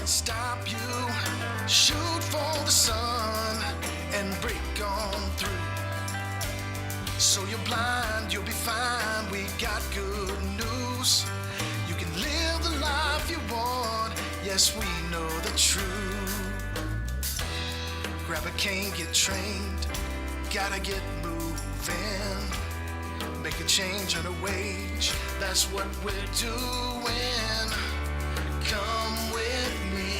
Stop you, shoot for the sun and break on through. So you're blind, you'll be fine, we got good news. You can live the life you want, yes we know the truth. Grab a cane, get trained, gotta get moving. Make a change on a wage, that's what we're doing. Come with me,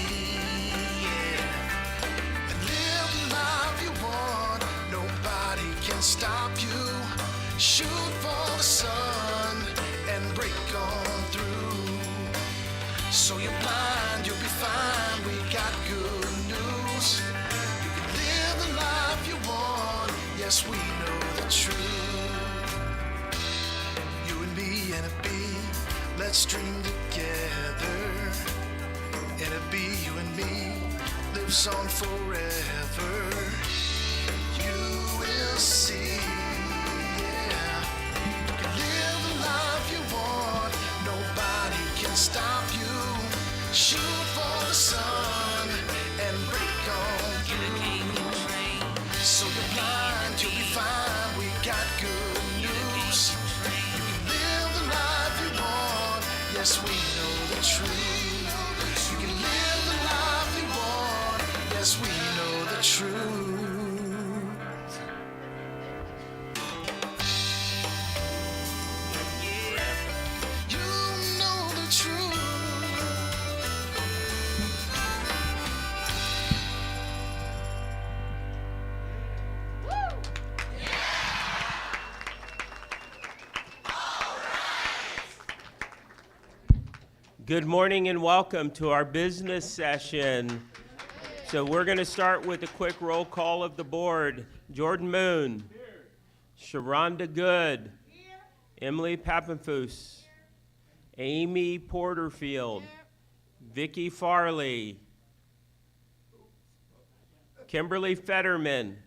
yeah. And live the life you want, nobody can stop you. Shoot for the sun and break on through. So you're blind, you'll be fine, we got good news. You can live the life you want, yes we know the truth. You and me and a bee, let's dream together. And a bee, you and me, lives on forever. You will see, yeah. You can live the life you want, nobody can stop you. Shoot for the sun and break on through. So you're blind, you'll be fine, we got good news. You can live the life you want, yes we know the truth. You can live the life you want, yes we know the truth. You know the truth. Good morning and welcome to our business session. So we're going to start with a quick roll call of the board. Jordan Moon. Here. Sharonda Good. Here. Emily Pappenfuss. Amy Porterfield. Here. Vicki Farley. Kimberly Fetterman.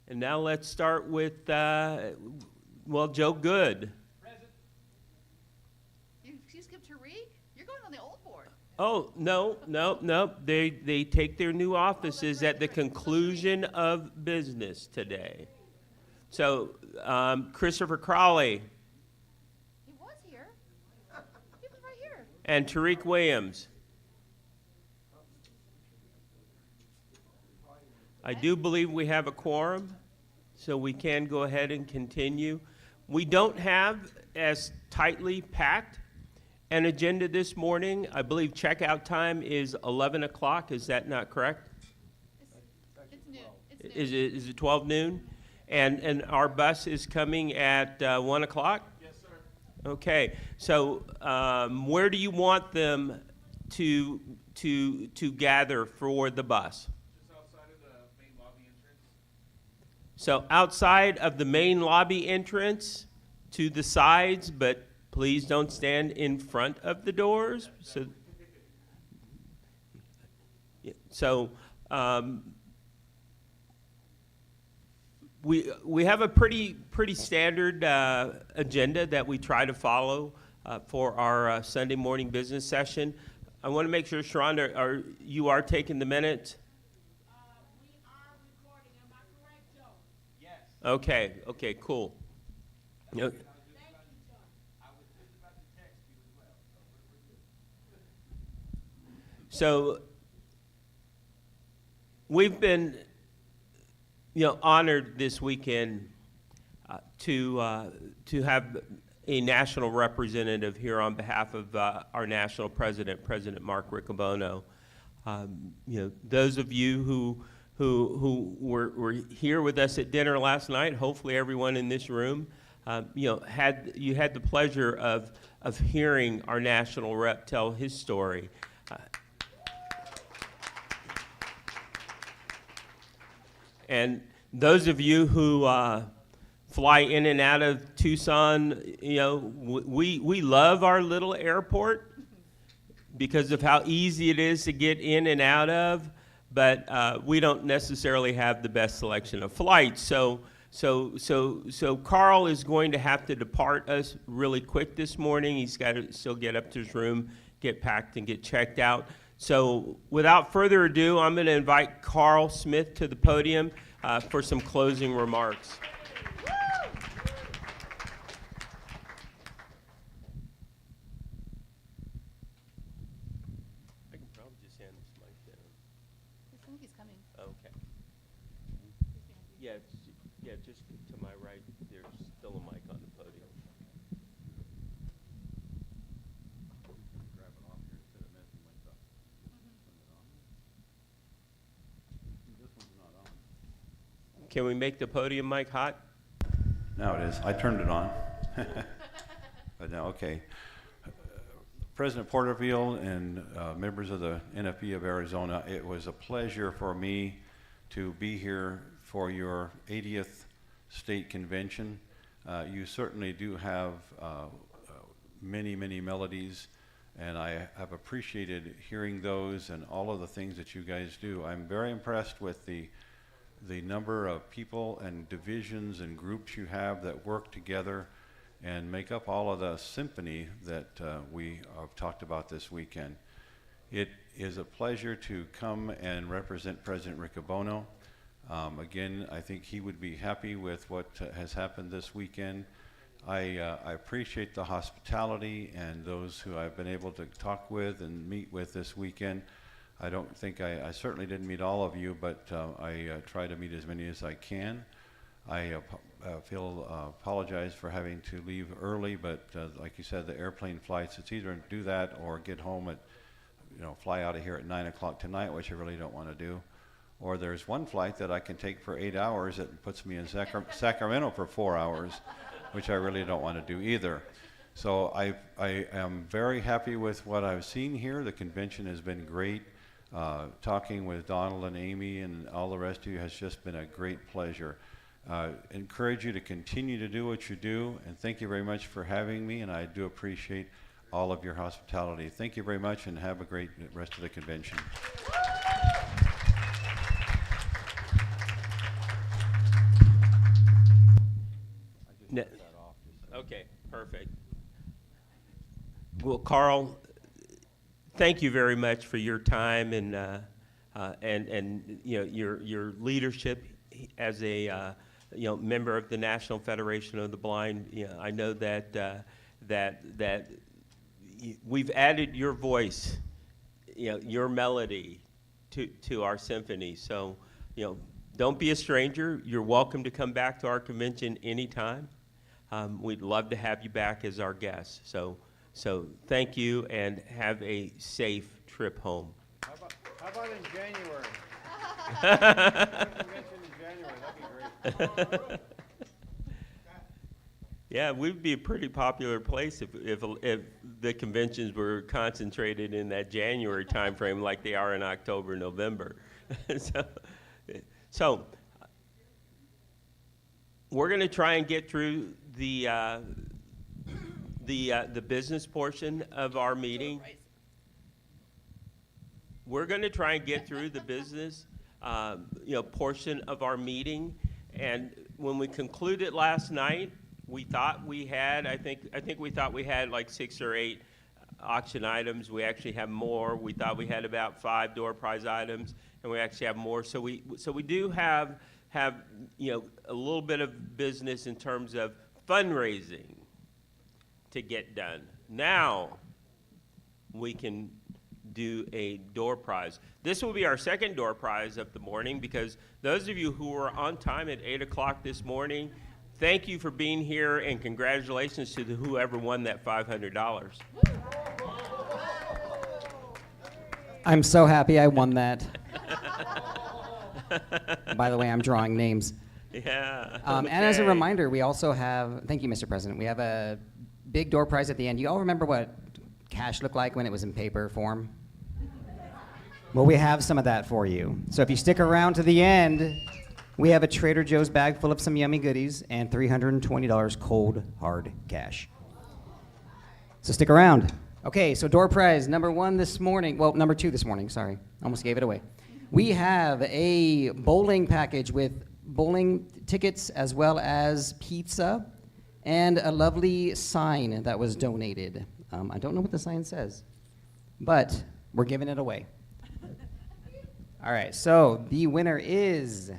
And now let's start with, Joe Good. You skipped Tariq? You're going on the old board. Oh, no. They take their new offices at the conclusion of business today. So, Christopher Crawley He was here. He was right here. and Tariq Williams. I do believe we have a quorum, so we can go ahead and continue. We don't have as tightly packed an agenda this morning. I believe checkout time is 11 o'clock. Is that not correct? It's noon. It's noon. Is it 12 noon? And our bus is coming at 1 o'clock? Yes, sir. Okay, so where do you want them to gather for the bus? Just outside of the main lobby entrance. So outside of the main lobby entrance, to the sides, but please don't stand in front of the doors. We have a pretty standard agenda that we try to follow for our Sunday morning business session. I want to make sure, Sharonda, you are taking the minutes? We are recording, am I correct, Joe? Yes. Okay, cool. No- Thank you, John. So we've been, honored this weekend to have a national representative here on behalf of our national president, President Mark Riccobono. Those of you who were here with us at dinner last night, hopefully everyone in this room, had the pleasure of hearing our national rep tell his story. And those of you who fly in and out of Tucson, we love our little airport because of how easy it is to get in and out of, but we don't necessarily have the best selection of flights. So Carl is going to have to depart us really quick this morning. He's got to still get up to his room, get packed, and get checked out. So without further ado, I'm going to invite Carl Smith to the podium for some closing remarks. I can probably just hand this mic down. I think he's coming. Okay. Yeah, just to my right, there's still a mic on the podium. Grab it off here instead of messing with stuff. This one's not on. Can we make the podium mic hot? Now it is. I turned it on. But now, okay. President Porterfield and members of the NFB of Arizona, it was a pleasure for me to be here for your 80th state convention. You certainly do have many melodies, and I have appreciated hearing those and all of the things that you guys do. I'm very impressed with the number of people and divisions and groups you have that work together and make up all of the symphony that we have talked about this weekend. It is a pleasure to come and represent President Riccobono. Again, I think he would be happy with what has happened this weekend. I appreciate the hospitality and those who I've been able to talk with and meet with this weekend. I don't think I certainly didn't meet all of you, but I try to meet as many as I can. I apologize for having to leave early, but like you said, the airplane flights, it's either do that or get home at, fly out of here at 9 o'clock tonight, which I really don't want to do. Or there's one flight that I can take for 8 hours that puts me in Sacramento for 4 hours, which I really don't want to do either. So I am very happy with what I've seen here. The convention has been great. Talking with Donald and Amy and all the rest of you has just been a great pleasure. Encourage you to continue to do what you do, and thank you very much for having me, and I do appreciate all of your hospitality. Thank you very much, and have a great rest of the convention. No. Okay, perfect. Well, Carl, thank you very much for your time and you know your leadership as a you know member of the National Federation of the Blind. You know, I know that that we've added your voice, you know, your melody to our symphony. So, you know, don't be a stranger. You're welcome to come back to our convention anytime. We'd love to have you back as our guest. So thank you and have a safe trip home. How about in January? Convention in January, that'd be great. Yeah, we'd be a pretty popular place if the conventions were concentrated in that January timeframe like they are in October, November. So we're going to try and get through the business portion of our meeting. We're going to try and get through the business, you know, portion of our meeting. And when we concluded last night, we thought we had, I think we thought we had like 6 or 8 auction items. We actually have more. We thought we had about 5 door prize items, and we actually have more. So we do have you know a little bit of business in terms of fundraising to get done. Now we can do a door prize. This will be our second door prize of the morning, because those of you who were on time at 8 o'clock this morning, thank you for being here, and congratulations to whoever won that $500. I'm so happy I won that. By the way, I'm drawing names. Yeah. And as a okay. reminder, we also have, thank you, Mr. President, we have a big door prize at the end. You all remember what cash looked like when it was in paper form? Well, we have some of that for you. So if you stick around to the end, we have a Trader Joe's bag full of some yummy goodies and $320 cold, hard cash. So stick around. Okay, so door prize number 1 this morning, well, number 2 this morning, sorry. Almost gave it away. We have a bowling package with bowling tickets as well as pizza and a lovely sign that was donated. I don't know what the sign says, but we're giving it away. All right, so the winner is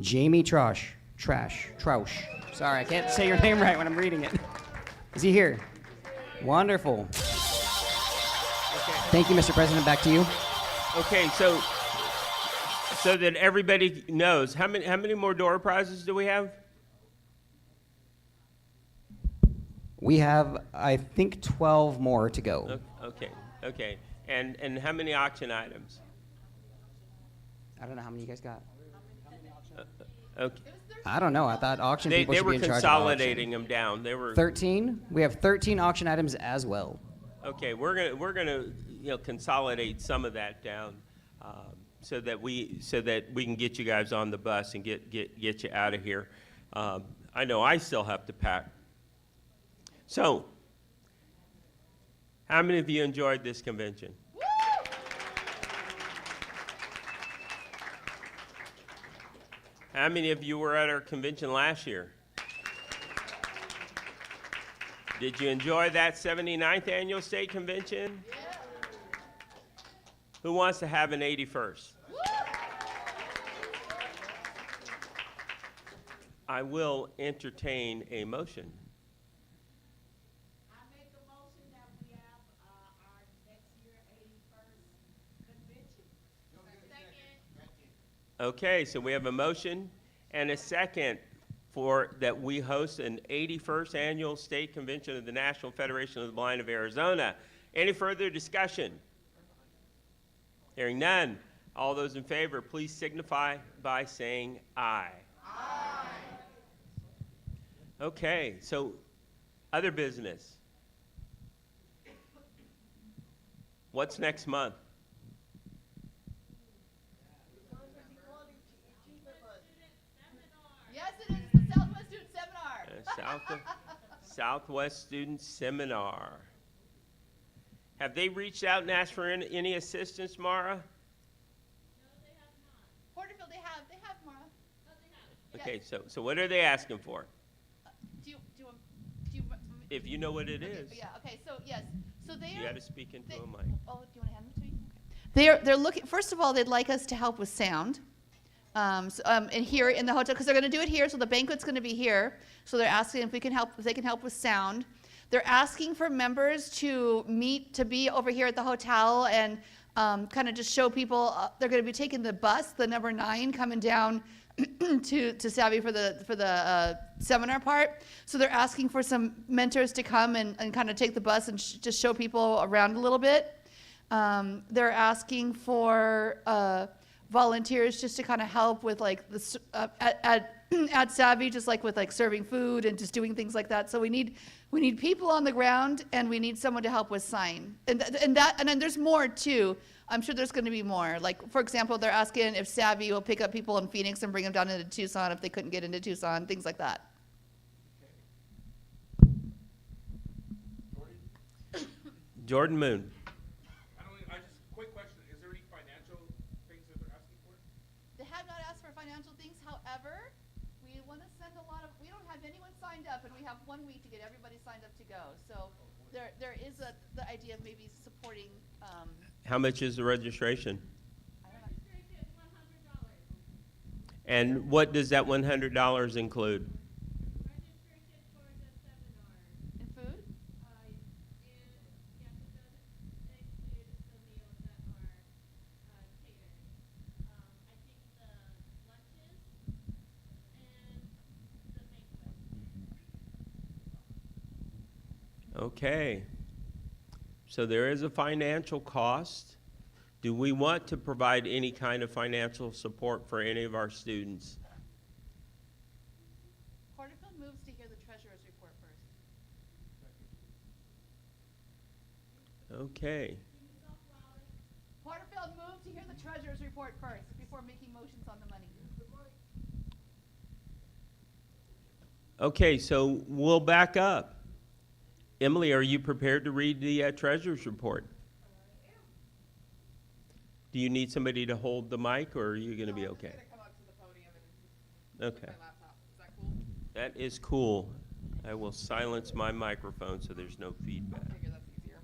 Jamie Trausch. Sorry, I can't say your name right when I'm reading it. Is he here? Wonderful. Thank you, Mr. President. Back to you. Okay, so that everybody knows, how many more door prizes do we have? We have, I think, 12 more to go. Okay. And how many auction items? I don't know how many you guys got. Okay. I don't know. I thought auction They people should were be in charge of consolidating auction. them down. They were 13. We have 13 auction items as well. okay. We're gonna you know consolidate some of that down, so that we can get you guys on the bus and get you out of here. I know I still have to pack. So, how many of you enjoyed this convention? How many of you were at our convention last year? Did you enjoy that 79th annual state convention? Yeah. Who wants to have an 81st? I will entertain a motion. I make a motion that we have our next year 81st convention. Second. Okay, so we have a motion and a second for that we host an 81st annual state convention of the National Federation of the Blind of Arizona. Any further discussion? Hearing none. All those in favor, please signify by saying aye. Aye. Okay, so other business. What's next month? Yes, it is the Southwest Student Seminar. Southwest Student Seminar. Have they reached out and asked for any assistance, Mara? Porterfield, they have, Mara. Okay, so what are they asking for? Do you? If you know what it Okay, is, Yeah, okay, so, yes, so they you are. gotta speak into they- a mic. Oh, do you want to hand them to you? They're looking, first of all, they'd like us to help with sound. And here in the hotel, because they're going to do it here, so the banquet's going to be here. So they're asking if we can help, if they can help with sound. They're asking for members to be over here at the hotel and kind of just show people. They're going to be taking the bus, the number 9, coming down to Savvy for the seminar part. So they're asking for some mentors to come and kind of take the bus and just show people around a little bit. They're asking for volunteers just to kind of help with like at Savvy, just like with like serving food and just doing things like that. So we need people on the ground, and we need someone to help with sign. And then there's more too. I'm sure there's going to be more. Like, for example, they're asking if Savvy will pick up people in Phoenix and bring them down into Tucson if they couldn't get into Tucson, things like that. Jordan Moon. I just, quick question, is there any financial things that they're asking for? They have not asked for financial things. However, we want to send a lot of, we don't have anyone signed up, and we have 1 week to get everybody signed up to go. So there is the idea of maybe supporting, How much is the registration? I don't know. Registration, $100. And what does that $100 include? Registration for the seminar. And food? And, yes, it does include the meals that are catered. I think the lunches and the banquet. Okay. So there is a financial cost. Do we want to provide any kind of financial support for any of our students? Porterfield moves to hear the treasurer's report first. Okay. Porterfield moved to hear the treasurer's report first before making motions on the money. Okay, so we'll back up. Emily, are you prepared to read the treasurer's report? Do you need somebody to hold the mic, or are you going to be okay? Come up to the podium and Okay, my laptop. Is that cool? that is cool. I will silence my microphone so there's no feedback. I figure that's easier.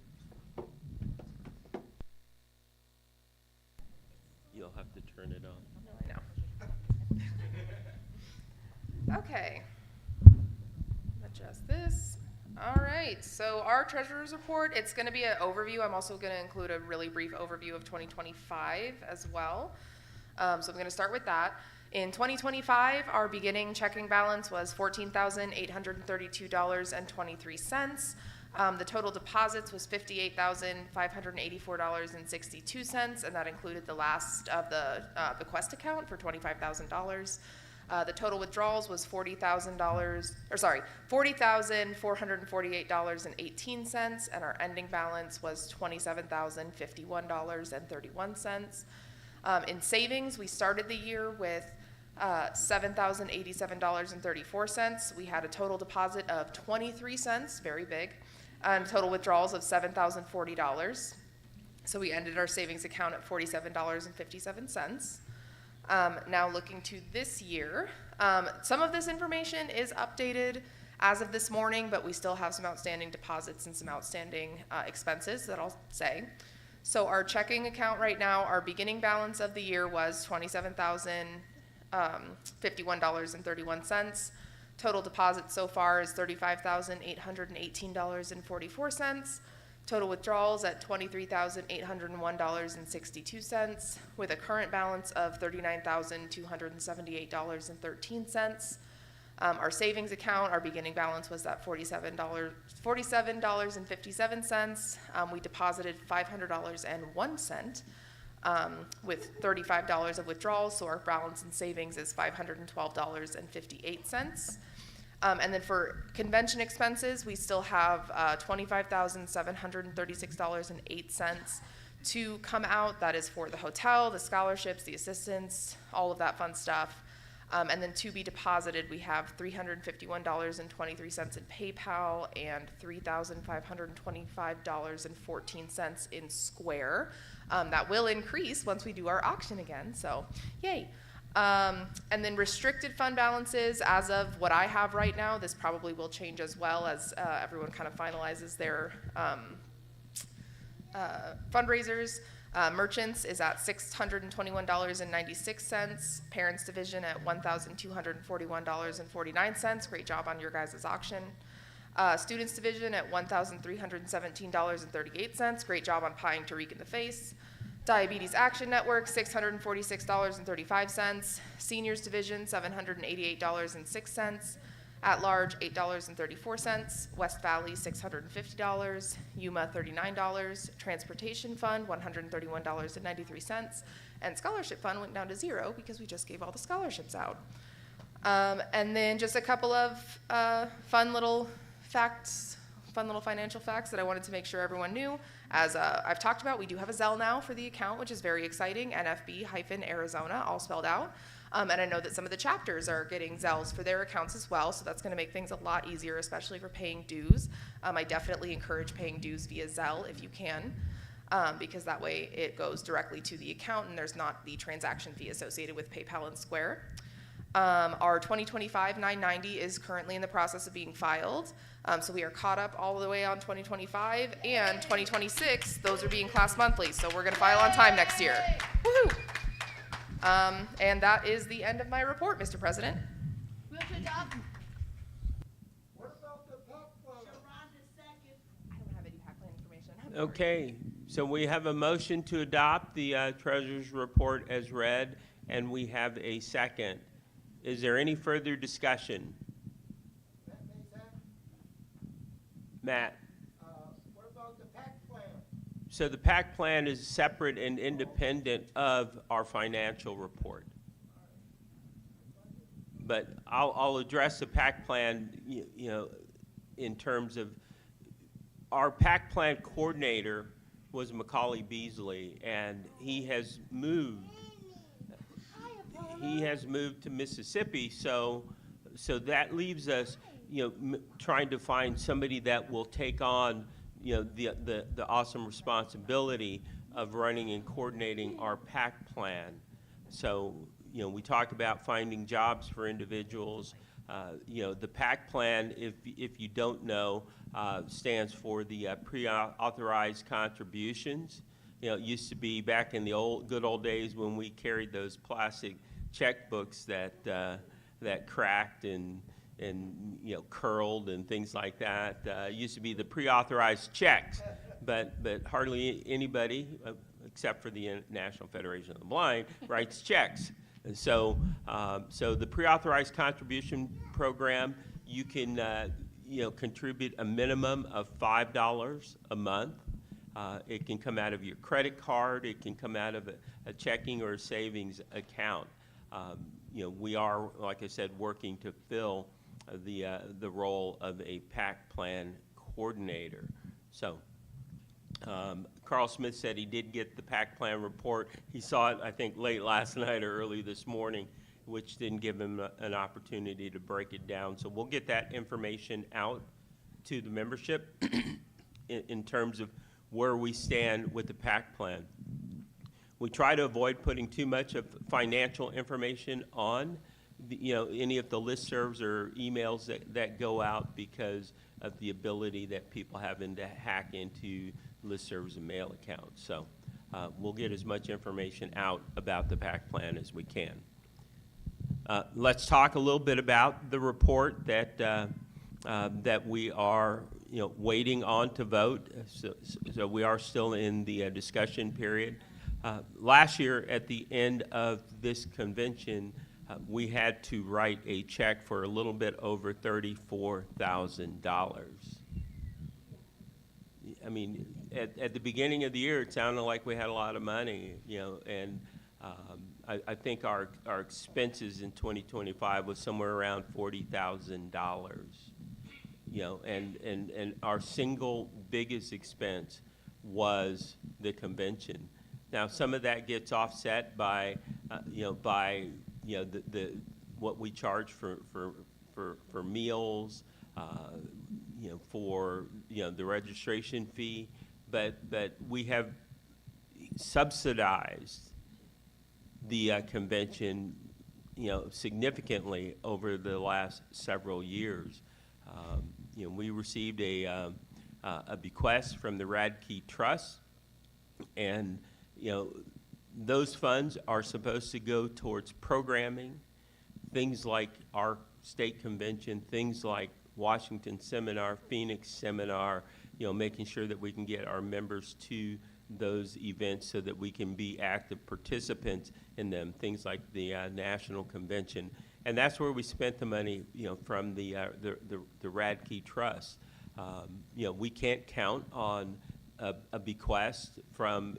You'll have to turn it on. I know. Okay. Adjust this. All right, so our treasurer's report, it's going to be an overview. I'm also going to include a really brief overview of 2025 as well. So I'm going to start with that. In 2025, our beginning checking balance was $14,832.23. The total deposits was $58,584.62, and that included the last of the bequest account for $25,000. The total withdrawals was $40,448.18, and our ending balance was $27,051.31. In savings, we started the year with $7,087.34. We had a total deposit of 23 cents, very big, and total withdrawals of $7,040. So we ended our savings account at $47.57. Now looking to this year, some of this information is updated as of this morning, but we still have some outstanding deposits and some outstanding expenses that I'll say. So our checking account right now, our beginning balance of the year was $27,051.31. Total deposit so far is $35,818.44. Total withdrawals at $23,801.62, with a current balance of $39,278.13. Our savings account, our beginning balance was at $47.57. We deposited $500.01 with $35 of withdrawals, so our balance in savings is $512.58. And then for convention expenses, we still have $25,736.08 to come out. That is for the hotel, the scholarships, the assistants, all of that fun stuff. And then to be deposited, we have $351.23 in PayPal and $3,525.14 in Square. That will increase once we do our auction again, so yay. And then restricted fund balances, as of what I have right now, this probably will change as well as everyone kind of finalizes their fundraisers. Merchants is at $621.96. Parents Division at $1,241.49. Great job on your guys' auction. Students Division at $1,317.38. Great job on pieing Tariq in the face. Diabetes Action Network, $646.35. Seniors Division, $788.06. At Large, $8.34. West Valley, $650. Yuma, $39. Transportation Fund, $131.93. And Scholarship Fund went down to zero because we just gave all the scholarships out. And then just a couple of fun little financial facts that I wanted to make sure everyone knew. As I've talked about, we do have a Zelle now for the account, which is very exciting, NFB-Arizona, all spelled out. And I know that some of the chapters are getting Zelles for their accounts as well, so that's going to make things a lot easier, especially for paying dues. I definitely encourage paying dues via Zelle if you can, because that way it goes directly to the account and there's not the transaction fee associated with PayPal and Square. Our 2025 990 is currently in the process of being filed. So we are caught up all the way on 2025 and 2026. Those are being classed monthly, so we're going to file on time next year. Woohoo! And that is the end of my report, Mr. President. Move to adopt. Sharonda second. I don't have any PAC plan information. Okay, so we have a motion to adopt the treasurer's report as read, and we have a second. Is there any further discussion? Matt? What about the PAC plan? So the PAC plan is separate and independent of our financial report. But I'll address the PAC plan, you know, in terms of our PAC plan coordinator was Macaulay Beasley, and he has moved to Mississippi, so that leaves us, you know, trying to find somebody that will take on, you know, the awesome responsibility of running and coordinating our PAC plan. So, you know, we talk about finding jobs for individuals. You know, the PAC plan, if you don't know, stands for the pre-authorized contributions. You know, it used to be back in the good old days when we carried those plastic checkbooks that cracked and you know, curled and things like that. It used to be the pre-authorized checks, but hardly anybody, except for the National Federation of the Blind, writes checks. And so the pre-authorized contribution program, you can you know, contribute a minimum of $5 a month. It can come out of your credit card. It can come out of a checking or a savings account. You know, we are, like I said, working to fill the role of a PAC plan coordinator. So Carl Smith said he did get the PAC plan report. He saw it, I think, late last night or early this morning, which didn't give him an opportunity to break it down. So we'll get that information out to the membership in terms of where we stand with the PAC plan. We try to avoid putting too much of financial information on, you know, any of the listservs or emails that go out because of the ability that people have to hack into listservs and mail accounts. So we'll get as much information out about the PAC plan as we can. Let's talk a little bit about the report that we are, you know, waiting on to vote. So we are still in the discussion period. Last year, at the end of this convention, we had to write a check for a little bit over $34,000. I mean, at the beginning of the year, it sounded like we had a lot of money, you know, and I think our expenses in 2025 was somewhere around $40,000, you know, and our single biggest expense was the convention. Now, some of that gets offset by, the what we charge for meals, you know, for, you know, the registration fee, but we have subsidized the convention significantly over the last several years. We received a bequest from the Radke Trust, and those funds are supposed to go towards programming, things like our state convention, things like Washington Seminar, Phoenix Seminar, making sure that we can get our members to those events so that we can be active participants in them, things like the National Convention. And that's where we spent the money, from the Radke Trust. We can't count on a bequest from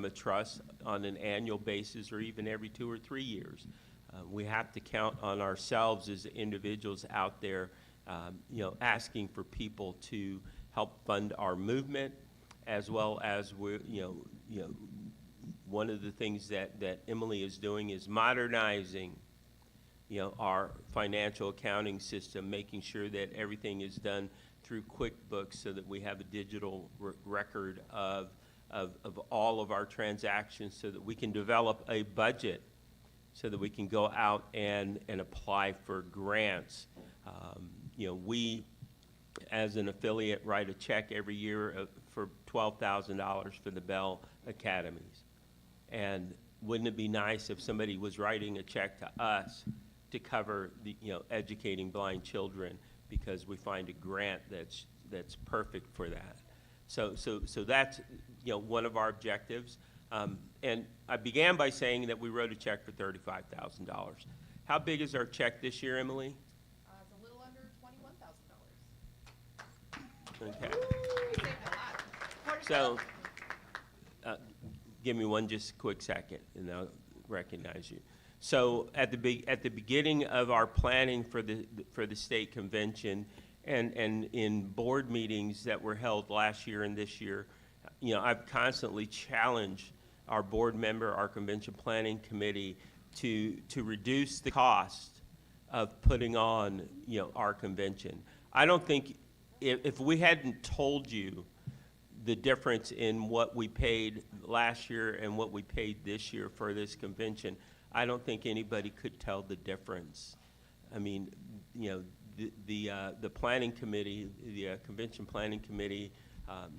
a trust on an annual basis or even every 2 or 3 years. We have to count on ourselves as individuals out there, asking for people to help fund our movement, as well as one of the things that Emily is doing is modernizing, our financial accounting system, making sure that everything is done through QuickBooks so that we have a digital record of all of our transactions, so that we can develop a budget, so that we can go out and apply for grants. We, as an affiliate, write a check every year for $12,000 for the Bell Academies. And wouldn't it be nice if somebody was writing a check to us to cover the, educating blind children, because we find a grant that's perfect for that. So that's, one of our objectives. And I began by saying that we wrote a check for $35,000. How big is our check this year, Emily? It's a little under $21,000. Okay. We saved a lot. So, give me one just quick second, and I'll recognize you. So, at the beginning of our planning for the state convention, and in board meetings that were held last year and this year, I've constantly challenged our board member, our convention planning committee, to reduce the cost of putting on, our convention. I don't think if we hadn't told you the difference in what we paid last year and what we paid this year for this convention, I don't think anybody could tell the difference. I mean, the planning committee, the convention planning committee,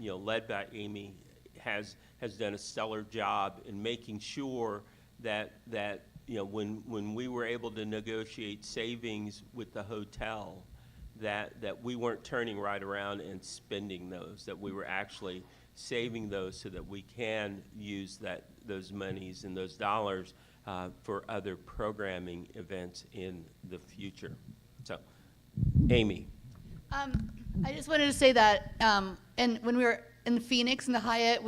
led by Amy, has done a stellar job in making sure that when we were able to negotiate savings with the hotel, that we weren't turning right around and spending those, that we were actually saving those so that we can use those monies and those dollars for other programming events in the future. So, Amy. I just wanted to say that, and when we were in Phoenix in the Hyatt,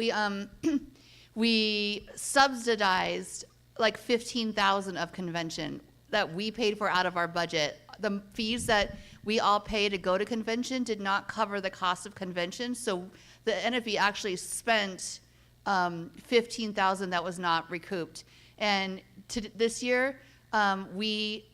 we subsidized like $15,000 of convention that we paid for out of our budget. The fees that we all pay to go to convention did not cover the cost of convention, so the NFB actually spent $15,000 that was not recouped. And this year, we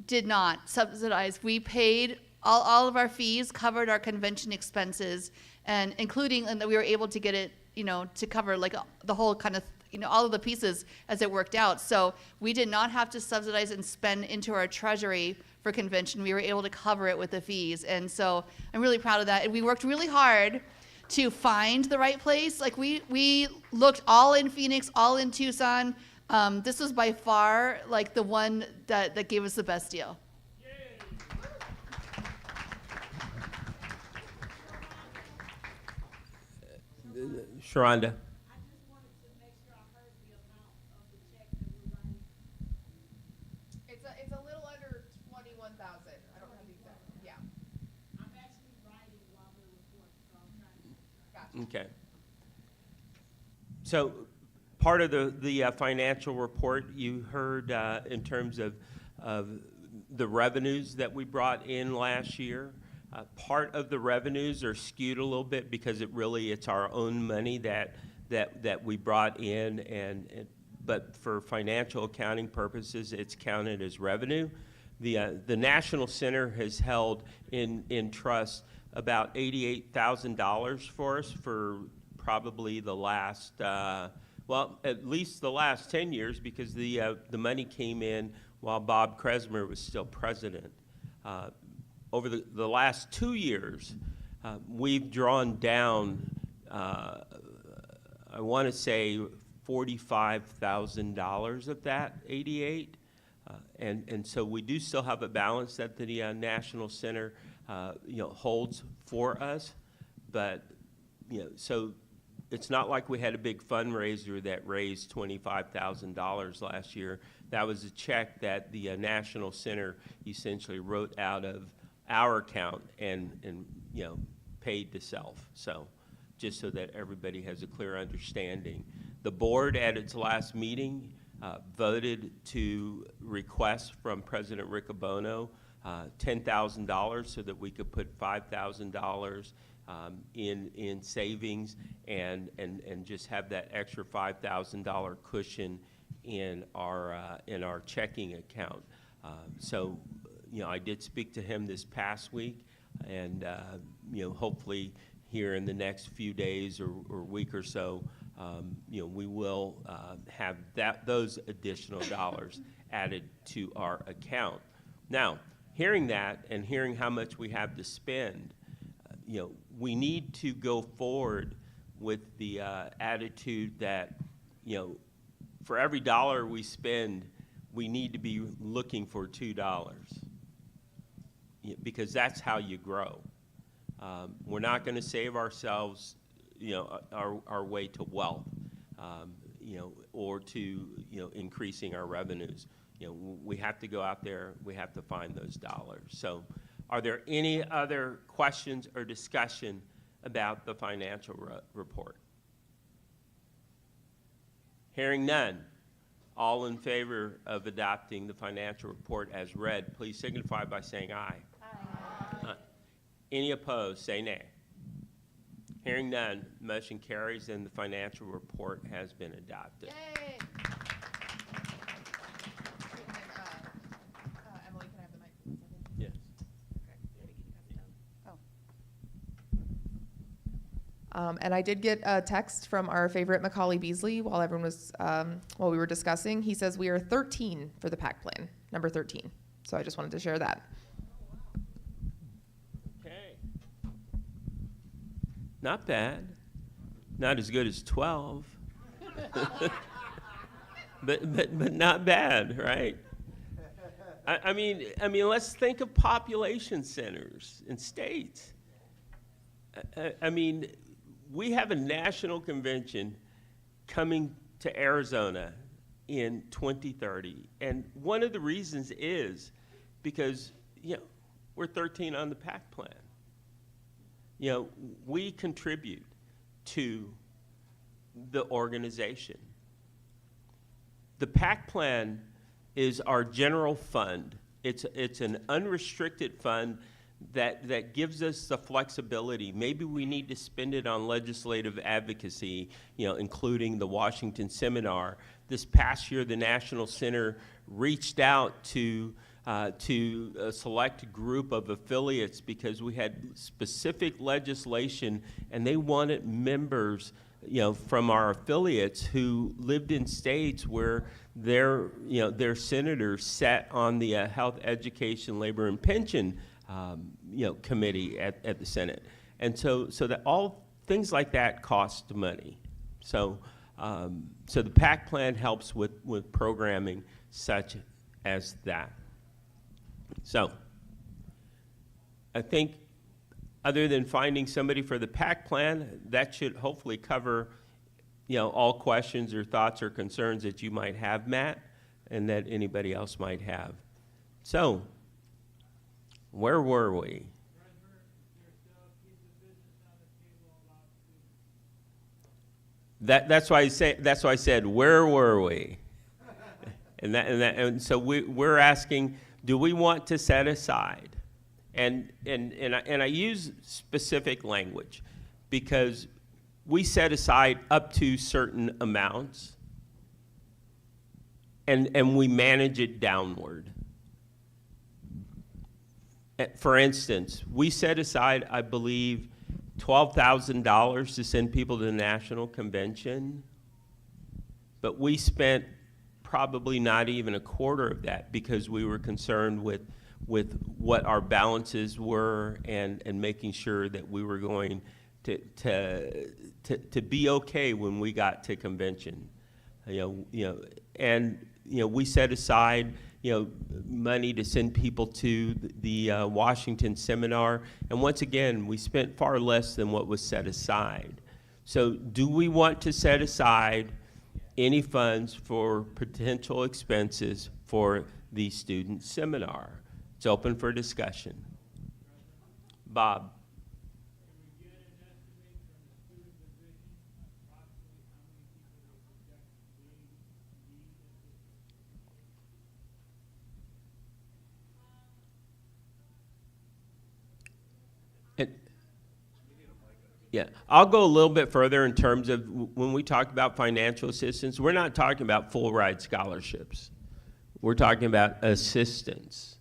did not subsidize. We paid all of our fees, covered our convention expenses, and including, and we were able to get it, to cover like the whole kind of, all of the pieces as it worked out. So we did not have to subsidize and spend into our treasury for convention. We were able to cover it with the fees. And so I'm really proud of that. And we worked really hard to find the right place. Like we looked all in Phoenix, all in Tucson. This was by far like the one that gave us the best deal. Sharonda. I just wanted to make sure I heard the amount of the check that we're writing. It's a little under 21,000. I don't have the exact. Yeah. I'm actually writing while we're recording, so I'm trying to make sure. Okay. So, part of the financial report you heard in terms of the revenues that we brought in last year. Part of the revenues are skewed a little bit because it's our own money that we brought in, but for financial accounting purposes, it's counted as revenue. The National Center has held in trust about $88,000 for us for probably the last, at least the last 10 years, because the money came in while Bob Kresmer was still president. Over the last 2 years, we've drawn down, I want to say, $45,000 of that 88. And so we do still have a balance that the National Center, holds for us. But, so it's not like we had a big fundraiser that raised $25,000 last year. That was a check that the National Center essentially wrote out of our account and paid to self. So just so that everybody has a clear understanding. The board at its last meeting voted to request from President Riccobono $10,000 so that we could put $5,000 in savings and just have that extra $5,000 cushion in our checking account. So, I did speak to him this past week, and hopefully here in the next few days or week or so, we will have those additional dollars added to our account. Now, hearing that and hearing how much we have to spend, we need to go forward with the attitude that, for every dollar we spend, we need to be looking for $2, because that's how you grow. We're not going to save ourselves, our way to wealth, or to, increasing our revenues. We have to go out there, we have to find those dollars. So are there any other questions or discussion about the financial report? Hearing none, all in favor of adopting the financial report as read, please signify by saying aye. Aye. Any opposed, say nay. Hearing none, motion carries and the financial report has been adopted. Yay. Emily, can I have the mic for a second? Yes. Okay, maybe can you pass it down? Oh. And I did get a text from our favorite Macaulay Beasley while everyone was, while we were discussing. He says we are 13 for the PAC plan, number 13. So I just wanted to share that. Okay. Not bad. Not as good as 12. but not bad, right? I mean, let's think of population centers in states. I mean, we have a national convention coming to Arizona in 2030. And one of the reasons is because, we're 13 on the PAC plan. We contribute to the organization. The PAC plan is our general fund. It's an unrestricted fund that gives us the flexibility. Maybe we need to spend it on legislative advocacy, including the Washington Seminar. This past year, the National Center reached out to a select group of affiliates because we had specific legislation, and they wanted members, from our affiliates who lived in states where their senators sat on the Health, Education, Labor, and Pension committee at the Senate. And so that all things like that cost money. So the PAC plan helps with programming such as that. So I think other than finding somebody for the PAC plan, that should hopefully cover, all questions or thoughts or concerns that you might have, Matt, and that anybody else might have. So, where were we? That's why I said, where were we? and so we're asking, do we want to set aside? And I use specific language because we set aside up to certain amounts and we manage it downward. For instance, we set aside, I believe, $12,000 to send people to the National Convention, but we spent probably not even a quarter of that, because we were concerned with what our balances were and making sure that we were going to be okay when we got to convention. And we set aside money to send people to the Washington seminar, and once again, we spent far less than what was set aside. So do we want to set aside any funds for potential expenses for the student seminar? It's open for discussion. Bob? Yeah, I'll go a little bit further in terms of when we talk about financial assistance, we're not talking about full ride scholarships. We're talking about assistance.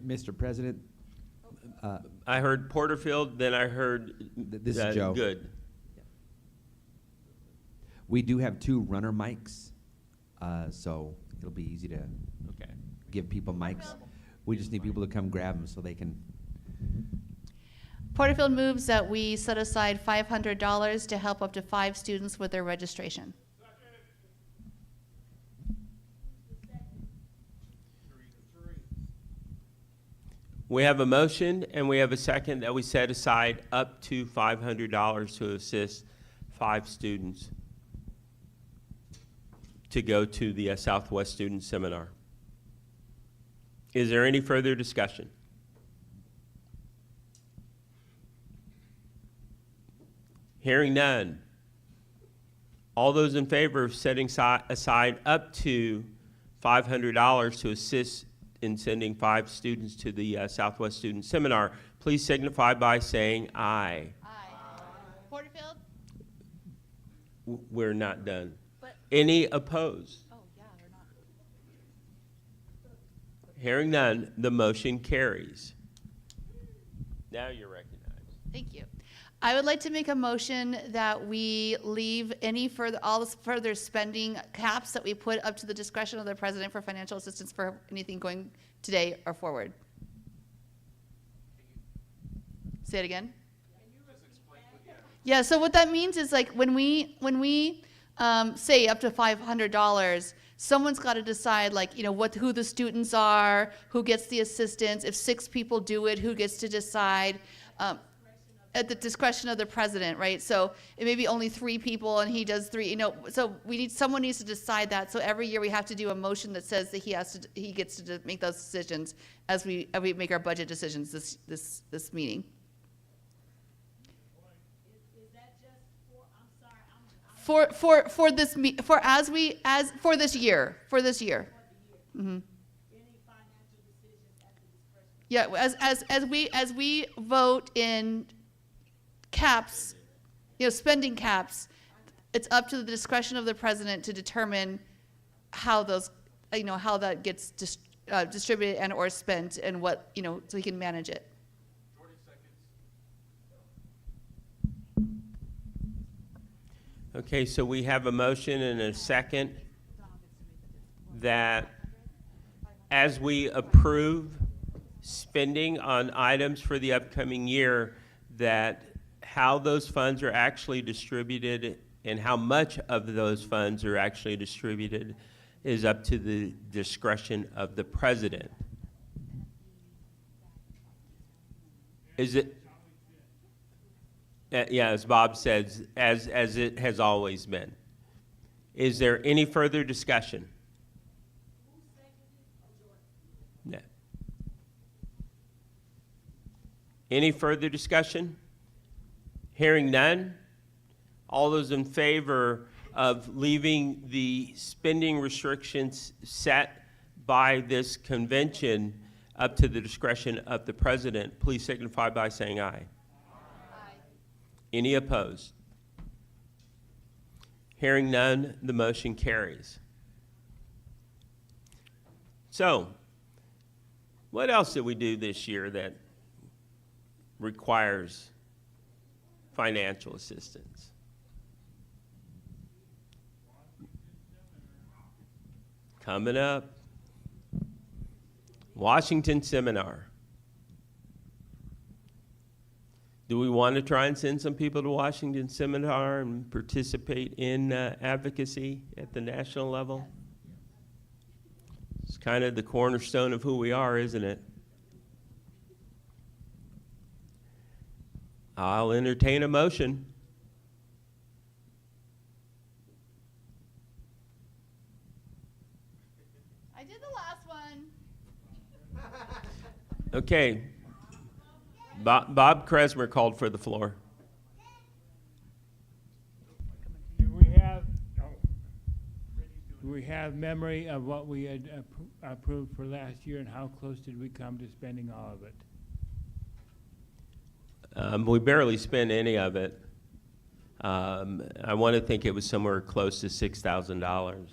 Mr. President, I heard Porterfield, then I heard this is Joe. Good. We do have 2 runner mics, so it'll be easy to Okay. give people mics. We just need people to come grab them so they can. Porterfield moves that we set aside $500 to help up to 5 students with their registration. We have a motion and we have a second that we set aside up to $500 to assist 5 students to go to the Southwest Student Seminar. Is there any further discussion? Hearing none. All those in favor of setting aside up to $500 to assist in sending 5 students to the Southwest Student Seminar, please signify by saying aye. Aye. Porterfield? We're not done. But- Any opposed? Oh, yeah, they're not. Hearing none, the motion carries. Now you're recognized. Thank you. I would like to make a motion that we leave all this further spending caps that we put up to the discretion of the president for financial assistance for anything going today or forward. Say it again? Yeah, so what that means is like when we say up to $500, someone's got to decide who the students are, who gets the assistance. If 6 people do it, who gets to decide? At the discretion of the president, right? So it may be only 3 people and he does 3, so someone needs to decide that. So every year we have to do a motion that says that he gets to make those decisions as we make our budget decisions this meeting. Is that just for, I'm sorry, For this year. Mm-hmm. any financial decisions at the discretion? Yeah, as we vote in caps, spending caps, it's up to the discretion of the president to determine how those, how that gets distributed and or spent and what, so he can manage it. 40 seconds. Okay, so we have a motion and a second that as we approve spending on items for the upcoming year, that how those funds are actually distributed and how much of those funds are actually distributed is up to the discretion of the president. Is it? Yeah, as Bob says, as it has always been. Is there any further discussion? No. Any further discussion? Hearing none, all those in favor of leaving the spending restrictions set by this convention up to the discretion of the president, please signify by saying aye. Aye. Any opposed? Hearing none, the motion carries. So, what else did we do this year that requires financial assistance? Coming up, Washington Seminar. Do we want to try and send some people to Washington Seminar and participate in advocacy at the national level? It's kind of the cornerstone of who we are, isn't it? I'll entertain a motion. I did the last one. Okay. Bob Kresmer called for the floor. Do we have memory of what we had approved for last year, and how close did we come to spending all of it? We barely spent any of it. I want to think it was somewhere close to $6,000.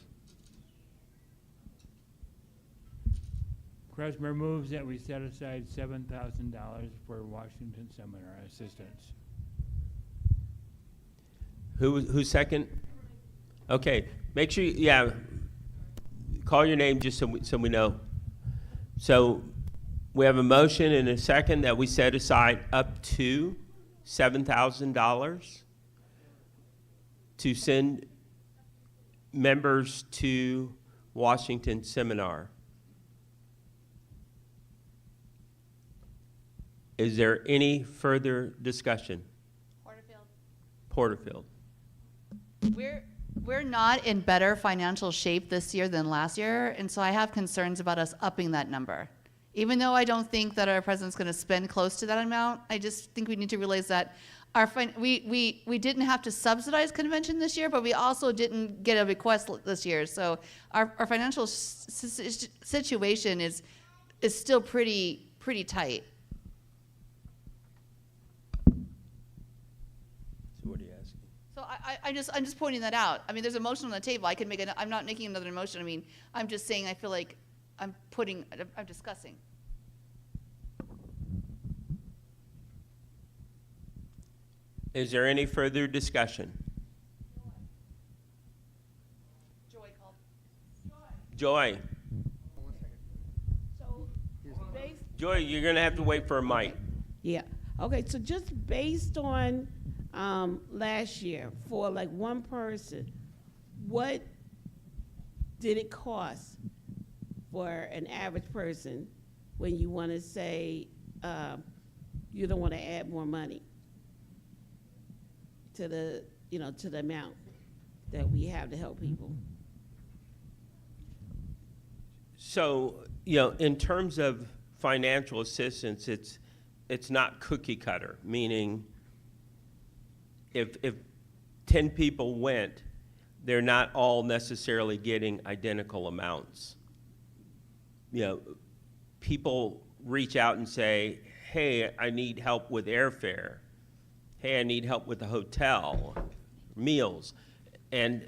Kresmer moves that we set aside $7,000 for Washington Seminar assistance. Who second? Okay, make sure, call your name just so we know. So we have a motion and a second that we set aside up to $7,000 to send members to Washington Seminar. Is there any further discussion? Porterfield. We're not in better financial shape this year than last year, and so I have concerns about us upping that number. Even though I don't think that our president's going to spend close to that amount, I just think we need to realize that we didn't have to subsidize convention this year, but we also didn't get a request this year. So our financial situation is still pretty tight. So I'm just pointing that out. I mean, there's a motion on the table. I can make it. I'm not making another motion. I mean, I'm just saying I feel like I'm discussing. Is there any further discussion? Joy called. Joy. So, based, Joy, you're going to have to wait for a mic. yeah, okay, so just based on, last year, for like one person, what did it cost for an average person when you want to say, you don't want to add more money to the, to the amount that we have to help people? So, in terms of financial assistance, it's not cookie cutter, meaning if 10 people went, they're not all necessarily getting identical amounts. People reach out and say, hey, I need help with airfare. Hey, I need help with the hotel, meals. And,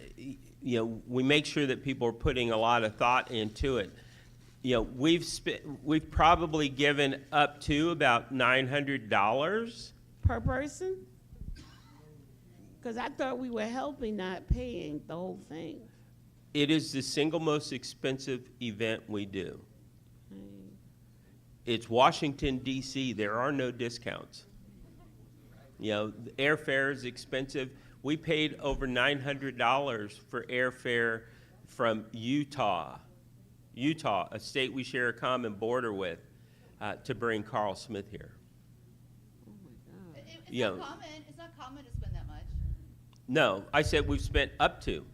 we make sure that people are putting a lot of thought into it. We've probably given up to about $900. Per person? Because I thought we were helping, not paying the whole thing. It is the single most expensive event we do. It's Washington, D.C. There are no discounts. The airfare is expensive. We paid over $900 for airfare from Utah, a state we share a common border with, to bring Carl Smith here. Oh, my God. It's not common to spend that much. No, I said we've spent up to.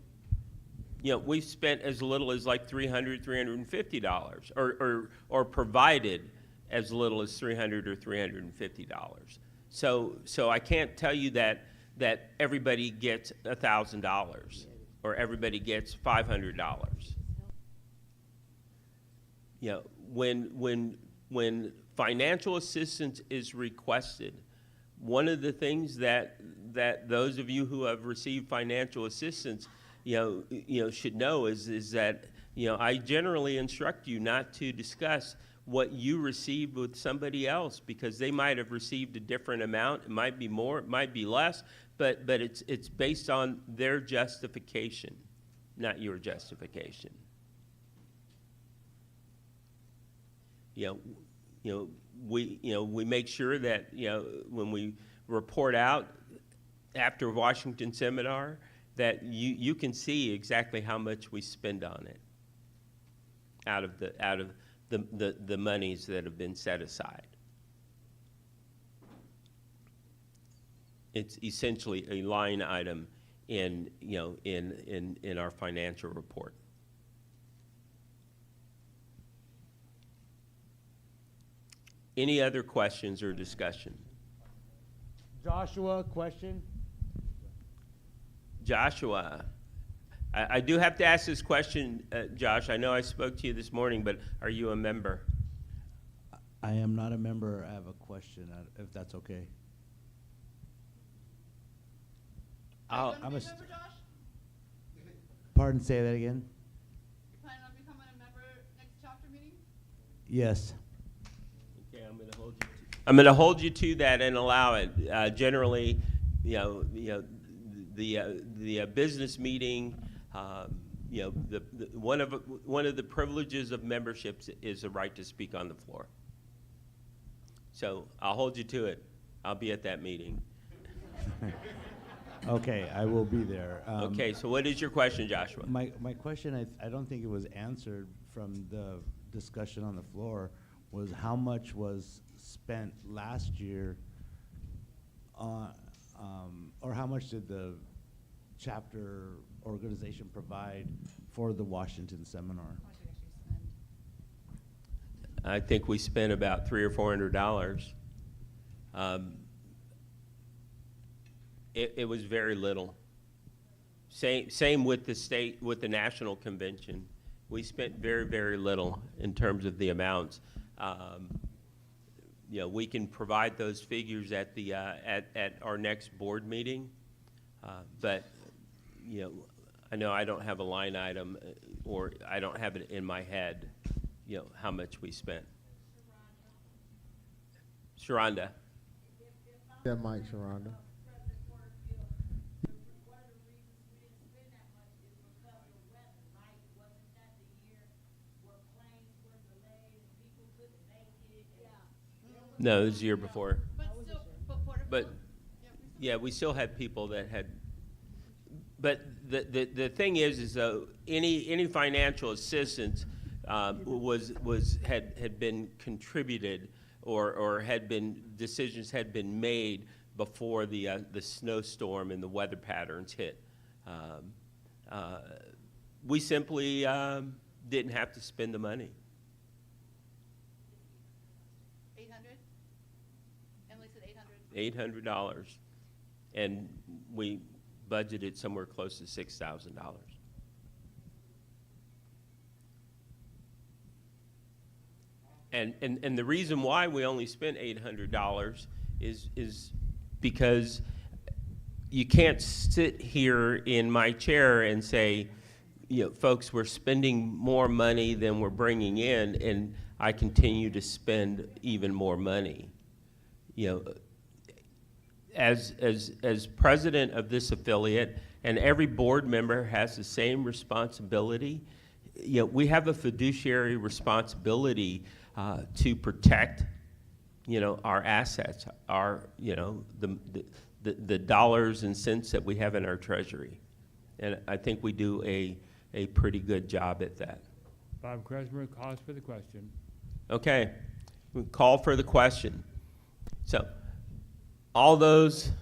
We've spent as little as like $300, $350, or provided as little as $300 or $350. So I can't tell you that everybody gets $1,000 or everybody gets $500. When financial assistance is requested, one of the things that those of you who have received financial assistance, should know is that, I generally instruct you not to discuss what you received with somebody else, because they might have received a different amount. It might be more, it might be less, but it's based on their justification, not your justification. We make sure that, when we report out after Washington Seminar, that you can see exactly how much we spend on it out of the monies that have been set aside. It's essentially a line item in our financial report. Any other questions or discussion? Joshua, question? Joshua, I do have to ask this question, Josh. I know I spoke to you this morning, but are you a member? I am not a member. I have a question, if that's okay. I'm a. Pardon, say that again? You plan on becoming a member next chapter meeting? Yes. Okay, I'm going to hold you to that and allow it. Generally, the business meeting, one of the privileges of memberships is the right to speak on the floor. So I'll hold you to it. I'll be at that meeting. Okay, I will be there. Okay, so what is your question, Joshua? My question, I don't think it was answered from the discussion on the floor, was how much was spent last year on, or how much did the chapter organization provide for the Washington Seminar? I think we spent about $300 or $400. It was very little. Same with the national convention. We spent very, very little in terms of the amounts. We can provide those figures at the at our next board meeting, but I know I don't have a line item, or I don't have it in my head, how much we spent. Sharonda. Yeah, Mike, Sharonda. No, it was the year before. But yeah, we still had people that had. But the thing is though, any financial assistance had been contributed, or decisions had been made before the snowstorm and the weather patterns hit. We simply didn't have to spend the money. $800, and we budgeted somewhere close to $6,000. And the reason why we only spent $800 is because you can't sit here in my chair and say, folks, we're spending more money than we're bringing in, and I continue to spend even more money. As president of this affiliate, and every board member has the same responsibility, we have a fiduciary responsibility to protect, our assets, the dollars and cents that we have in our treasury. And I think we do a pretty good job at that. Bob Kresmer calls for the question. Okay, we call for the question. So, all those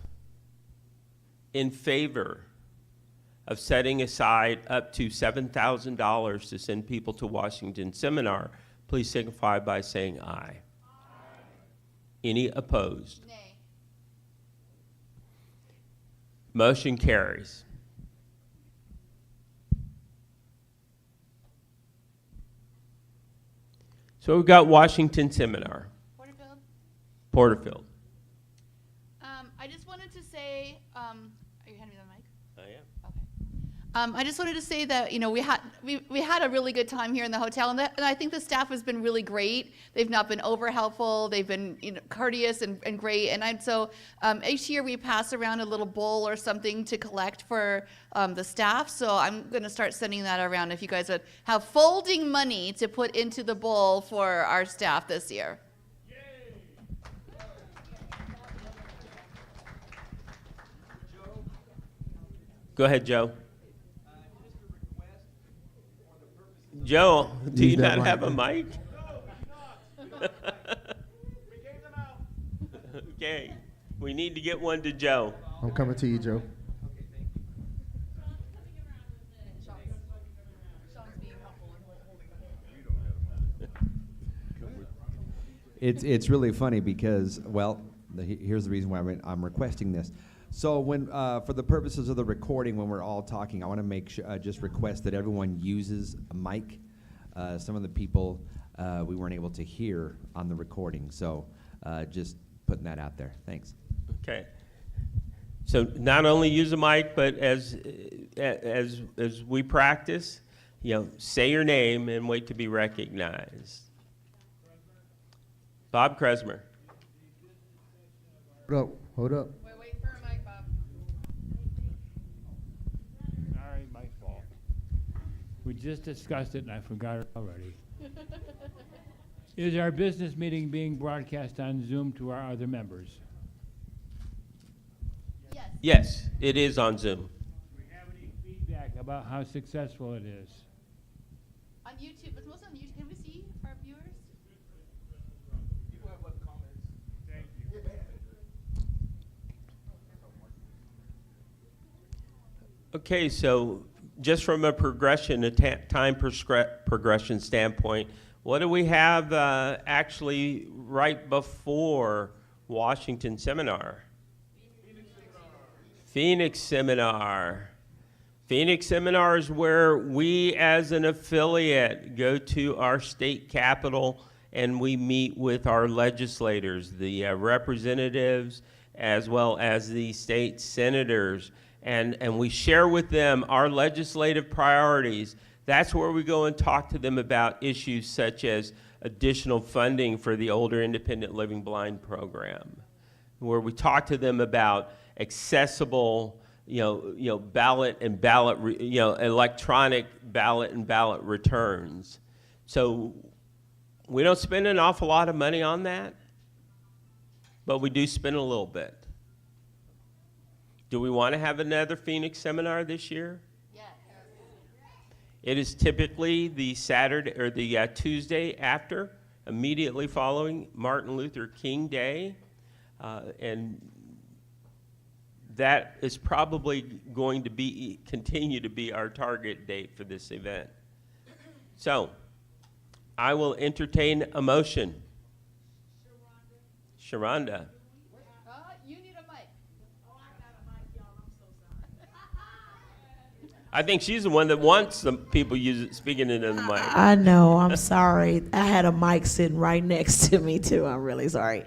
in favor of setting aside up to $7,000 to send people to Washington Seminar, please signify by saying aye. Aye. Any opposed? Nay. Motion carries. So we've got Washington Seminar. Porterfield? Porterfield. I just wanted to say, are you handing me the mic? I am. I just wanted to say that, you know, we had a really good time here in the hotel, and I think the staff has been really great. They've not been over helpful. They've been, you know, courteous and great. And so each year we pass around a little bowl or something to collect for the staff. So I'm going to start sending that around if you guys would have folding money to put into the bowl for our staff this year. Go ahead, Joe. Joe, do you not have a mic? Okay, we need to get one to Joe. I'm coming to you, Joe. It's really funny because, well, here's the reason why I'm requesting this. So when, for the purposes of the recording, when we're all talking, I want to make sure, just request that everyone uses a mic. Some of the people we weren't able to hear on the recording, so just putting that out there. Thanks. Okay. So not only use a mic, but as we practice, you know, say your name and wait to be recognized. Bob Kresmer. Hold up. Wait for a mic, Bob. Sorry, my fault. We just discussed it and I forgot it already. Is our business meeting being broadcast on Zoom to our other members? Yes, it is on Zoom. Do we have any feedback about how successful it is? On YouTube, it's mostly on YouTube. Can we see our viewers? People have left comments. Thank you. Okay, so just from a time progression standpoint, what do we have actually right before Washington Seminar? Phoenix Seminar. Phoenix Seminar is where we as an affiliate go to our state capital and we meet with our legislators, the representatives, as well as the state senators, and we share with them our legislative priorities. That's where we go and talk to them about issues such as additional funding for the Older Independent Living Blind program, where we talk to them about accessible, ballot and ballot, electronic ballot and ballot returns. So we don't spend an awful lot of money on that, but we do spend a little bit. Do we want to have another Phoenix Seminar this year? Yes. It is typically the Saturday or the Tuesday after, immediately following Martin Luther King Day, and that is probably going to continue to be our target date for this event. So, I will entertain a motion. Sharonda. You need a mic. I think she's the one that wants some people speaking into the mic. I know, I'm sorry. I had a mic sitting right next to me too. I'm really sorry.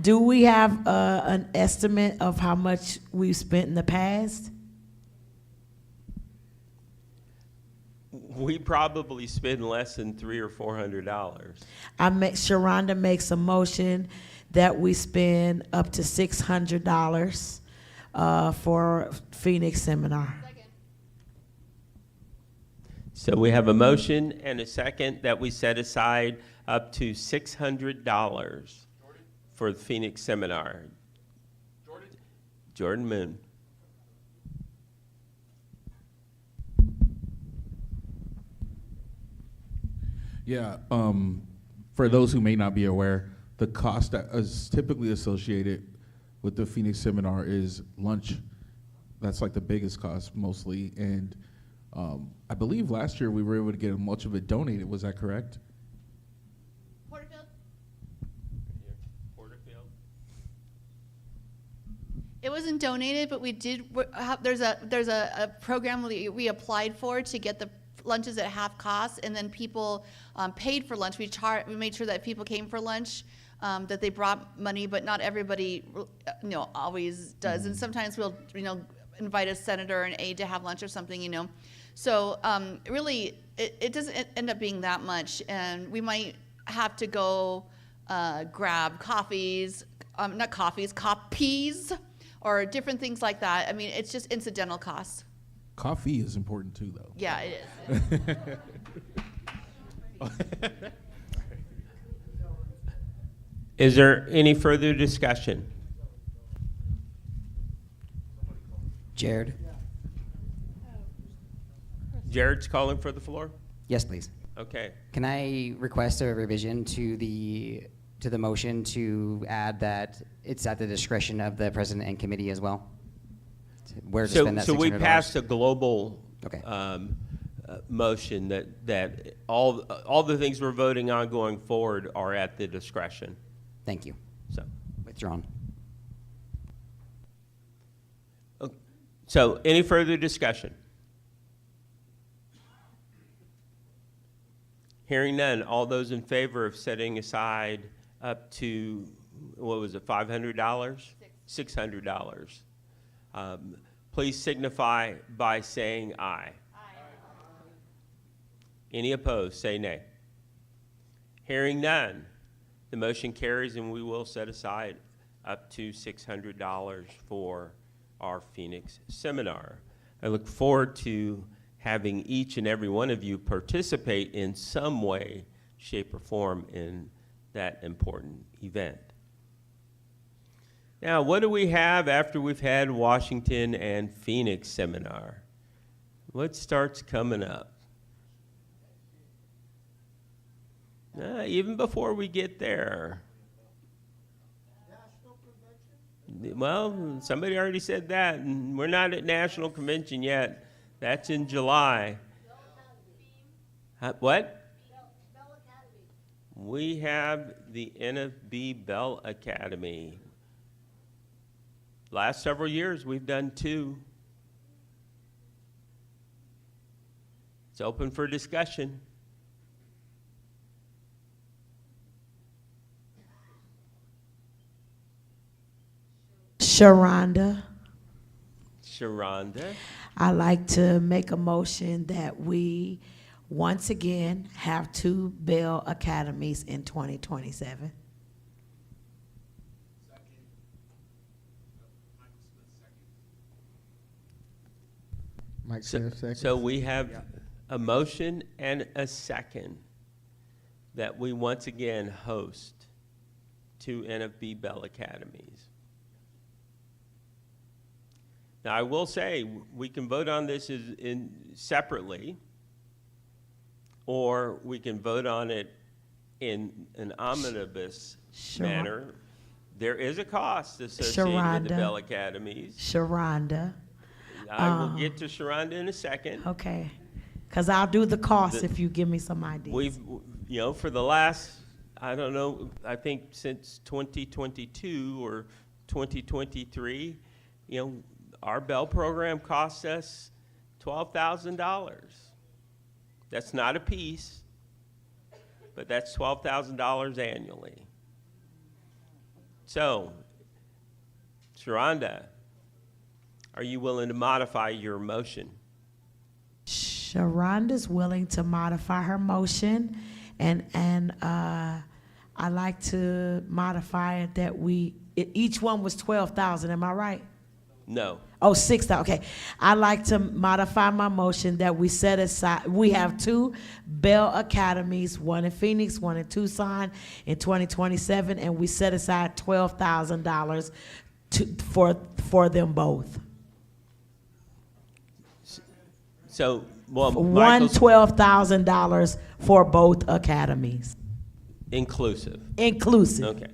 Do we have an estimate of how much we've spent in the past? We probably spend less than $300 or $400. Sharonda makes a motion that we spend up to $600 for Phoenix Seminar. So we have a motion and a second that we set aside up to $600 for the Phoenix Seminar. Jordan Moon. Yeah, for those who may not be aware, the cost that is typically associated with the Phoenix Seminar is lunch. That's like the biggest cost mostly, and I believe last year we were able to get much of it donated. Was that correct? Porterfield? Porterfield. It wasn't donated, but we did. There's a program we applied for to get the lunches at half cost, and then people paid for lunch. We made sure that people came for lunch that they brought money, but not everybody, always does. And sometimes we'll, invite a senator or an aide to have lunch or something, So really, it doesn't end up being that much, and we might have to go grab copies, or different things like that. I mean, it's just incidental costs. Coffee is important too, though. Yeah, it is. Is there any further discussion? Jared? Jared's calling for the floor? Yes, please. Okay. Can I request a revision to the motion to add that it's at the discretion of the president and committee as well? Where to spend that So we $600? passed a global Okay. motion that all the things we're voting on going forward are at the discretion. Thank you. So, Withdrawn. so any further discussion? Hearing none, all those in favor of setting aside up to, what was it, $500? $600. Please signify by saying aye. Any opposed, say nay. Hearing none, the motion carries and we will set aside up to $600 for our Phoenix seminar. I look forward to having each and every one of you participate in some way, shape, or form in that important event. Now, what do we have after we've had Washington and Phoenix seminar? What starts coming up? Even before we get there. Well, somebody already said that, and we're not at National Convention yet. That's in July. What? We have the NFB Bell Academy. Last several years, we've done 2. It's open for discussion. Sharonda, Sharonda. I'd like to make a motion that we once again have 2 Bell Academies in 2027. Mike Smith, second. So we have a motion and a second that we once again host 2 NFB Bell Academies. Now, I will say, we can vote on this separately, or we can vote on it in an omnibus manner. There is a cost associated with the Bell Academies. Sharonda. I will get to Sharonda in a second. Okay, because I'll do the cost if you give me some ideas. We've, for the last, I don't know, I think since 2022 or 2023, our Bell program costs us $12,000. That's not a piece, but that's $12,000 annually. So, Sharonda, are you willing to modify your motion? Sharonda's willing to modify her motion, and I like to modify it that each one was 12,000. Am I right? No. Oh, 6,000. Okay. I like to modify my motion that we set aside. We have 2 Bell Academies, one in Phoenix, one in Tucson, in 2027, and we set aside $12,000 for them both. So, well, One $12,000 for both academies. Inclusive. Inclusive. Okay.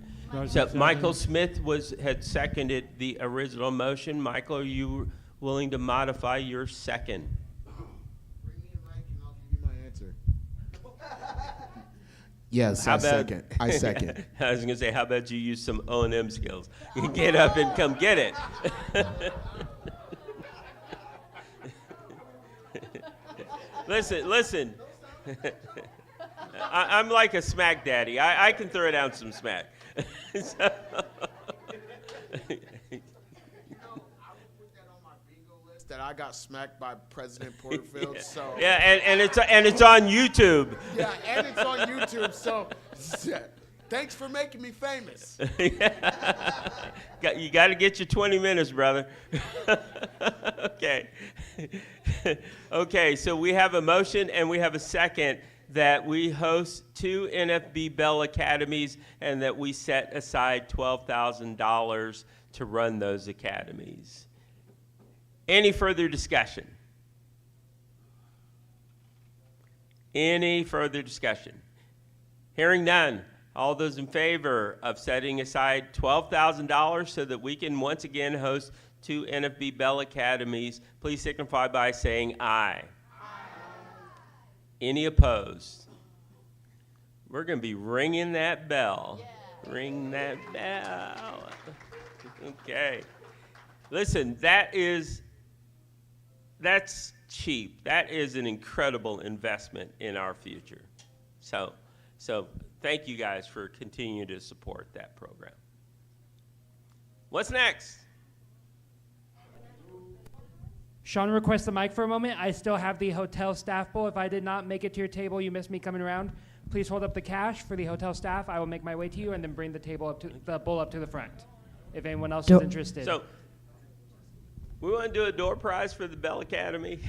So Michael Smith had seconded the original motion. Michael, are you willing to modify your second? Bring me a mic and I'll give you my answer. Yes, How I about- second. I second. I was going to say, how about you use some O&M skills? You get up and come get it. Listen. I'm like a smack daddy. I can throw down some smack. So- That I got smacked by President Porterfield. So yeah, and it's on YouTube. yeah, and it's on YouTube. So yeah, thanks for making me famous. You got to get your 20 minutes, brother. Okay. Okay, so we have a motion and we have a second that we host 2 NFB Bell Academies and that we set aside $12,000 to run those academies. Any further discussion? Any further discussion? Hearing none. All those in favor of setting aside $12,000 so that we can once again host 2 NFB Bell Academies, please signify by saying aye. Any opposed? We're going to be ringing that bell. Ring that bell. Okay. Listen, that's cheap. That is an incredible investment in our future. So thank you guys for continuing to support that program. What's next? Sean requests the mic for a moment. I still have the hotel staff bowl. If I did not make it to your table, you missed me coming around. Please hold up the cash for the hotel staff. I will make my way to you and then bring the bowl up to the front. If anyone else is interested. So we want to do a door prize for the Bell Academy.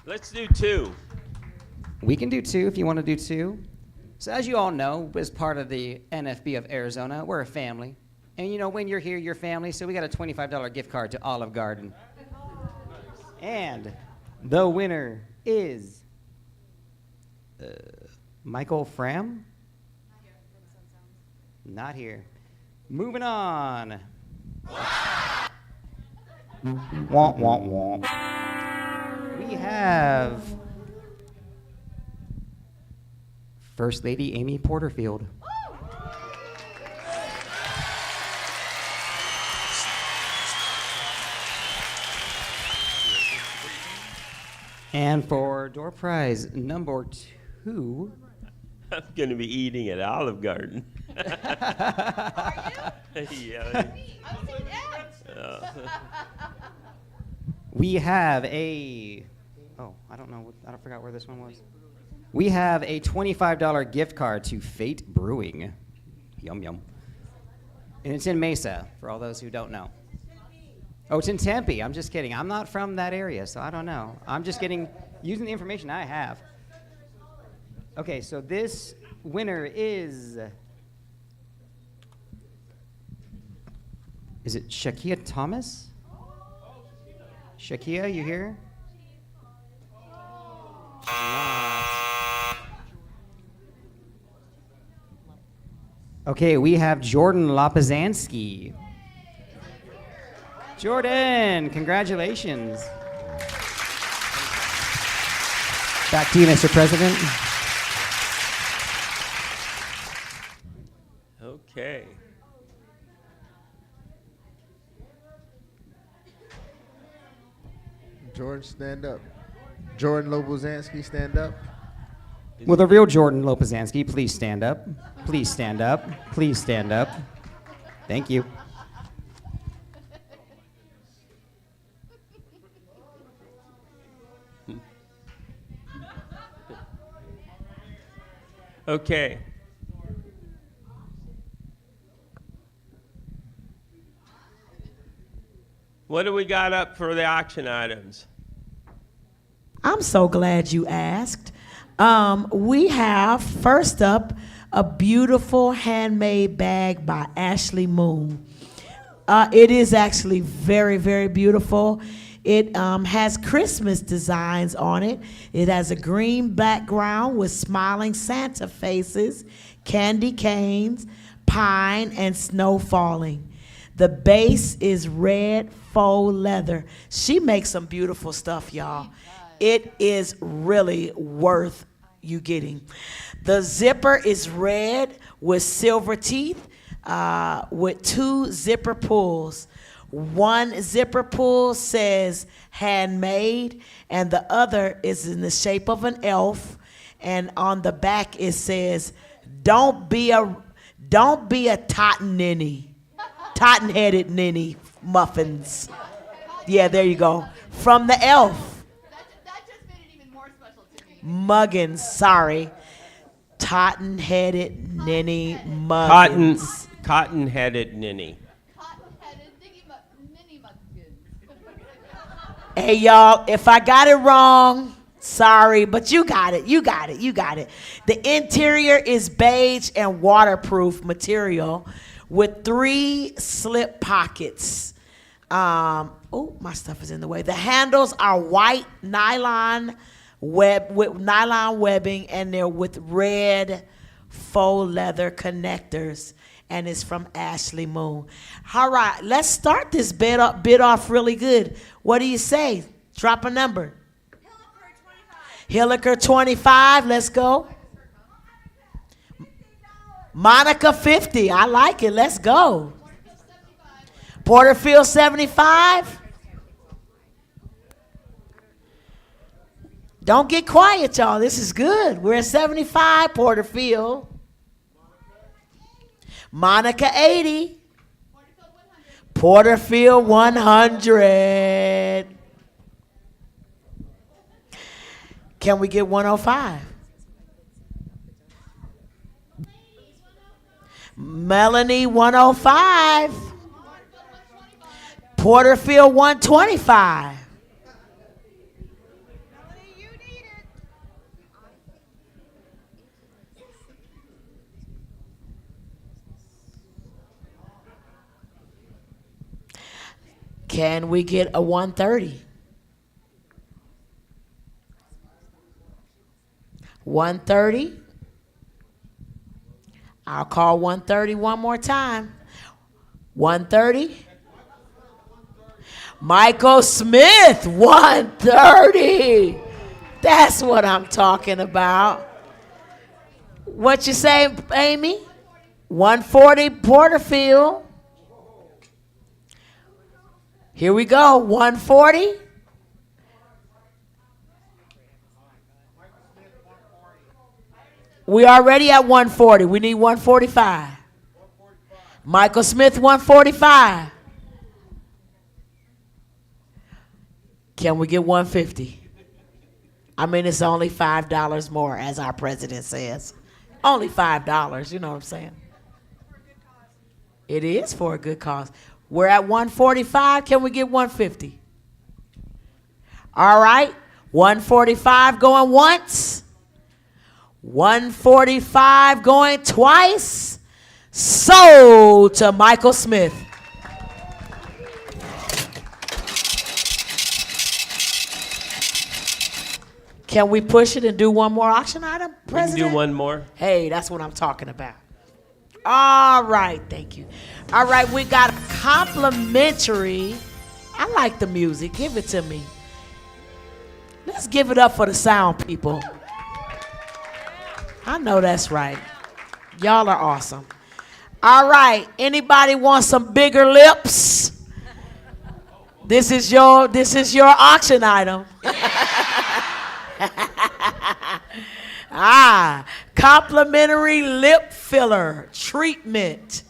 Let's do 2. We can do 2 if you want to do 2. So as you all know, as part of the NFB of Arizona, we're a family. And you know, when you're here, you're family, so we got a $25 gift card to Olive Garden. And the winner is Michael Fram? Not here. Moving on. Womp, womp, womp. We have First Lady Amy Porterfield. And for door prize number 2. I'm going to be eating at Olive Garden. Are you? Yeah. We have a, I forgot where this one was. We have a $25 gift card to Fate Brewing. Yum, yum. And it's in Mesa, for all those who don't know. Oh, it's in Tempe. I'm just kidding. I'm not from that area, so I don't know. I'm just using the information I have. Okay, so this winner is it Shakia Thomas? Shakia, you here? Not. Okay, we have Jordan Lopazansky. Jordan, congratulations. Back to you, Mr. President. Okay. Jordan, stand up. Jordan Lobozansky, stand up. Will the real Jordan Lopazansky please stand up? Please stand up. Please stand up. Thank you. Okay. What do we got up for the auction items? I'm so glad you asked. We have, first up, a beautiful handmade bag by Ashley Moon. It is actually very, very beautiful. It has Christmas designs on it. It has a green background with smiling Santa faces, candy canes, pine, and snow falling. The base is red faux leather. She makes some beautiful stuff, y'all. It is really worth you getting. The zipper is red with silver teeth with 2 zipper pulls. One zipper pull says handmade, and the other is in the shape of an elf, and on the back it says Don't be a totten-headed ninny muffins. Yeah, there you go. From the elf. That just made it even more special to me. Muggins, sorry. Totten-headed ninny muggins. Cotton-headed ninny. Cotton-headed mini muffins. Hey, y'all, if I got it wrong, sorry, but you got it. You got it. You got it. The interior is beige and waterproof material with 3 slip pockets. Oh, my stuff is in the way. The handles are white nylon nylon webbing, and they're with red faux leather connectors, and it's from Ashley Moon. All right, let's start this bid off really good. What do you say? Drop a number. Hilliker 25, let's go. Monica 50, I like it, let's go. Porterfield 75. Don't get quiet, y'all. This is good. We're at 75, Porterfield. Monica 80. Porterfield 100. Can we get 105? Melanie 105. Porterfield 125. Can we get a 130? 130. I'll call 130 one more time. 130. Michael Smith, 130. That's what I'm talking about. What you say, Amy? 140 Porterfield. Here we go, 140. We already at 140. We need 145. Michael Smith, 145. Can we get 150? I mean, it's only $5 more, as our president says. Only $5, you know what I'm saying? It is for a good cause. We're at 145. Can we get 150? All right. 145 going once. 145 going twice. Sold to Michael Smith. Can we push it and do one more auction item, President? We can do one more. Hey, that's what I'm talking about. All right, thank you. All right, we got a complimentary. I like the music. Give it to me. Let's give it up for the sound people. I know that's right. Y'all are awesome. All right, anybody want some bigger lips? This is your auction item. Complimentary lip filler treatment.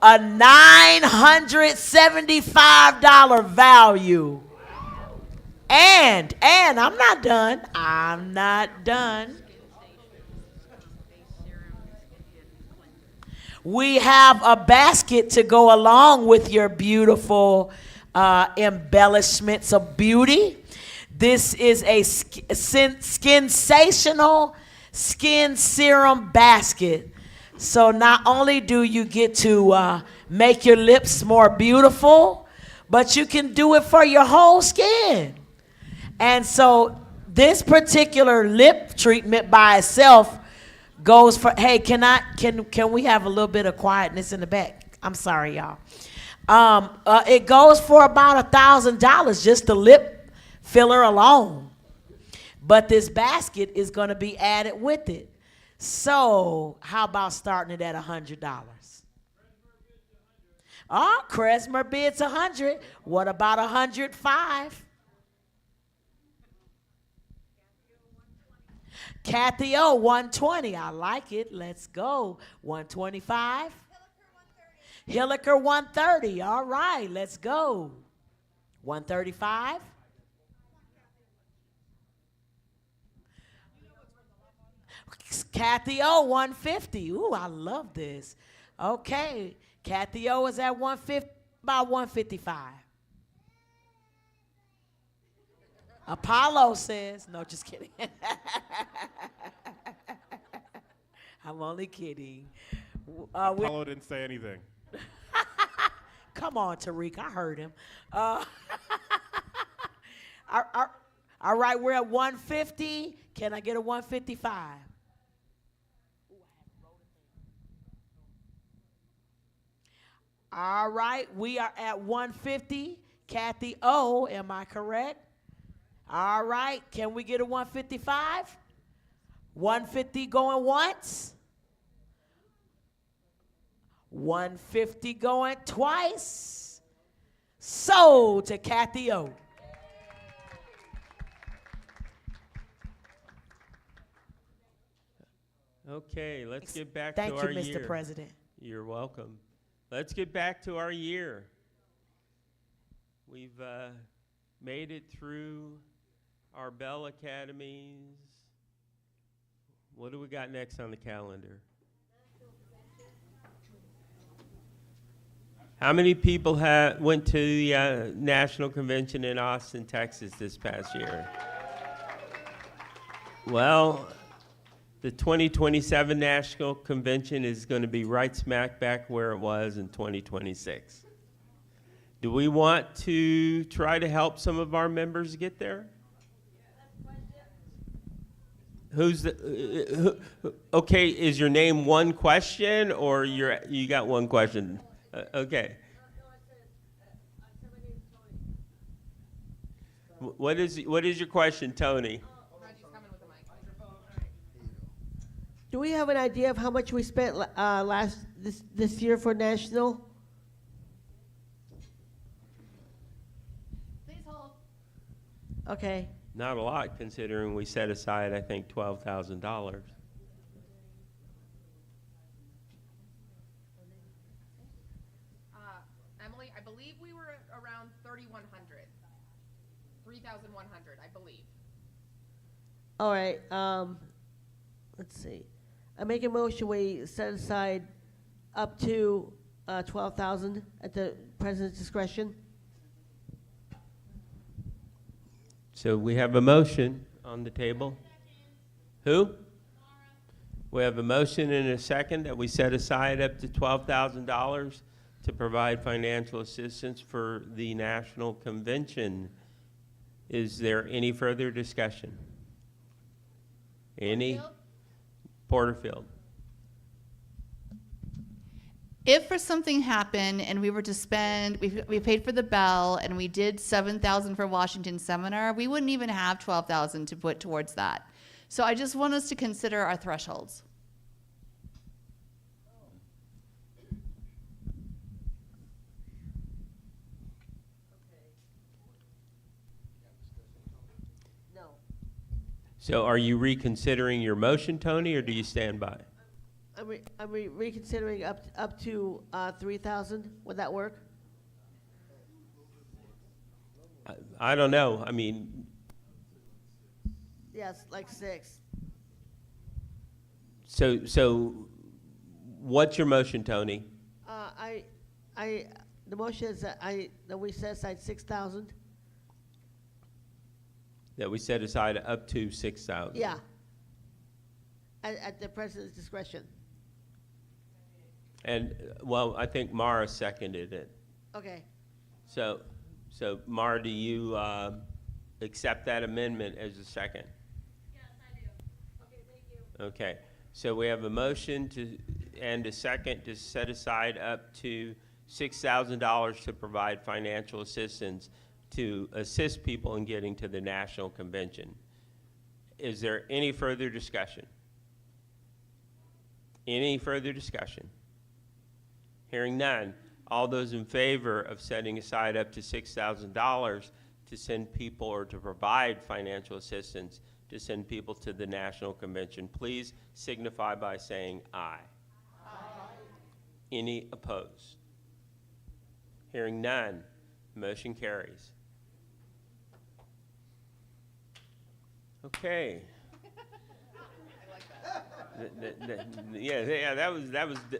A $975 value. And I'm not done. I'm not done. We have a basket to go along with your beautiful embellishments of beauty. This is a Skinsational skin serum basket. So not only do you get to make your lips more beautiful, but you can do it for your whole skin. And so this particular lip treatment by itself goes for, hey, can we have a little bit of quietness in the back? I'm sorry, y'all. It goes for about $1,000, just the lip filler alone. But this basket is going to be added with it. So how about starting it at $100? Oh, Kresmer bids 100. What about 105? Kathy O, 120. I like it. Let's go. 125. Hilliker, 130. All right, let's go. 135. Kathy O, 150. Ooh, I love this. Okay, Kathy O is at 150, about 155. Apollo says, no, just kidding. I'm only kidding. Apollo didn't say anything. Come on, Tariq, I heard him. All right, we're at 150. Can I get a 155? All right, we are at 150. Kathy O, am I correct? All right, can we get a 155? 150 going once. 150 going twice. Sold to Kathy O. Okay, let's get back Thank to our you, year. Mr. President. You're welcome. Let's get back to our year. We've made it through our Bell Academies. What do we got next on the calendar? How many people went to the National Convention in Austin, Texas this past year? Well, the 2027 National Convention is going to be right smack back where it was in 2026. Do we want to try to help some of our members get there? Who's the, okay, is your name one question or you got one question? Okay. What is your question, Tony? Do we have an idea of how much we spent this year for national? Please hold. Okay. Not a lot, considering we set aside, I think, $12,000. Emily, I believe we were around 3,100, I believe. All right. Let's see. I make a motion we set aside up to 12,000 at the president's discretion. So we have a motion on the table. Who? We have a motion and a second that we set aside up to $12,000 to provide financial assistance for the National Convention. Is there any further discussion? Any? Porterfield. If for something happened and we were to spend, we paid for the Bell and we did 7,000 for Washington Seminar, we wouldn't even have 12,000 to put towards that. So I just want us to consider our thresholds. No. So are you reconsidering your motion, Tony, or do you stand by? I'm reconsidering up to 3,000. Would that work? I don't know. I mean, Yes, like 6. so what's your motion, Tony? The motion is that we set aside 6,000. That we set aside up to 6,000? Yeah. At the president's discretion. And, well, I think Mara seconded it. Okay. So Mara, do you accept that amendment as a second? Yes, I do. Okay, thank you. Okay, so we have a motion and a second to set aside up to $6,000 to provide financial assistance to assist people in getting to the National Convention. Is there any further discussion? Any further discussion? Hearing none. All those in favor of setting aside up to $6,000 to send people or to provide financial assistance to send people to the national convention, please signify by saying aye. Aye. Any opposed? Hearing none, motion carries. Okay. Yeah,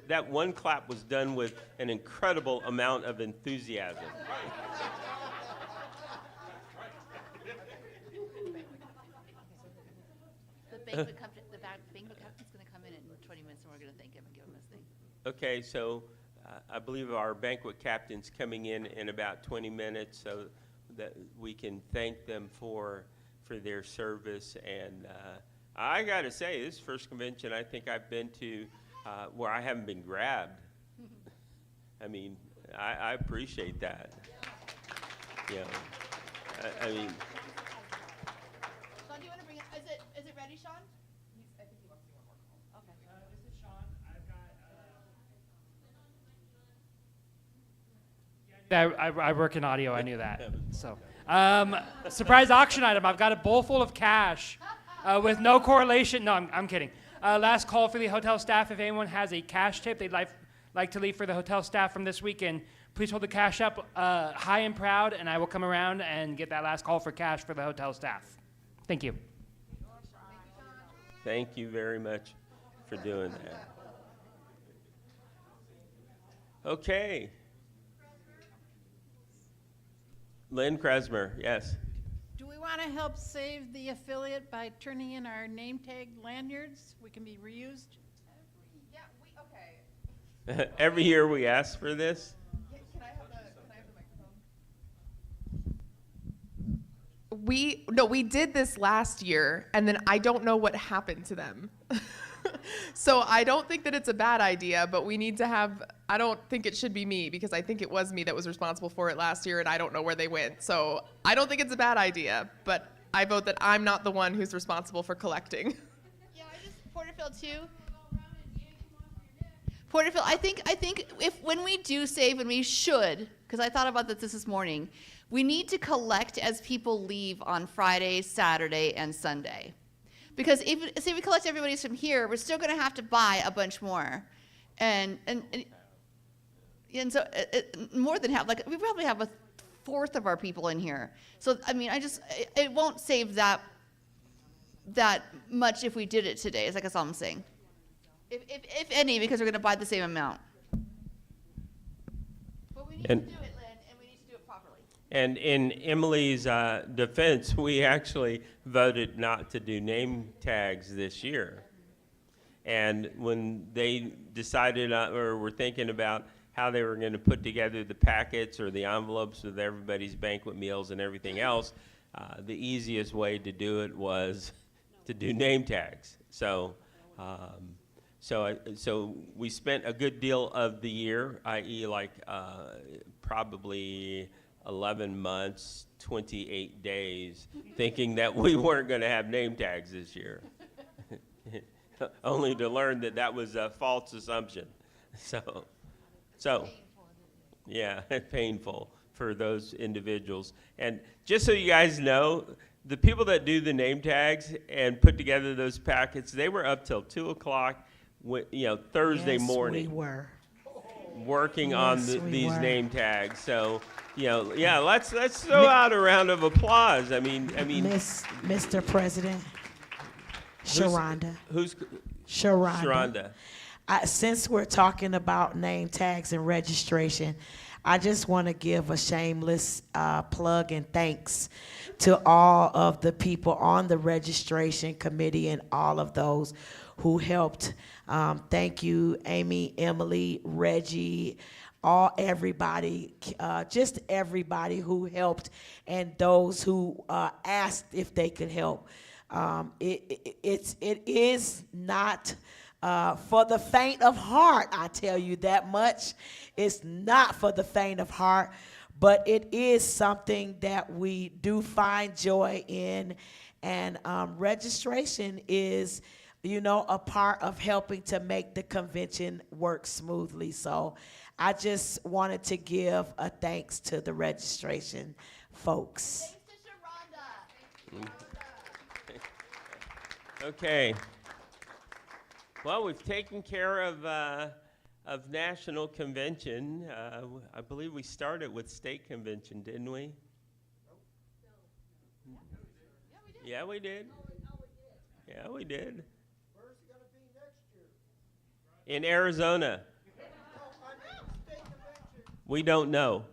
that one clap was done with an incredible amount of enthusiasm. The banquet captain's going to come in 20 minutes, and we're going to thank him and give him his thing. Okay, so I believe our banquet captain's coming in about 20 minutes, so that we can thank them for their service. And I got to say, this first convention I think I've been to where I haven't been grabbed. I mean, I appreciate that. You know, I mean. Sean, do you want to bring it? Is it ready, Sean? I think he wants to do one more call. Okay. This is Sean. I've got. I work in audio. I knew that. So, surprise auction item. I've got a bowl full of cash, with no correlation. No, I'm kidding. Last call for the hotel staff. If anyone has a cash tip they'd like to leave for the hotel staff from this weekend, please hold the cash up high and proud, and I will come around and get that last call for cash for the hotel staff. Thank you. Thank you very much for doing that. Okay. Lynn Kresmer, yes. Do we want to help save the affiliate by turning in our name tag lanyards? We can be reused. Okay. Every year we ask for this. Can I have the microphone? We did this last year, and then I don't know what happened to them. So I don't think that it's a bad idea, but we need to have, I don't think it should be me, because I think it was me that was responsible for it last year, and I don't know where they went. So I don't think it's a bad idea, but I vote that I'm not the one who's responsible for collecting. Yeah, Porterfield too. Porterfield, I think if when we do save, and we should, because I thought about this morning, we need to collect as people leave on Friday, Saturday, and Sunday. Because if we collect everybody's from here, we're still going to have to buy a bunch more, and so more than half. Like we probably have a fourth of our people in here. So I mean, it won't save that much if we did it today. Is I guess all I'm saying. If any, because we're going to buy the same amount. But we need to do it, Lynn, and we need to do it properly. And in Emily's defense, we actually voted not to do name tags this year. And when they decided or were thinking about how they were going to put together the packets or the envelopes with everybody's banquet meals and everything else, the easiest way to do it was to do name tags. So we spent a good deal of the year, i.e. like probably 11 months, 28 days, thinking that we weren't going to have name tags this year, only to learn that was a false assumption. So, yeah, painful for those individuals. And just so you guys know, the people that do the name tags and put together those packets, they were up till 2 o'clock, Thursday morning. We were working on these name tags. So, let's throw out a round of applause. I mean, Mr. President, Sharonda. Who's Sharonda. Since we're talking about name tags and registration, I just want to give a shameless plug and thanks to all of the people on the registration committee and all of those who helped. Thank you, Amy, Emily, Reggie, everybody, just everybody who helped, and those who asked if they could help. It is not for the faint of heart, I tell you that much. It's not for the faint of heart, but it is something that we do find joy in, and registration is, a part of helping to make the convention work smoothly. So I just wanted to give a thanks to the registration folks. Thanks to Sharonda. Okay. Well, we've taken care of national convention. I believe we started with state convention, didn't we? Yeah, we did. Yeah, we did. Where's it gonna be next year? In Arizona. We don't know.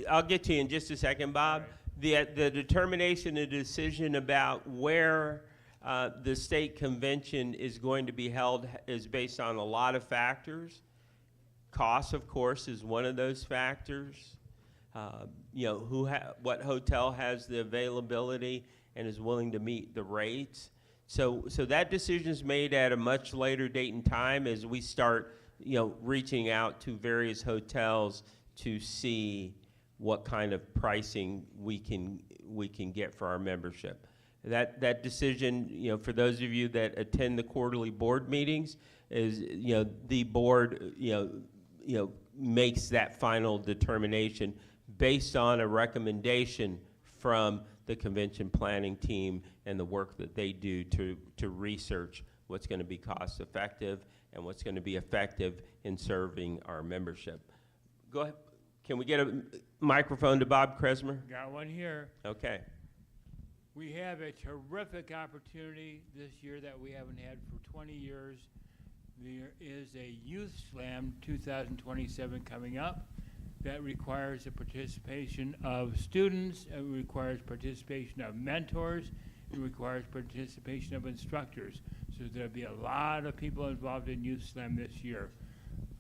I'll get to you in just a second, Bob. The determination and decision about where the state convention is going to be held is based on a lot of factors. Cost, of course, is one of those factors. You know, what hotel has the availability and is willing to meet the rates. So that decision is made at a much later date and time as we start, you know, reaching out to various hotels to see what kind of pricing we can get for our membership. That decision, you know, for those of you that attend the quarterly board meetings, is, you know, the board, you know, makes that final determination based on a recommendation from the convention planning team and the work that they do to research what's going to be cost effective and what's going to be effective in serving our membership. Go ahead. Can we get a microphone to Bob Kresmer? Got one here. Okay. We have a terrific opportunity this year that we haven't had for 20 years. There is a Youth Slam 2027 coming up that requires the participation of students, it requires participation of mentors, it requires participation of instructors. So there'll be a lot of people involved in Youth Slam this year.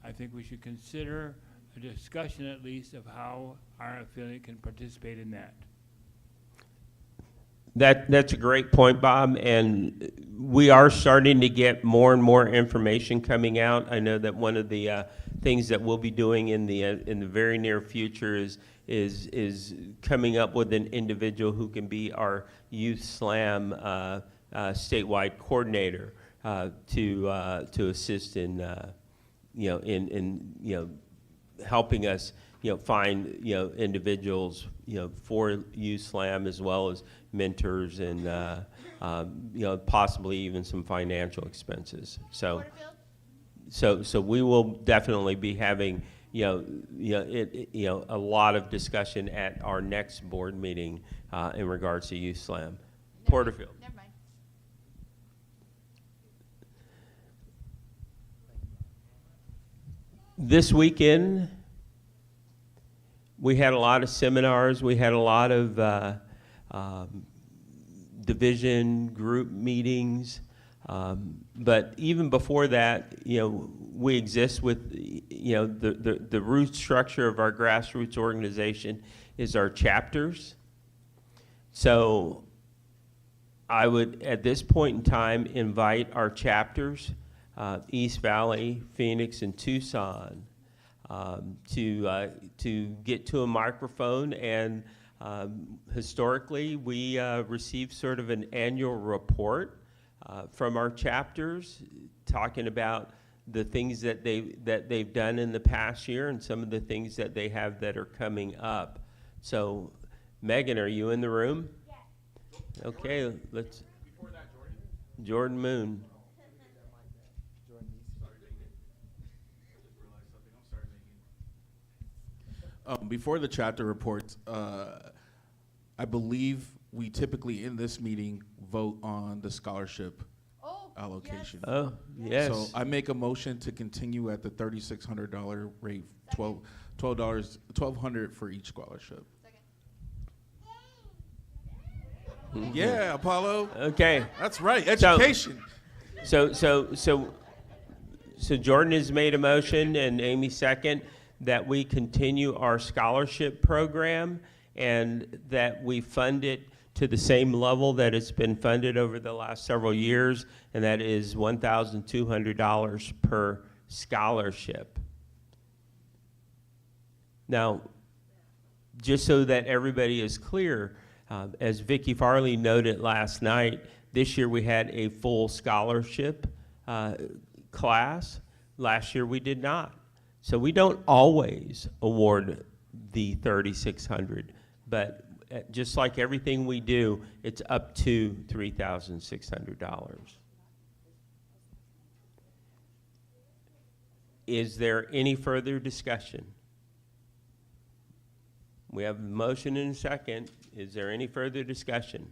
I think we should consider a discussion at least of how our affiliate can participate in that. That's a great point, Bob, and we are starting to get more and more information coming out. I know that one of the things that we'll be doing in the very near future is coming up with an individual who can be our Youth Slam statewide coordinator to assist in helping us find individuals for Youth Slam, as well as mentors and possibly even some financial expenses. So we will definitely be having a lot of discussion at our next board meeting in regards to Youth Slam. Porterfield. Never mind. This weekend, we had a lot of seminars. We had a lot of division group meetings. But even before that, we exist with, the root structure of our grassroots organization is our chapters. So I would, at this point in time, invite our chapters, East Valley, Phoenix, and Tucson, to get to a microphone. And historically, we receive sort of an annual report from our chapters, talking about the things that they've done in the past year and some of the things that they have that are coming up. So, Megan, are you in the room? Yes. Okay, let's. Before that, Jordan Moon. Before the chapter reports, I believe we typically in this meeting vote on the scholarship allocation. Yes. Oh, yes. So I make a motion to continue at the $3,600 rate, $1,200 for each scholarship. Mm-hmm. Yeah, Apollo. Okay. That's right. Education. So Jordan has made a motion and Amy second that we continue our scholarship program and that we fund it to the same level that it's been funded over the last several years, and that is $1,200 per scholarship. Now, just so that everybody is clear, as Vicki Farley noted last night, this year we had a full scholarship class. Last year we did not. So we don't always award the $3,600, but just like everything we do, it's up to $3,600. Is there any further discussion? We have a motion and a second. Is there any further discussion?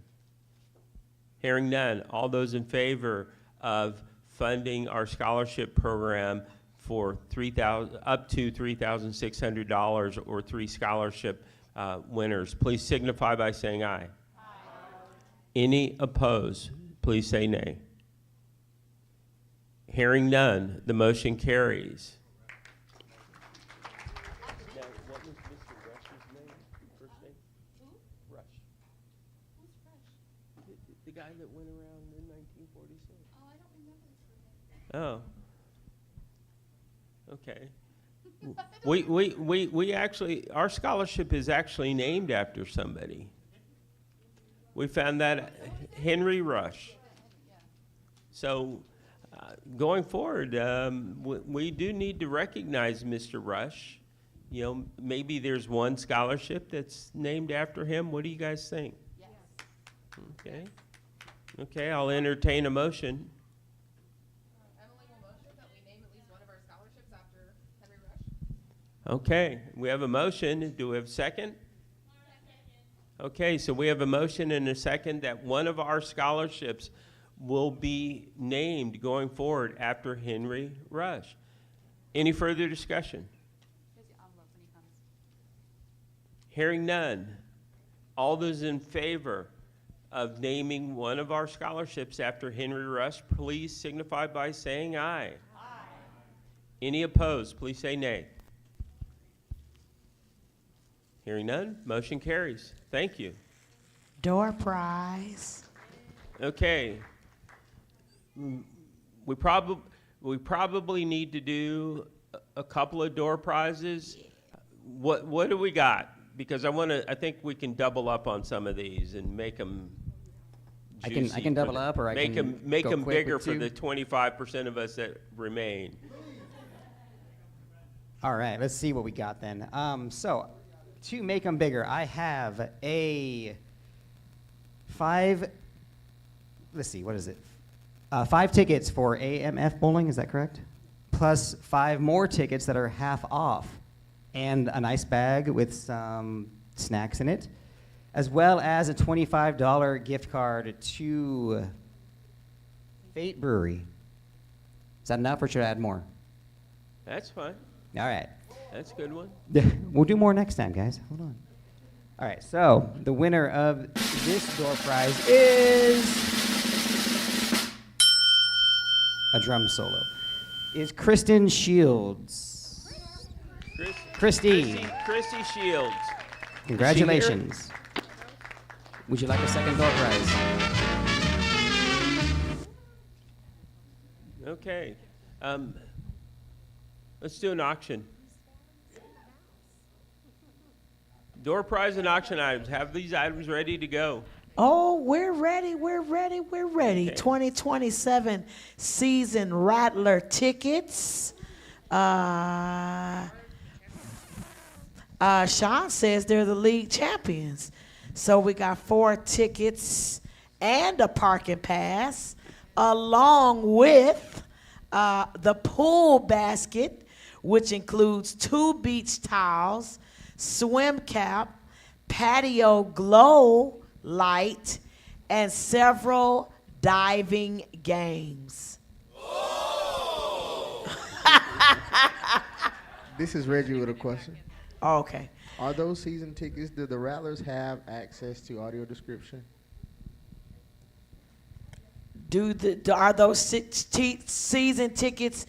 Hearing none. All those in favor of funding our scholarship program for up to $3,600 or 3 scholarship winners, please signify by saying aye. Aye. Any opposed, please say nay. Hearing none, the motion carries. Now, what was Mr. Rush's name? First name? Who? Rush. Who's Rush? The guy that went around in 1946. Oh, I don't remember. Oh. Okay. We actually, our scholarship is actually named after somebody. We found that Henry Rush. So going forward, we do need to recognize Mr. Rush. You know, maybe there's one scholarship that's named after him. What do you guys think? Yes. Okay. Okay, I'll entertain a motion. Okay, we have a motion. Do we have a second? Okay, so we have a motion and a second that one of our scholarships will be named going forward after Henry Rush. Any further discussion? Hearing none. All those in favor of naming one of our scholarships after Henry Rush, please signify by saying aye. Aye. Any opposed, please say nay. Hearing none, motion carries. Thank you. Door prize. Okay. We probably need to do a couple of door prizes. What do we got? Because I think we can double up on some of these and make them juicy. I can double up, or I can make go them quick bigger with for two. the 25% of us that remain. All right, let's see what we got then. So, to make them bigger, I have a 5. Let's see, what is it? 5 tickets for AMF bowling. Is that correct? Plus 5 more tickets that are half off, and a nice bag with some snacks in it, as well as a $25 gift card to Fate Brewery. Is that enough, or should I add more? That's fine. All right. That's a good one. We'll do more next time, guys. Hold on. All right, so the winner of this door prize is a drum solo. Is Kristen Shields. Christy Shields. Congratulations. Would you like a second door prize? Okay. Let's do an auction. Door prize and auction items. Have these items ready to go. Oh, we're ready. We're ready. We're ready. Okay. 2027 season Rattler tickets. Sean says they're the league champions. So we got 4 tickets and a parking pass, along with the pool basket, which includes 2 beach towels, swim cap, patio glow light, and several diving games. This is Reggie with a question. Okay. Are those season tickets, do the Rattlers have access to audio description? Are those season tickets,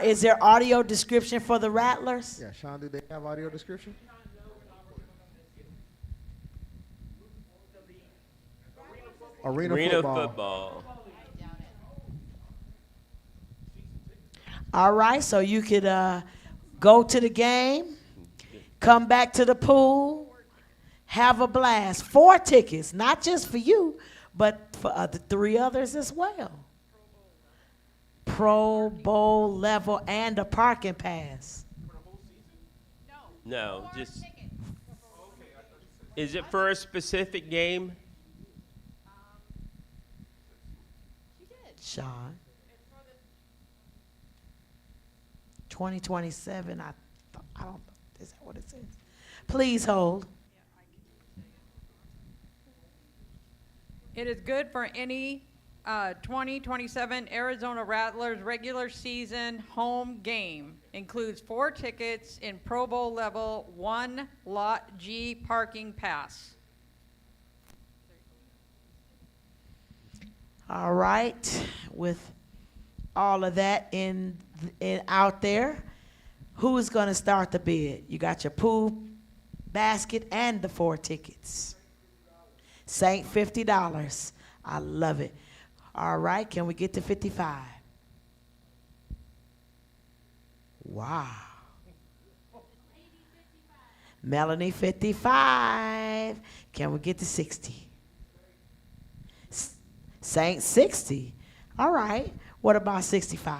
is there audio description for the Rattlers? Yeah, Sean, do they have audio description? Arena football. All right, so you could go to the game, come back to the pool, have a blast. 4 tickets, not just for you, but for the 3 others as well. Pro Bowl level and a parking pass. No, just Is it for a specific game? Sean. 2027, I don't, is that what it says? Please hold. It is good for any 2027 Arizona Rattlers regular season home game. Includes 4 tickets in Pro Bowl level, 1 Lot G parking pass. All right, with all of that in out there, who's gonna start the bid? You got your pool basket and the 4 tickets. Saint, $50. I love it. All right, can we get to 55? Wow. Melanie, 55. Can we get to 60? Saint, 60. All right. What about 65?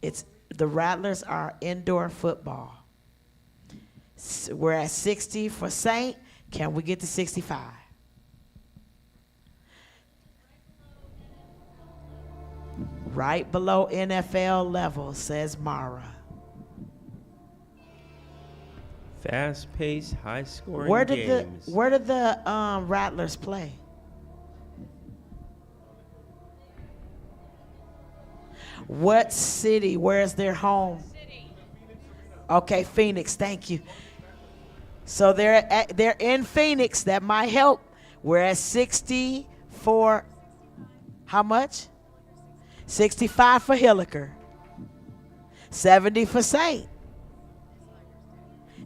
It's the Rattlers are indoor football. We're at 60 for Saint. Can we get to 65? Right below NFL level, says Mara. Fast-paced, high-scoring Where did games. the Rattlers play? What city? Where's their home? Okay, Phoenix. Thank you. So they're in Phoenix. That might help. We're at 60 for how much? 65 for Hilliker. 70 for Saint.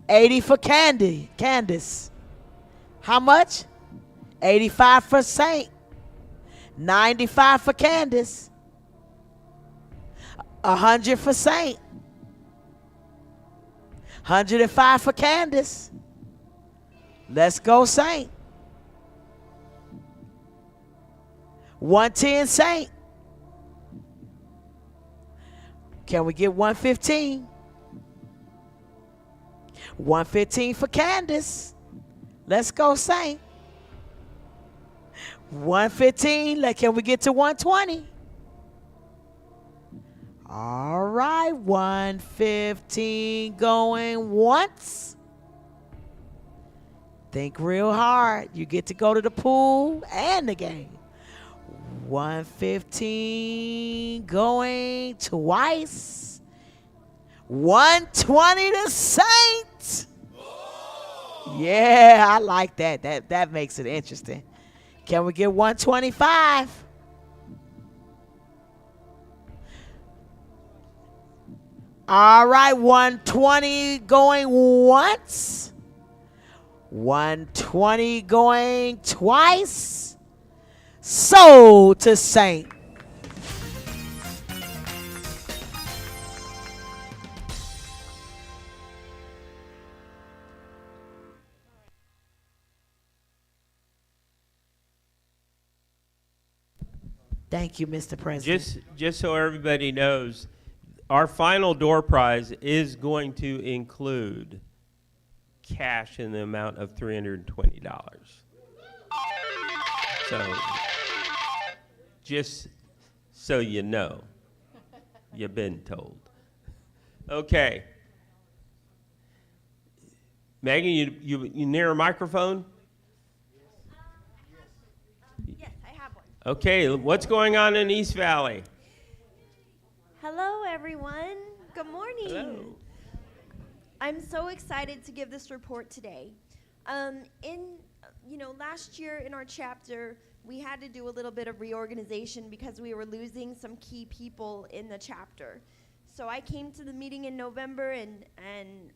80 for Candace. How much? 85 for Saint. 95 for Candace. 100 for Saint. 105 for Candace. Let's go, Saint. 110 Saint. Can we get 115? 115 for Candace. Let's go, Saint. 115. Can we get to 120? All right, 115 going once. Think real hard. You get to go to the pool and the game. 115 going twice. 120 to Saint. Yeah, I like that. That makes it interesting. Can we get 125? All right, 120 going once. 120 going twice. Sold to Saint. Thank you, Mr. President. Just so everybody knows, our final door prize is going to include cash in the amount of $320. So, just so you know, you've been told. Okay. Megan, you near a microphone? Yes, I have one. Okay, what's going on in East Valley? Hello, everyone. Good morning. Hello. I'm so excited to give this report today. Last year in our chapter, we had to do a little bit of reorganization because we were losing some key people in the chapter. So I came to the meeting in November and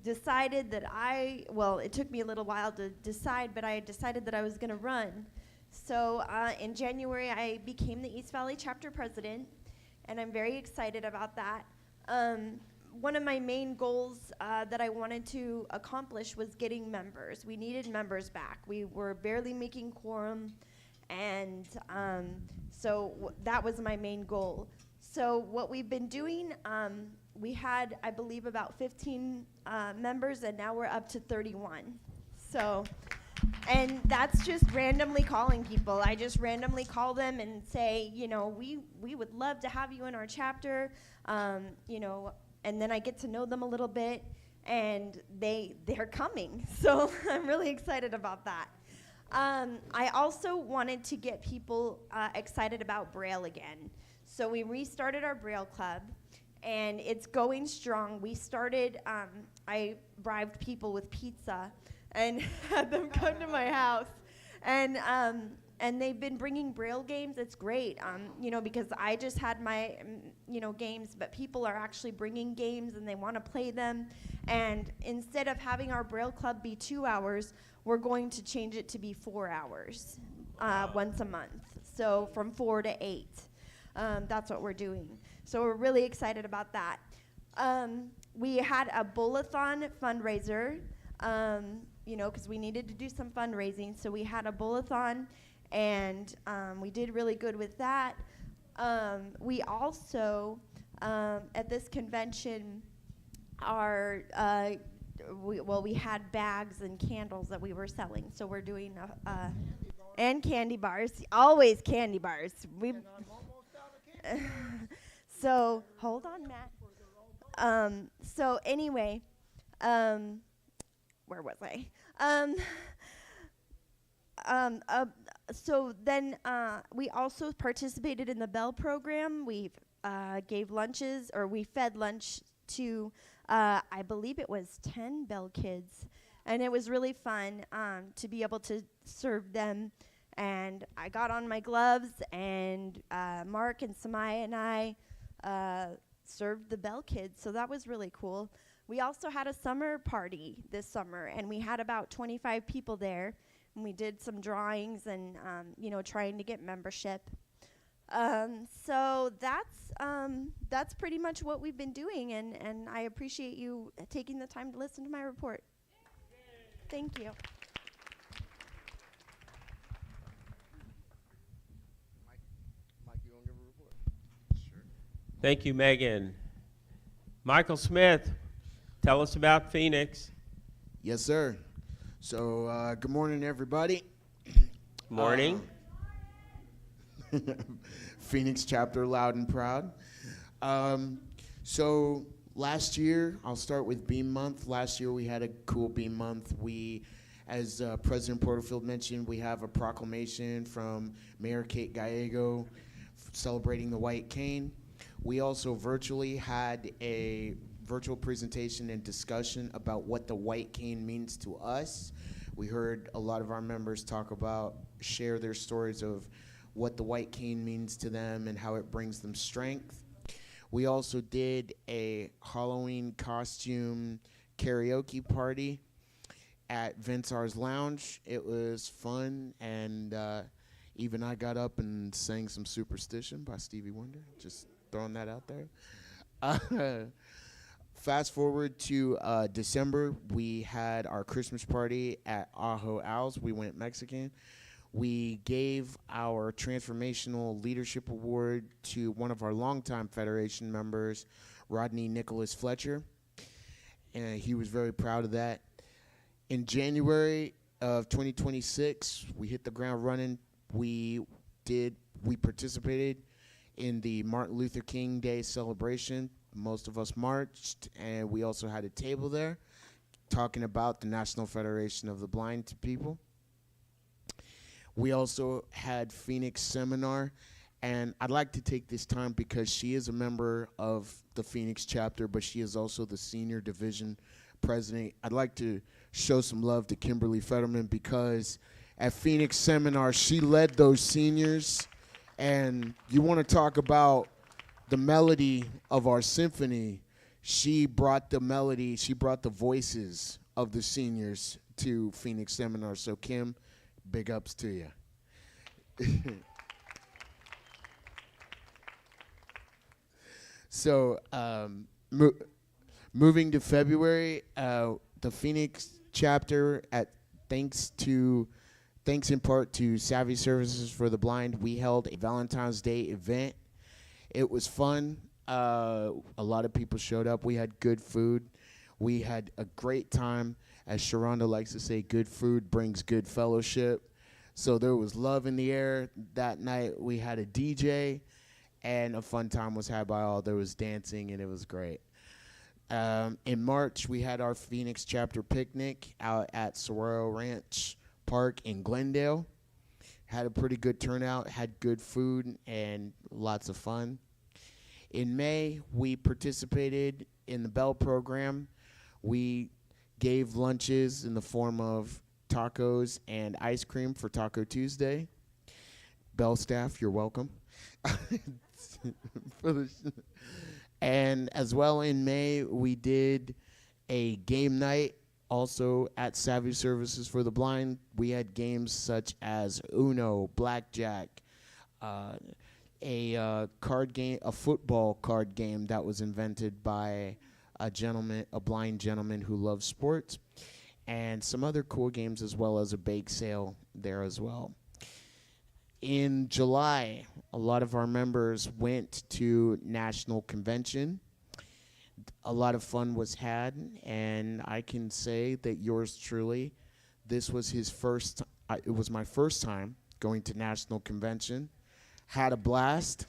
decided that it took me a little while to decide, but I decided that I was going to run. So in January, I became the East Valley chapter president, and I'm very excited about that. One of my main goals that I wanted to accomplish was getting members. We needed members back. We were barely making quorum, and that was my main goal. So what we've been doing, we had, I believe, about 15 members, and now we're up to 31. So, and that's just randomly calling people. I just randomly call them and say, you know, we would love to have you in our chapter, you know, and then I get to know them a little bit, and they're coming. So I'm really excited about that. I also wanted to get people excited about Braille again. So we restarted our Braille Club, and it's going strong. We started, I bribed people with pizza and had them come to my house. And they've been bringing Braille games. It's great, you know, because I just had my, you know, games, but people are actually bringing games and they want to play them. And instead of having our Braille Club be 2 hours, we're going to change it to be 4 hours once a month. So from 4 to 8. That's what we're doing. So we're really excited about that. We had a bowl-a-thon fundraiser, you know, because we needed to do some fundraising. So we had a bowl-a-thon, and we did really good with that. We also, at this convention, we had bags and candles that we were selling. So we're doing, and candy bars, always candy bars. So hold on, Matt. So anyway, where was I? So then we also participated in the Bell program. We gave lunches, or we fed lunch to, I believe it was 10 Bell kids. And it was really fun to be able to serve them. And I got on my gloves, and Mark and Samaya and I served the Bell kids. So that was really cool. We also had a summer party this summer, and we had about 25 people there. And we did some drawings and, you know, trying to get membership. So that's pretty much what we've been doing, and I appreciate you taking the time to listen to my report. Thank you. Thank you, Megan. Michael Smith, tell us about Phoenix. Yes, sir. So, good morning, everybody. Morning. Phoenix chapter, loud and proud. So last year, I'll start with Beam Month. Last year we had a cool Beam Month. We, as President Porterfield mentioned, we have a proclamation from Mayor Kate Gallego celebrating the white cane. We also virtually had a virtual presentation and discussion about what the white cane means to us. We heard a lot of our members share their stories of what the white cane means to them and how it brings them strength. We also did a Halloween costume karaoke party at Vinsar's Lounge. It was fun, and even I got up and sang some Superstition by Stevie Wonder, just throwing that out there. Fast forward to December, we had our Christmas party at Ajo Al's. We went Mexican. We gave our Transformational Leadership Award to one of our longtime Federation members, Rodney Nicholas Fletcher, and he was very proud of that. In January of 2026, we hit the ground running. We participated in the Martin Luther King Day celebration. Most of us marched, and we also had a table there talking about the National Federation of the Blind people. We also had Phoenix Seminar, and I'd like to take this time because she is a member of the Phoenix chapter, but she is also the senior division president. I'd like to show some love to Kimberly Fetterman because at Phoenix Seminar, she led those seniors, and you want to talk about the melody of our symphony. She brought the melody, she brought the voices of the seniors to Phoenix Seminar. So Kim, big ups to you. So moving to February, the Phoenix chapter, thanks in part to Savvy Services for the Blind, we held a Valentine's Day event. It was fun. A lot of people showed up. We had good food. We had a great time. As Sharonda likes to say, good food brings good fellowship. So there was love in the air that night. We had a DJ, and a fun time was had by all. There was dancing, and it was great. In March, we had our Phoenix chapter picnic out at Saguaro Ranch Park in Glendale. Had a pretty good turnout, had good food, and lots of fun. In May, we participated in the Bell program. We gave lunches in the form of tacos and ice cream for Taco Tuesday. Bell staff, you're welcome. And as well in May, we did a game night also at Savvy Services for the Blind. We had games such as Uno, Blackjack, a card game, a football card game that was invented by a blind gentleman who loves sports, and some other cool games, as well as a bake sale there as well. In July, a lot of our members went to National Convention. A lot of fun was had, and I can say that yours truly, this was his first, it was my first time going to National Convention. Had a blast,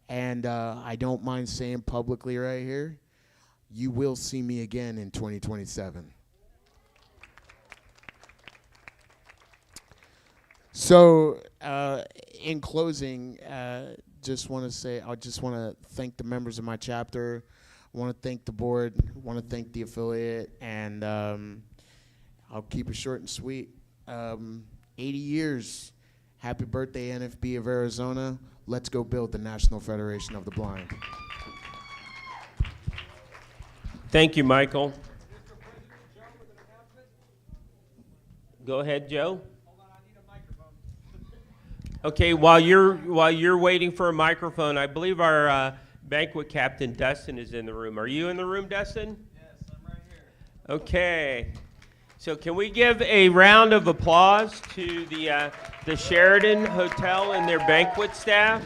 and I don't mind saying publicly right here, you will see me again in 2027. So, in closing, just want to say, I just want to thank the members of my chapter. I want to thank the board. I want to thank the affiliate, and I'll keep it short and sweet. 80 years. Happy birthday, NFB of Arizona. Let's go build the National Federation of the Blind. Thank you, Michael. Go ahead, Joe. Okay, while you're waiting for a microphone, I believe our banquet captain, Dustin, is in the room. Are you in the room, Dustin? Yes, I'm right here. Okay. So can we give a round of applause to the Sheraton Hotel and their banquet staff?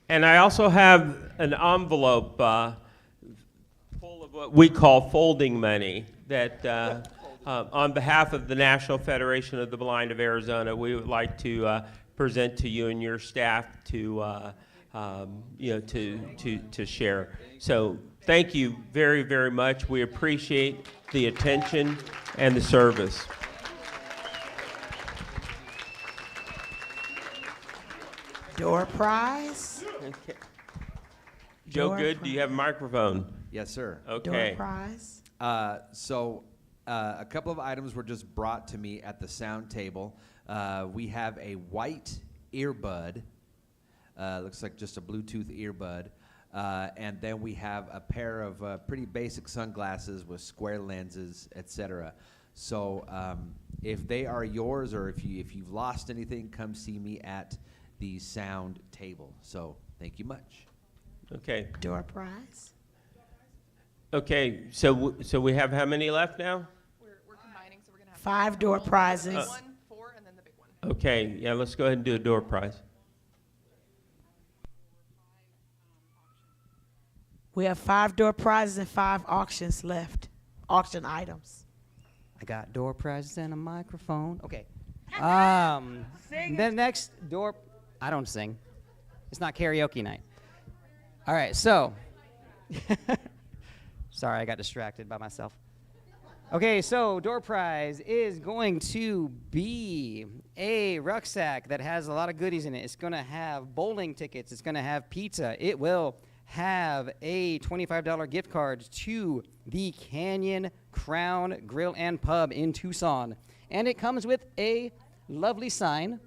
And I also have an envelope full of what we call folding money that on behalf of the National Federation of the Blind of Arizona, we would like to present to you and your staff to to share. So thank you very, very much. We appreciate the attention and the service. Door prize. Okay. Joe Door Good, do you have a microphone? Yes, sir. Okay. Door prize. A couple of items were just brought to me at the sound table. We have a white earbud. Looks like just a Bluetooth earbud. And then we have a pair of pretty basic sunglasses with square lenses, etc. So if they are yours, or if you've lost anything, come see me at the sound table. So thank you much. Okay. Door prize. Okay, so we have how many left now? We're combining, so we're going to have 5 door prizes. 1, 4, and then the big one. Okay, yeah, let's go ahead and do a door prize. We have 5 door prizes and 5 auctions left. Auction items. I got door prizes and a microphone. Okay. The next door, I don't sing. It's not karaoke night. All right, so. Sorry, I got distracted by myself. Okay, so door prize is going to be a rucksack that has a lot of goodies in it. It's going to have bowling tickets. It's going to have pizza. It will have a $25 gift card to the Canyon Crown Grill and Pub in Tucson. And it comes with a lovely sign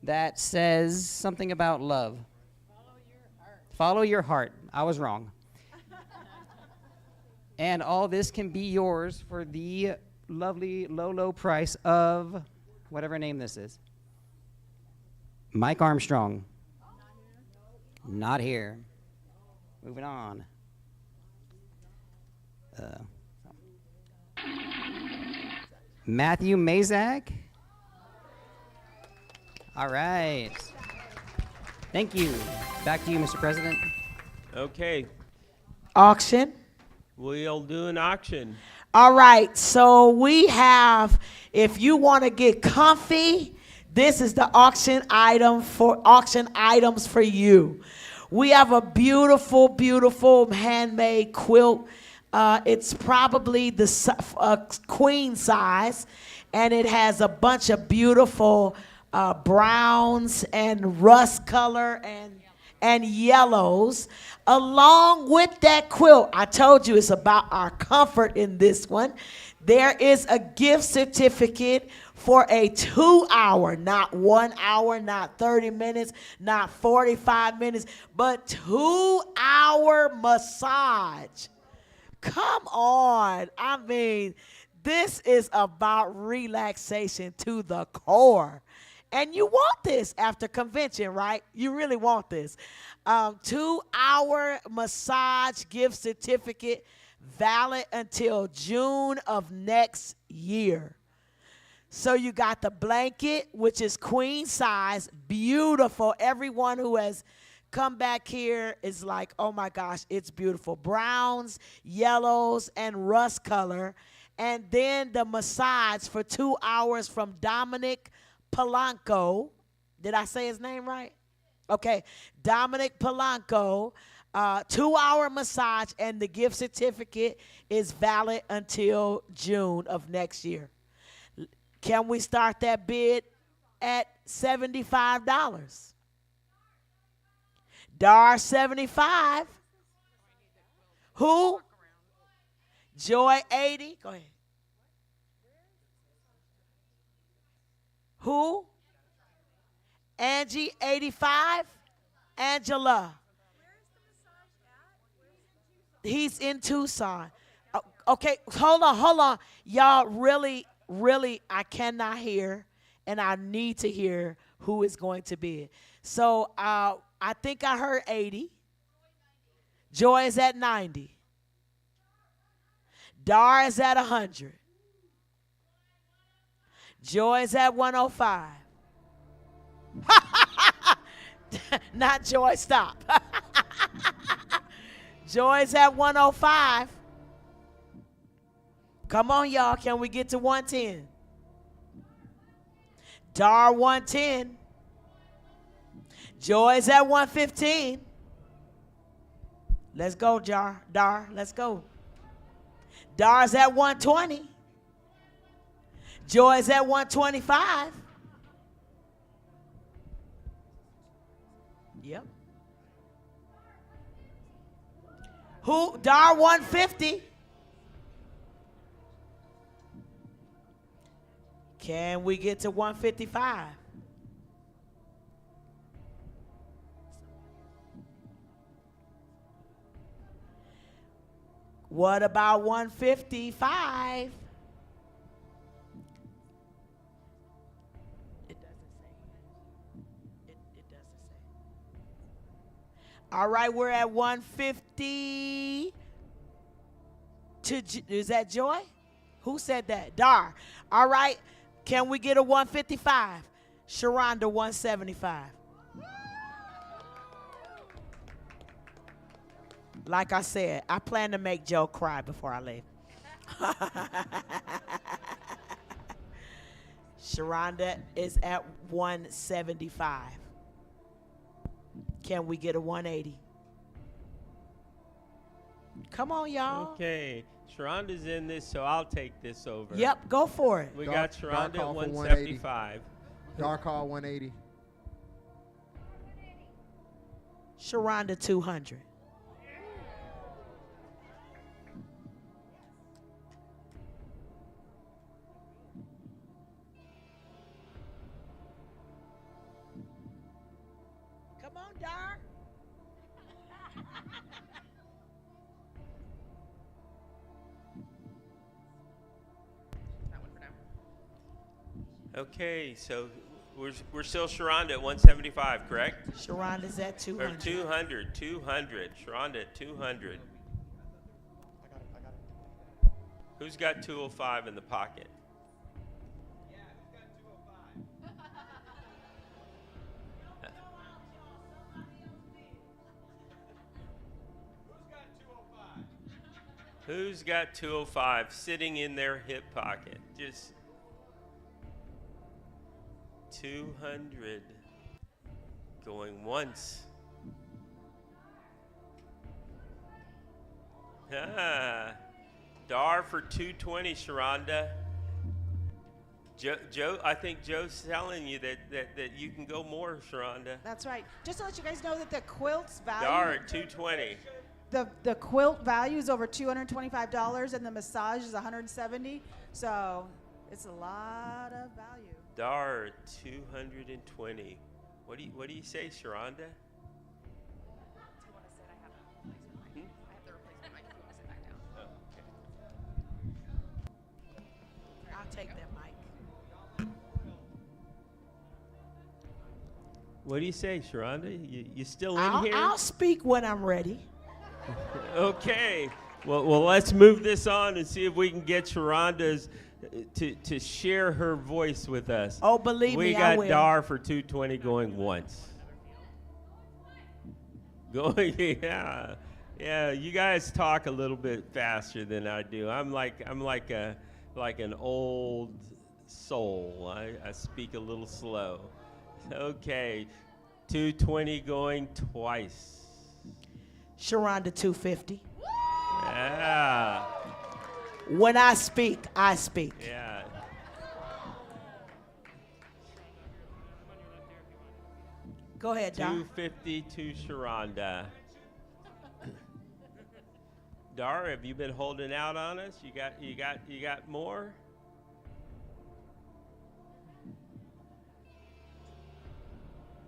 that says something about love. Follow your heart. I was wrong. And all this can be yours for the lovely low price of whatever name this is. Mike Armstrong. Not here. Moving on. Matthew Mazak. All right. Thank you. Back to you, Mr. President. Okay, Auction. we'll do an auction. All right, so we have, if you want to get comfy, this is the auction items for you. We have a beautiful, beautiful handmade quilt. It's probably the queen size, and it has a bunch of beautiful browns and rust color and yellows. Along with that quilt, I told you it's about our comfort in this one. There is a gift certificate for a 2-hour, not 1 hour, not 30 minutes, not 45 minutes, but 2-hour massage. Come on. I mean, this is about relaxation to the core. And you want this after convention, right? You really want this. 2-hour massage gift certificate valid until June of next year. So you got the blanket, which is queen size, beautiful. Everyone who has come back here is like, oh my gosh, it's beautiful. Browns, yellows, and rust color. And then the massage for 2 hours from Dominic Polanco. Did I say his name right? Okay, Dominic Polanco. 2-hour massage, and the gift certificate is valid until June of next year. Can we start that bid at $75? Dar 75. Who? Joy 80. Go ahead. Who? Angie 85. Angela. He's in Tucson. Okay, hold on. Y'all really, I cannot hear, and I need to hear who is going to bid. So I think I heard 80. Joy is at 90. Dar is at 100. Joy is at 105. Not Joy, stop. Joy's at 105. Come on, y'all. Can we get to 110? Dar 110. Joy's at 115. Let's go, Dar. Let's go. Dar's at 120. Joy's at 125. Yep. Who? Dar 150. Can we get to 155? What about 155? It doesn't say. It doesn't say. All right, we're at 150. Is that Joy? Who said that? Dar. All right, can we get a 155? Sharonda 175. Like I said, I plan to make Joe cry before I leave. Sharonda is at 175. Can we get a 180? Come on, y'all. Okay, Sharonda's in this, so I'll take this over. Yep, go for it. We got Sharonda at call for 175. Dark call 180. Sharonda 200. Come on, Dar. Okay, so we're still Sharonda at 175, correct? Sharonda's at 200. Or 200. Sharonda at 200. Who's got 205 in the pocket? Who's got 205 sitting in their hip pocket? Just 200 going once. Dar for 220, Sharonda. Joe, I think Joe's telling you that you can go more, Sharonda. That's right. Just to let you guys know that the quilt's value. Dar at 220. The quilt value is over $225 and the massage is $170. So it's a lot of value. Dar at 220. What do you say, Sharonda? I'll take that mic. What do you say, Sharonda? You still in here? I'll speak when I'm ready. Okay. Well, let's move this on and see if we can get Sharonda's to share her voice with us. Oh, believe we me, I will. got Dar for 220 going once. Going, yeah. You guys talk a little bit faster than I do. I'm like an old soul. I speak a little slow. Okay, 220 going twice. Sharonda 250. Yeah. When I speak, I speak. Yeah. Go ahead, Dar. 250 to Sharonda. Dar, have you been holding out on us? You got more?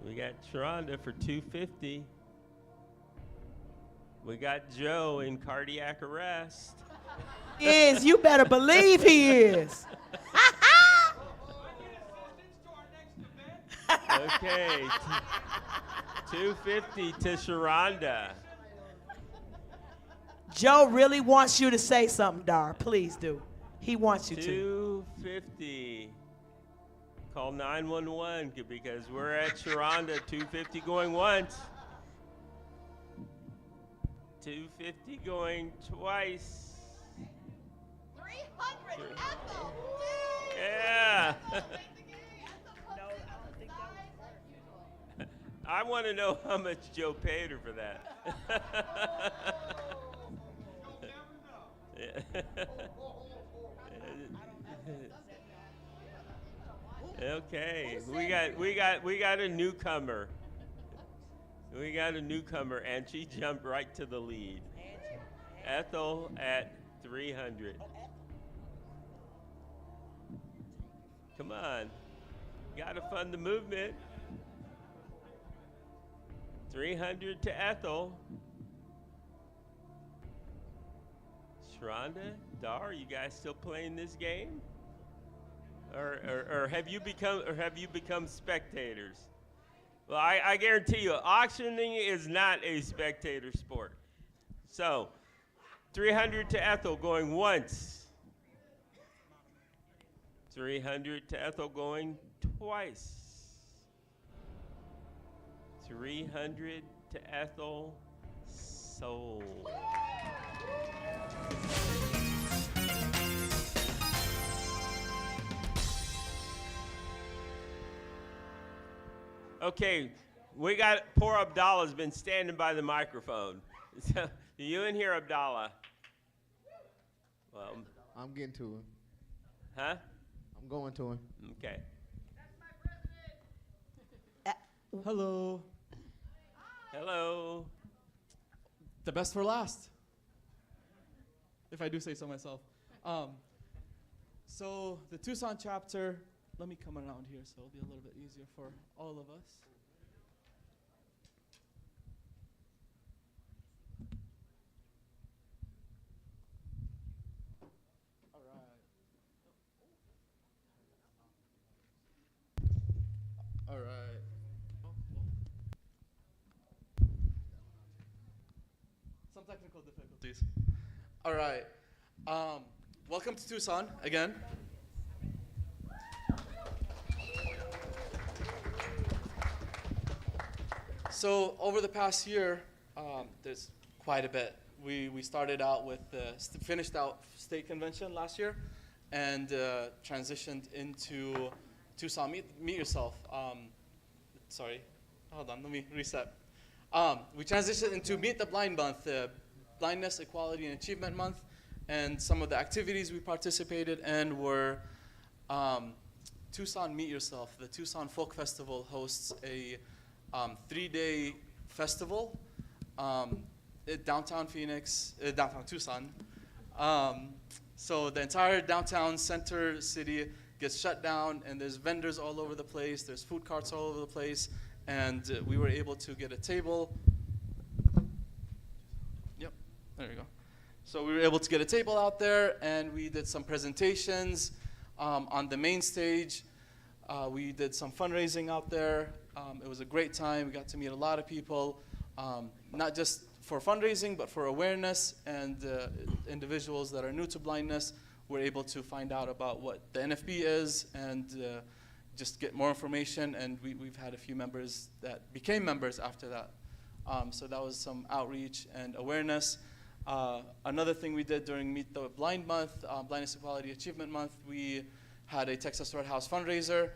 We got Sharonda for 250. We got Joe in cardiac arrest. Is you better believe he is. Okay, 250 to Sharonda. Joe really wants you to say something, Dar. Please do. He wants you to. 250. Call 911 because we're at Sharonda. 250 going once. 250 going twice. 300, Ethel. Yeah. I want to know how much Joe paid her for that. Okay, we got a newcomer. We got a newcomer, and she jumped right to the lead. Ethel at 300. Come on, gotta fund the movement. 300 to Ethel. Sharonda, Dar, you guys still playing this game? Or have you become spectators? Well, I guarantee you, auctioning is not a spectator sport. So, 300 to Ethel going once. 300 to Ethel going twice. 300 to Ethel sold. Okay, we got poor Abdallah's been standing by the microphone. So, you in here, Abdallah? Well, I'm getting to him. huh? I'm going to him. Okay. Hello. Hello. The best for last, if I do say so myself. So the Tucson chapter, let me come around here so it'll be a little bit easier for all of us. All right. Some technical difficulties. All right. Welcome to Tucson again. So over the past year, there's quite a bit we started out with, finished out state convention last year and transitioned into Tucson Meet Yourself. Sorry, hold on, let me reset. We transitioned into Meet the Blind Month, Blindness, Equality, and Achievement Month, and some of the activities we participated in were Tucson Meet Yourself. The Tucson Folk Festival hosts a 3-day festival at downtown Phoenix, downtown Tucson. So the entire downtown center city gets shut down, and there's vendors all over the place, there's food carts all over the place, and we were able to get a table. Yep, there you go. So we were able to get a table out there, and we did some presentations on the main stage. We did some fundraising out there. It was a great time. We got to meet a lot of people, not just for fundraising, but for awareness, and individuals that are new to blindness were able to find out about what the NFB is and just get more information, and we've had a few members that became members after that. So that was some outreach and awareness. Another thing we did during Meet the Blind Month, Blindness Equality Achievement Month, we had a Texas Red House fundraiser.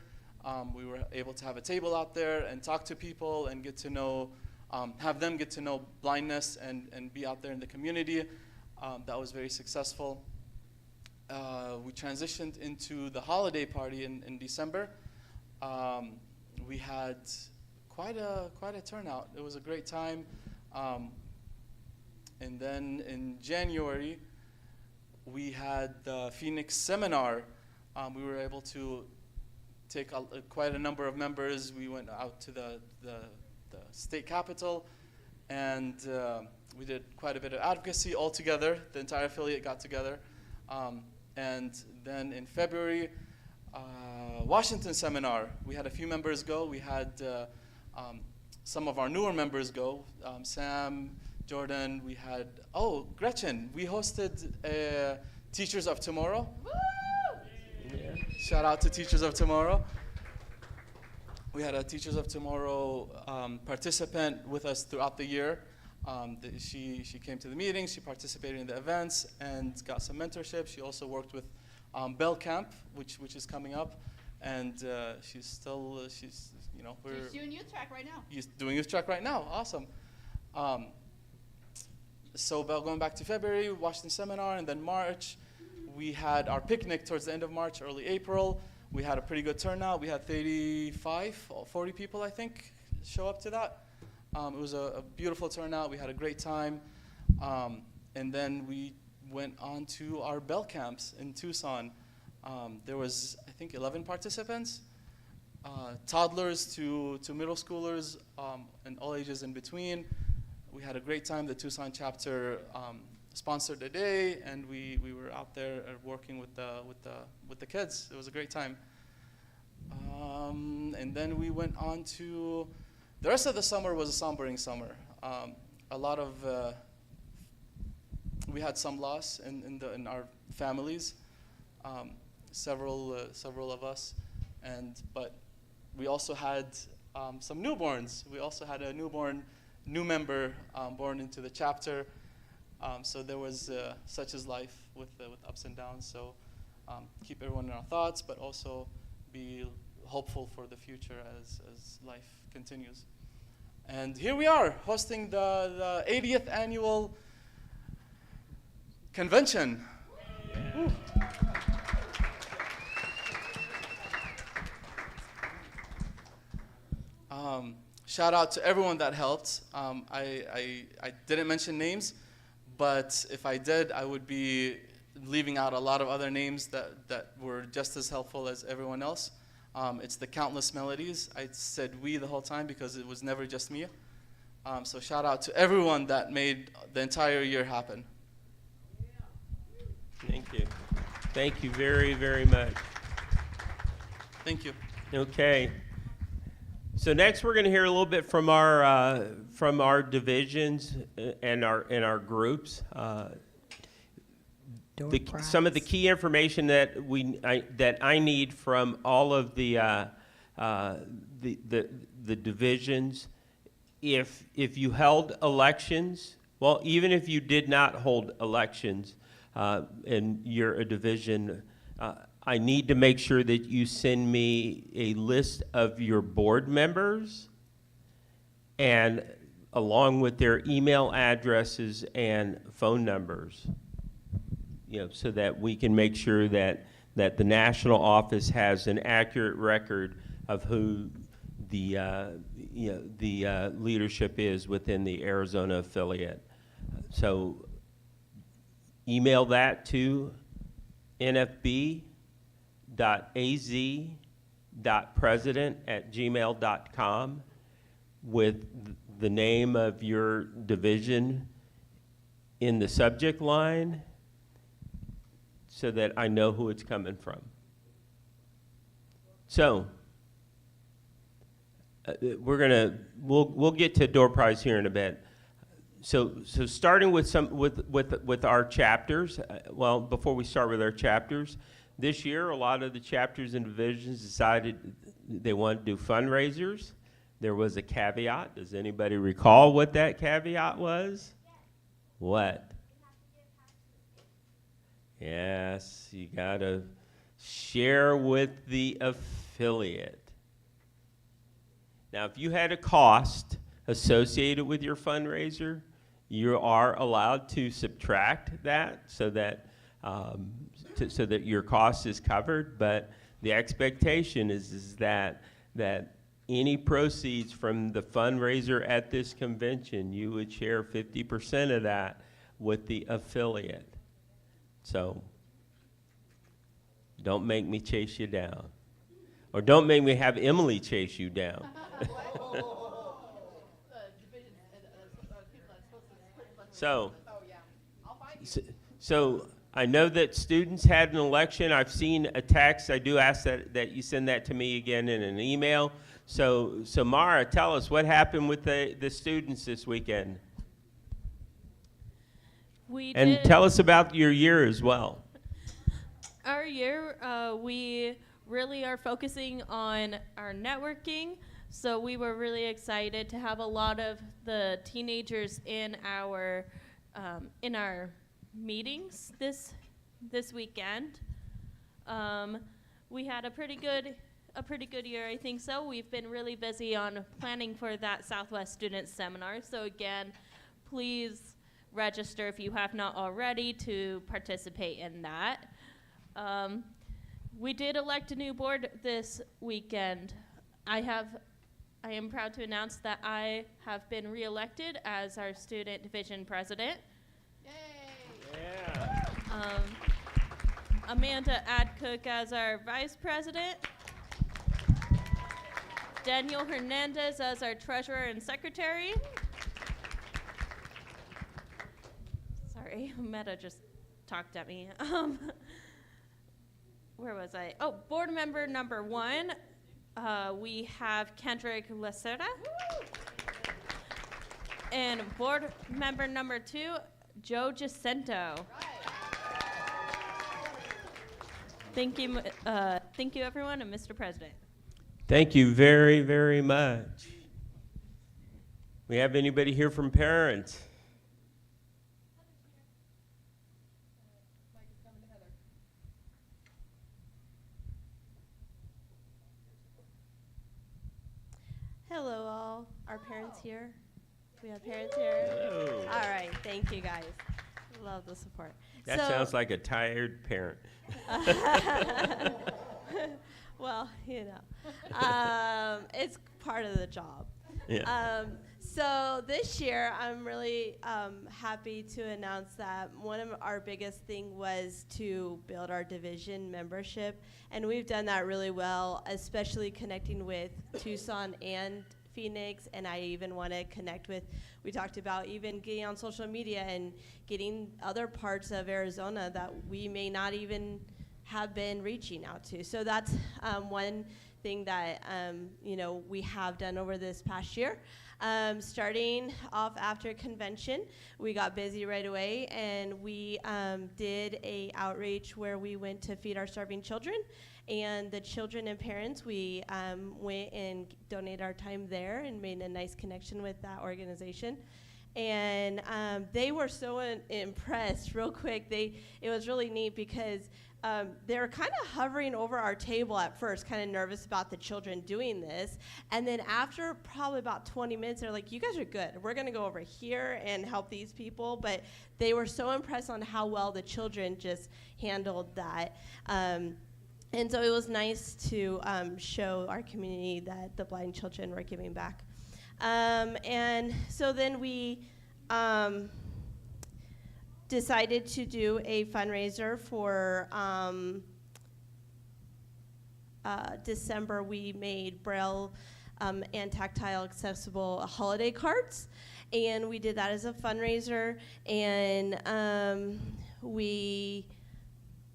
We were able to have a table out there and talk to people and get to know, have them get to know blindness and be out there in the community. That was very successful. We transitioned into the holiday party in December. We had quite a turnout. It was a great time. And then in January, we had the Phoenix Seminar. We were able to take quite a number of members. We went out to the state capitol, and we did quite a bit of advocacy all together. The entire affiliate got together. And then in February, Washington Seminar. We had a few members go. We had some of our newer members go. Sam, Jordan, we had, Gretchen. We hosted Teachers of Tomorrow. Yeah. Shout out to Teachers of Tomorrow. We had a Teachers of Tomorrow participant with us throughout the year. She came to the meetings, she participated in the events, and got some mentorship. She also worked with Bell Camp, which is coming up, and she's she's doing youth track right now. She's doing youth track right now. Awesome. So going back to February, Washington Seminar, and then March, we had our picnic towards the end of March, early April. We had a pretty good turnout. We had 35 or 40 people, I think, show up to that. It was a beautiful turnout. We had a great time. And then we went on to our Bell Camps in Tucson. There was, I think, 11 participants, toddlers to middle schoolers, and all ages in between. We had a great time. The Tucson chapter sponsored the day, and we were out there working with the kids. It was a great time. And then we went on to the rest of the summer was a sombering summer. A lot of we had some loss in our families, several of us, but we also had some newborns. We also had a new member born into the chapter. So there was such is life with ups and downs. So keep everyone in our thoughts, but also be hopeful for the future as life continues. And here we are, hosting the 80th annual convention. Yeah. Shout out to everyone that helped. I didn't mention names, but if I did, I would be leaving out a lot of other names that were just as helpful as everyone else. It's the Countless Melodies. I said we the whole time because it was never just me. So shout out to everyone that made the entire year happen. Thank you. Thank you very, very much. Thank you. Okay. So next we're going to hear a little bit from our divisions and our groups. Some of the key information that I need from all of the divisions. If you held elections Well, even if you did not hold elections and you're a division, I need to make sure that you send me a list of your board members and along with their email addresses and phone numbers, so that we can make sure that the national office has an accurate record of who the leadership is within the Arizona affiliate. So email that to nfb.az.president@gmail.com with the name of your division in the subject line so that I know who it's coming from. So we'll get to door prize here in a bit. So starting with with our chapters. Well, before we start with our chapters, this year a lot of the chapters and divisions decided they wanted to do fundraisers. There was a caveat. Does anybody recall what that caveat was? What? Yes, you gotta share with the affiliate. Now, if you had a cost associated with your fundraiser, you are allowed to subtract that so that your cost is covered. But the expectation is that any proceeds from the fundraiser at this convention, you would share 50% of that with the affiliate. So don't make me chase you down. Or don't make me have Emily chase you down. So I know that students had an election. I've seen a text. I do ask that you send that to me again in an email. So Mara, tell us what happened with the students this weekend. And tell us about your year as well. Our year, we really are focusing on our networking. So we were really excited to have a lot of the teenagers in our meetings this weekend. We had a pretty good year, I think so. We've been really busy on planning for that Southwest Student Seminar. So again, please register if you have not already to participate in that. We did elect a new board this weekend. I am proud to announce that I have been reelected as our student division president. Yeah. Amanda Adcook as our vice president. Daniel Hernandez as our treasurer and secretary. Sorry, Meta just talked at me. Where was I? Oh, board member number 1, we have Kendrick Lacerda. And board member number 2, Joe Jacinto. Thank you, everyone, and Mr. President. Thank you very, very much. We have anybody here from parents? Hello, all. Our parents here? We have parents here? Hello. All right. Thank you, guys. Love the support. That sounds like a tired parent. Well, it's part of the job. Yeah. So this year, I'm really happy to announce that one of our biggest thing was to build our division membership, and we've done that really well, especially connecting with Tucson and Phoenix, and I even want to connect with, we talked about even getting on social media and getting other parts of Arizona that we may not even have been reaching out to. So that's one thing that we have done over this past year. Starting off after convention, we got busy right away, and we did a outreach where we went to feed our starving children, and the children and parents, we went and donated our time there and made a nice connection with that organization. And they were so impressed real quick. It was really neat because they were kind of hovering over our table at first, kind of nervous about the children doing this. And then after probably about 20 minutes, they're like, you guys are good. We're going to go over here and help these people. But they were so impressed on how well the children just handled that. And so it was nice to show our community that the blind children were giving back. And so then we decided to do a fundraiser for December. We made Braille and tactile accessible holiday cards, and we did that as a fundraiser, and we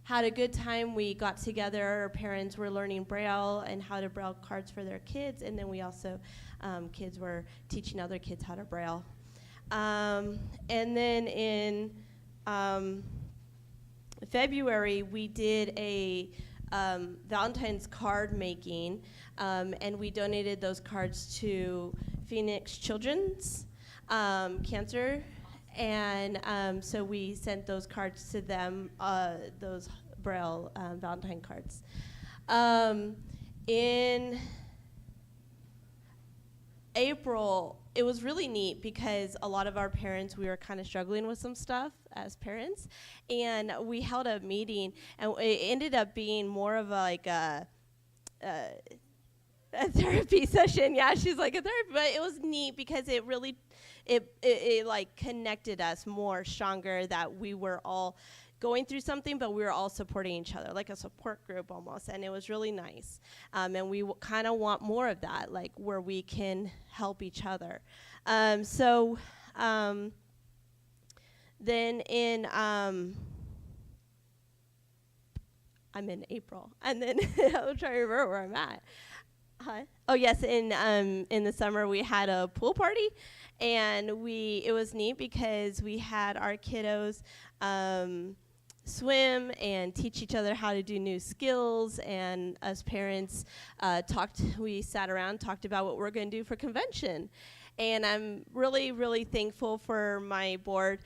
had a good time. We got together, our parents were learning Braille and how to Braille cards for their kids, and then we also, kids were teaching other kids how to Braille. And then in February, we did a Valentine's card making, and we donated those cards to Phoenix Children's Cancer. And so we sent those cards to them, those Braille Valentine cards. In April, it was really neat because a lot of our parents, we were kind of struggling with some stuff as parents, and we held a meeting, and it ended up being more of a therapy session. Yeah, she's like a therapy, but it was neat because it really, it like connected us more stronger, that we were all going through something, but we were all supporting each other, like a support group almost, and it was really nice. And we kind of want more of that, like where we can help each other. Then in, I'm in April, and then I'm trying to remember where I'm at. Oh yes, in the summer we had a pool party, and it was neat because we had our kiddos swim and teach each other how to do new skills, and us parents we sat around, talked about what we're going to do for convention. And I'm really, really thankful for my board.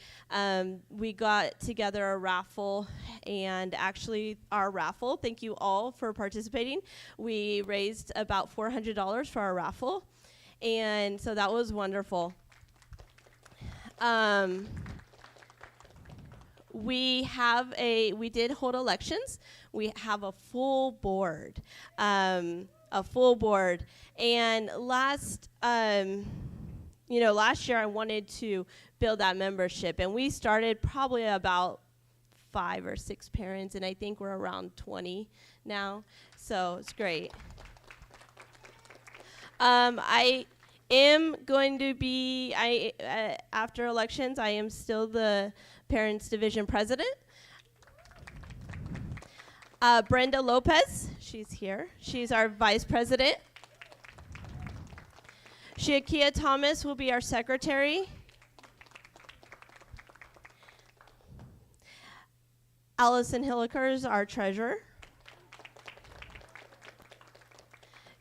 We got together a raffle, and actually our raffle, thank you all for participating. We raised about $400 for our raffle, and so that was wonderful. We did hold elections. We have a full board, and last year I wanted to build that membership, and we started probably about 5 or 6 parents, and I think we're around 20 now, so it's great. I am going to be, after elections, I am still the Parents Division President. Brenda Lopez, she's here. She's our Vice President. Shakia Thomas will be our Secretary. Allison Hilliker is our Treasurer.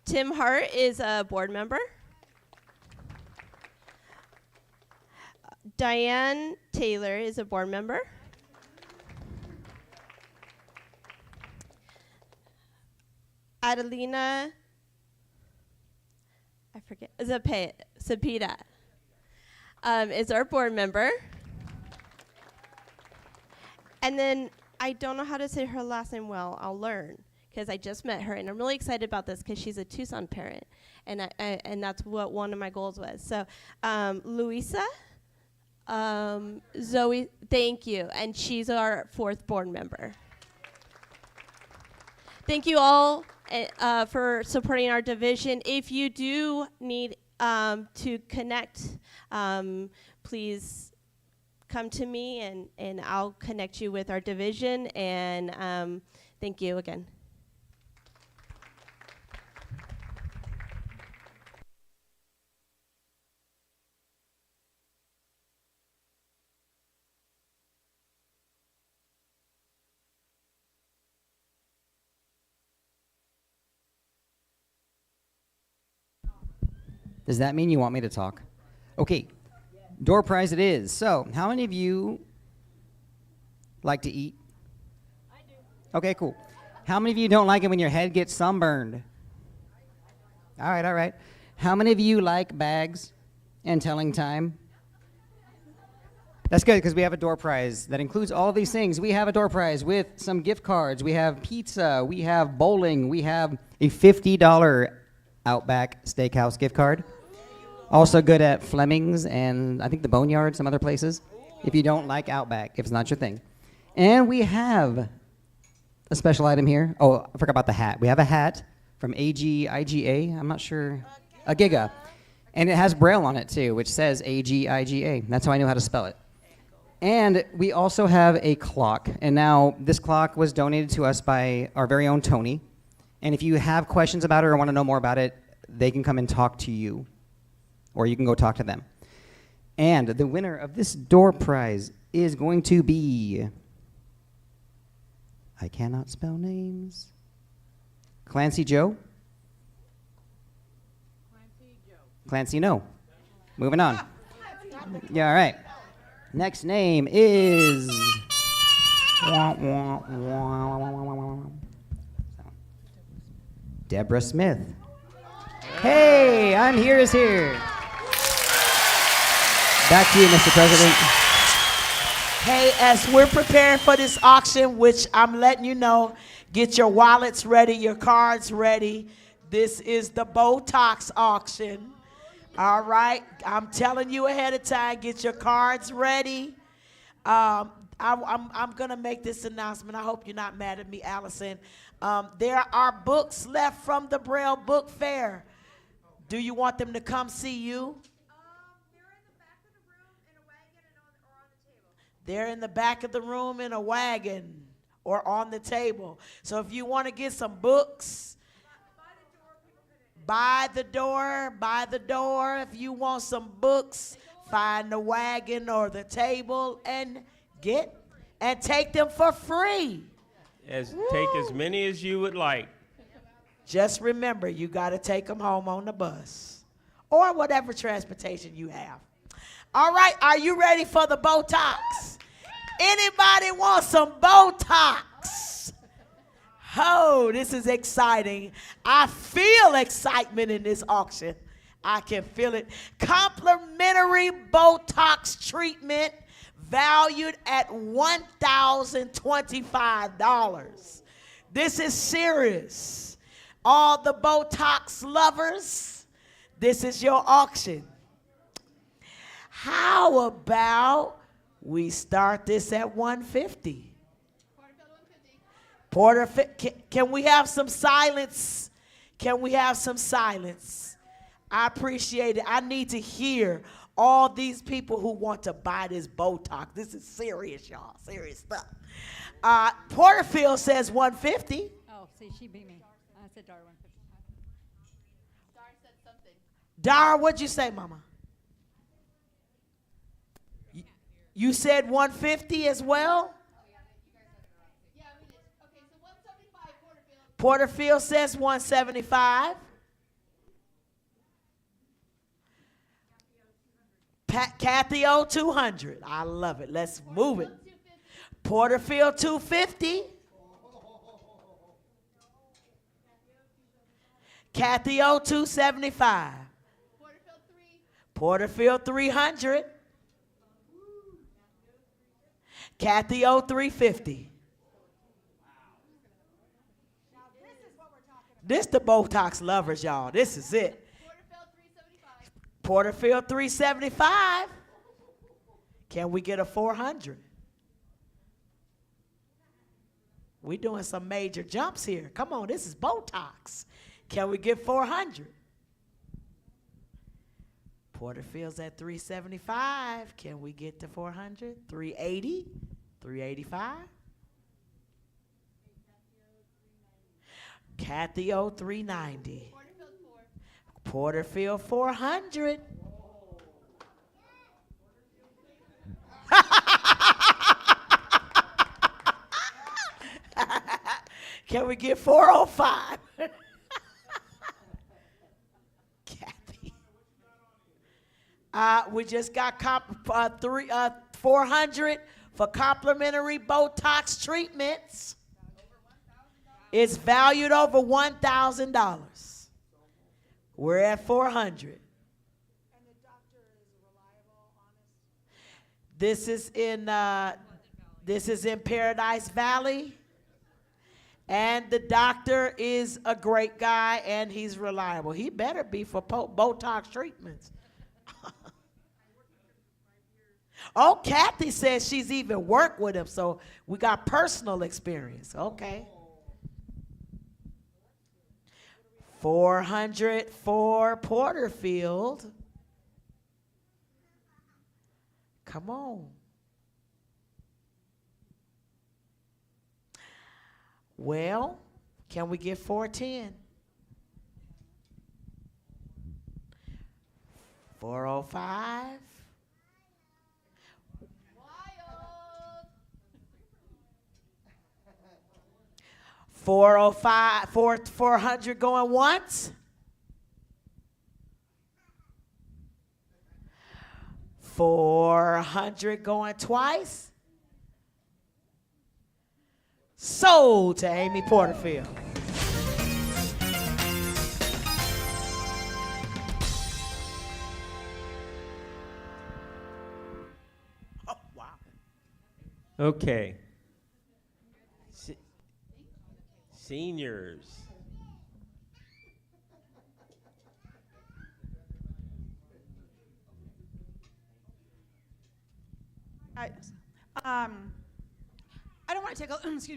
Tim Hart is a board member. Diane Taylor is a board member. Adelina, I forget, Sapita is our board member. And then I don't know how to say her last name well. I'll learn, because I just met her, and I'm really excited about this because she's a Tucson parent, and and that's what one of my goals was. So Luisa, Zoe, thank you, and she's our 4th board member. Thank you all for supporting our division. If you do need to connect, please come to me, and I'll connect you with our division, and thank you again. Does that mean you want me to talk? Okay. Door prize it is. So, how many of you like to eat? I do. Okay, cool. How many of you don't like it when your head gets sunburned? All right, all right. How many of you like bags and telling time? That's good because we have a door prize that includes all of these things. We have a door prize with some gift cards. We have pizza. We have bowling. We have a $50 Outback Steakhouse gift card. Also good at Fleming's and I think the Boneyard, some other places. If you don't like Outback, if it's not your thing. And we have a special item here. Oh, I forgot about the hat. We have a hat from AGIGA. I'm not sure. A Giga. And it has Braille on it too, which says AGIGA. That's how I know how to spell it. And we also have a clock. And now this clock was donated to us by our very own Tony. And if you have questions about it or want to know more about it, they can come and talk to you. Or you can go talk to them. And the winner of this door prize is going to be, I cannot spell names, Clancy Joe? Clancy, no. Moving on. Yeah, all right. Next name is Deborah Smith. Hey, I'm here is here. Back to you, Mr. President. Hey, as we're preparing for this auction, which I'm letting you know, get your wallets ready, your cards ready. This is the Botox auction. All right, I'm telling you ahead of time, get your cards ready. I'm gonna make this announcement. I hope you're not mad at me, Allison. There are books left from the Braille Book Fair. Do you want them to come see you? They're in the back of the room in a wagon or on the table. So if you want to get some books, by the door. If you want some books, find the wagon or the table and take them for free. Take as many as you would like. Just remember, you got to take them home on the bus or whatever transportation you have. All right, are you ready for the Botox? Anybody want some Botox? Oh, this is exciting. I feel excitement in this auction. I can feel it. Complimentary Botox treatment valued at $1,025. This is serious. All the Botox lovers, this is your auction. How about we start this at $150? Can we have some silence? Can we have some silence? I appreciate it. I need to hear all these people who want to buy this Botox. This is serious, y'all. Serious stuff. Porterfield says $150. Oh, see, she beat me. I said Dar 150. Dar said something. Dar, what'd you say, Mama? You said $150 as well? Porterfield says $175. Kathy O, $200. I love it. Let's move it. Porterfield, $250. Kathy O, $275. Porterfield, $300. Kathy O, $350. This the Botox lovers, y'all. This is it. Porterfield, $375. Can we get a $400? We're doing some major jumps here. Come on, this is Botox. Can we get $400? Porterfield's at $375. Can we get to $400? $380? $385? Kathy O, $390. Porterfield, $400. Can we get $405? Kathy. We just got 400 for complimentary Botox treatments. It's valued over $1,000. We're at 400. This is in Paradise Valley, and the doctor is a great guy and he's reliable. He better be for Botox treatments. Oh, Kathy says she's even worked with him, so we got personal experience. Okay. 400 for Porterfield. Come on. Well, can we get 410? 405. 405, 400 going once. 400 going twice. Sold to Amy Porterfield. Oh, wow. Okay. Seniors. I don't want to take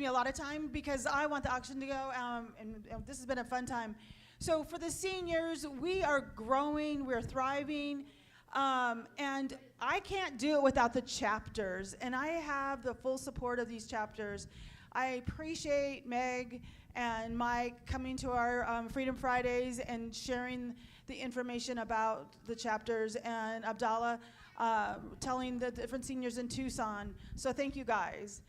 a lot of time because I want the auction to go, and this has been a fun time. So for the seniors, we are growing, we're thriving, and I can't do it without the chapters, and I have the full support of these chapters. I appreciate Meg and Mike coming to our Freedom Fridays and sharing the information about the chapters, and Abdallah telling the different seniors in Tucson. So thank you guys.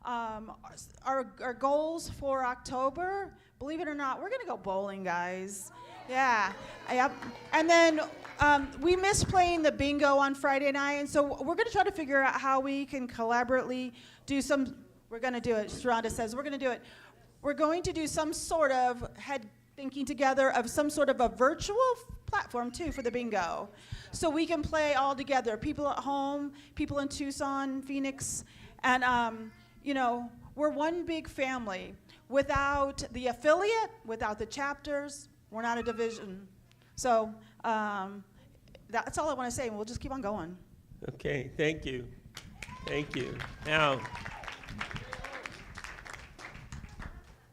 Our goals for October, believe it or not, we're gonna go bowling, guys. Yeah, yep. And then we missed playing the bingo on Friday night, and so we're gonna try to figure out how we can collaboratively do some. We're gonna do it. Sharonda says we're gonna do it. We're going to do some sort of thinking together of some sort of a virtual platform too for the bingo, so we can play all together. People at home, people in Tucson, Phoenix, and you know, we're one big family. Without the affiliate, without the chapters, we're not a division. So that's all I want to say, and we'll just keep on going. Okay, thank you. Thank you. Now,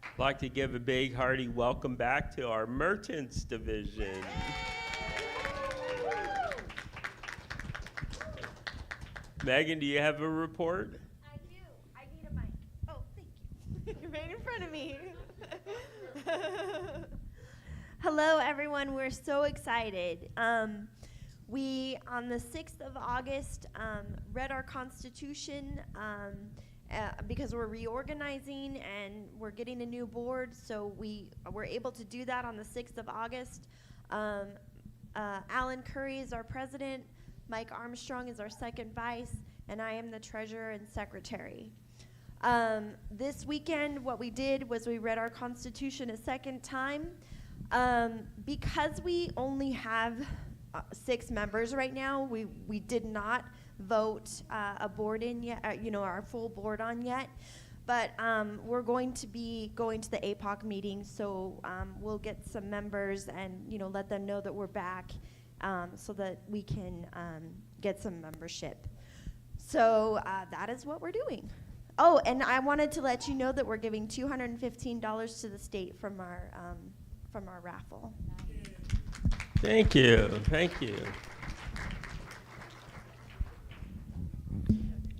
I'd like to give a big hearty welcome back to our merchants division. Megan, do you have a report? I do. I need a mic. Oh, thank you. You're right in front of me. Hello, everyone. We're so excited. We, on the 6th of August, read our Constitution because we're reorganizing and we're getting a new board, so we were able to do that on the 6th of August. Alan Curry is our president, Mike Armstrong is our second vice, and I am the treasurer and secretary. This weekend, what we did was we read our Constitution a second time. Because we only have 6 members right now, we did not vote a board in yet, our full board on yet. But we're going to be going to the APOC meeting, so we'll get some members and let them know that we're back, so that we can get some membership. So that is what we're doing. Oh, and I wanted to let you know that we're giving $215 to the state from our raffle. Thank you. Thank you.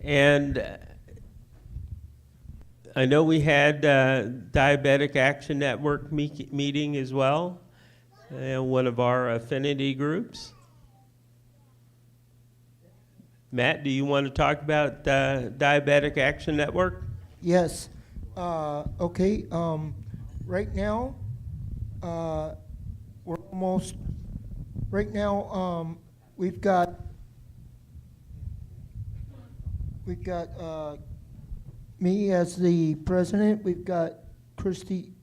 And I know we had Diabetic Action Network meeting as well, one of our affinity groups. Matt, do you want to talk about Diabetic Action Network? Yes. Okay. Right now, we're almost. Right now, we've got we've got me as the president. We've got Christy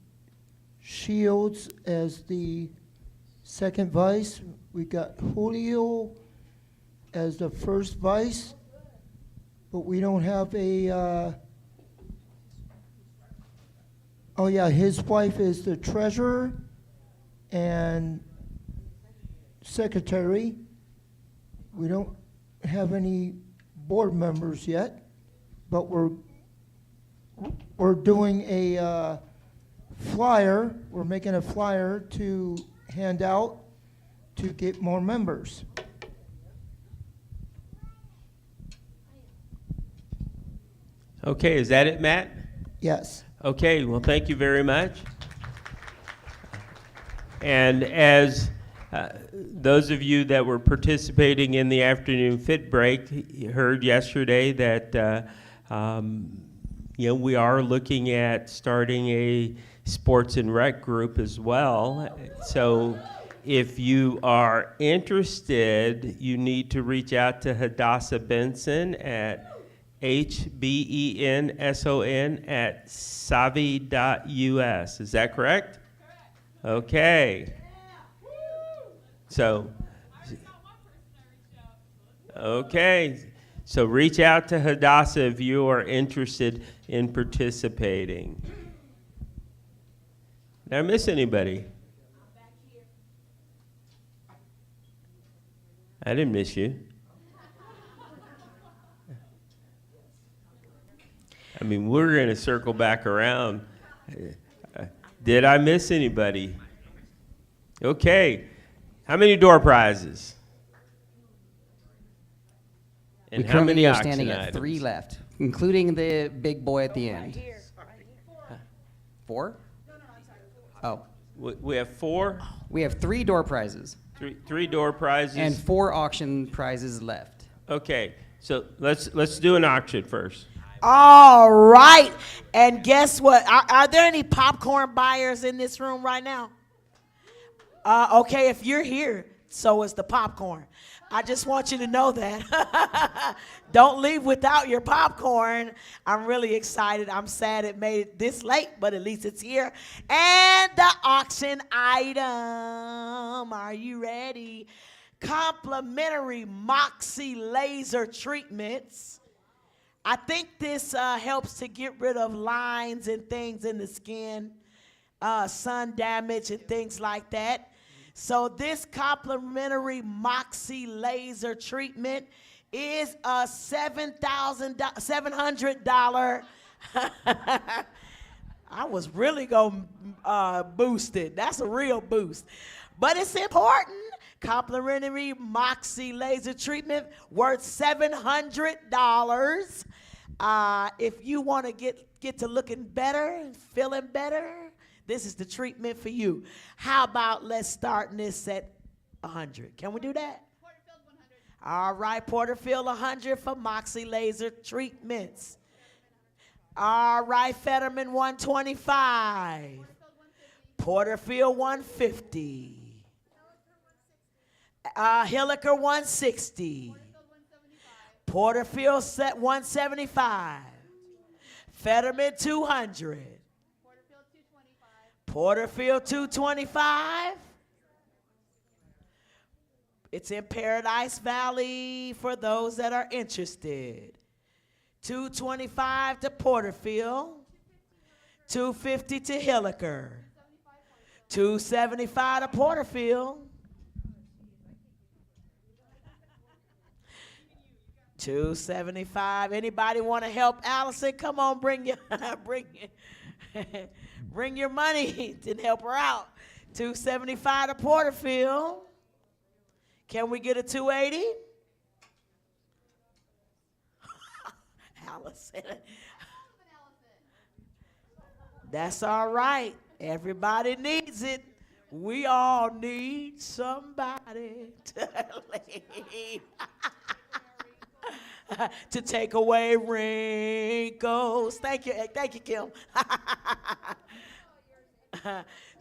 Shields as the second vice. We've got Julio as the first vice, but we don't have a, oh yeah, his wife is the treasurer and secretary. We don't have any board members yet, but we're doing a flyer. We're making a flyer to hand out to get more members. Okay, is that it, Matt? Yes. Okay, well, thank you very much. And as those of you that were participating in the afternoon fit break heard yesterday that we are looking at starting a sports and rec group as well. So if you are interested, you need to reach out to Hadassah Benson at HBENSON@savi.us. Is that correct? Okay. So, okay. So reach out to Hadassah if you are interested in participating. Did I miss anybody? I didn't miss you. I mean, we're going to circle back around. Did I miss anybody? Okay. How many door prizes? And We how many currently are auction standing at items? 3 left, including the big boy at the end. 4? Oh. We have 4? We have 3 door prizes. Three door prizes. And 4 auction prizes left. Okay, so let's do an auction first. All right. And guess what? Are there any popcorn buyers in this room right now? Okay, if you're here, so is the popcorn. I just want you to know that. Don't leave without your popcorn. I'm really excited. I'm sad it made it this late, but at least it's here. And the auction item. Are you ready? Complimentary Moxie laser treatments. I think this helps to get rid of lines and things in the skin, sun damage and things like that. So this complimentary Moxie laser treatment is a $700. I was really going to boost it. That's a real boost. But it's important. Complimentary Moxie laser treatment worth $700. If you want to get to looking better and feeling better, this is the treatment for you. How about let's start this at 100? Can we do that? Porterfield 100. All right, Porterfield 100 for Moxie laser treatments. All right, Fetterman 125. Porterfield 150. Hilliker 160. Porterfield set 175. Fetterman 200. Porterfield 225. It's in Paradise Valley for those that are interested. 225 to Porterfield. 250 to Hilliker. 275 to Porterfield. 275. Anybody want to help Allison? Come on, bring your bring your money to help her out. 275 to Porterfield. Can we get a 280? Allison. That's all right. Everybody needs it. We all need somebody to leave. To take away wrinkles. Thank you, Kim.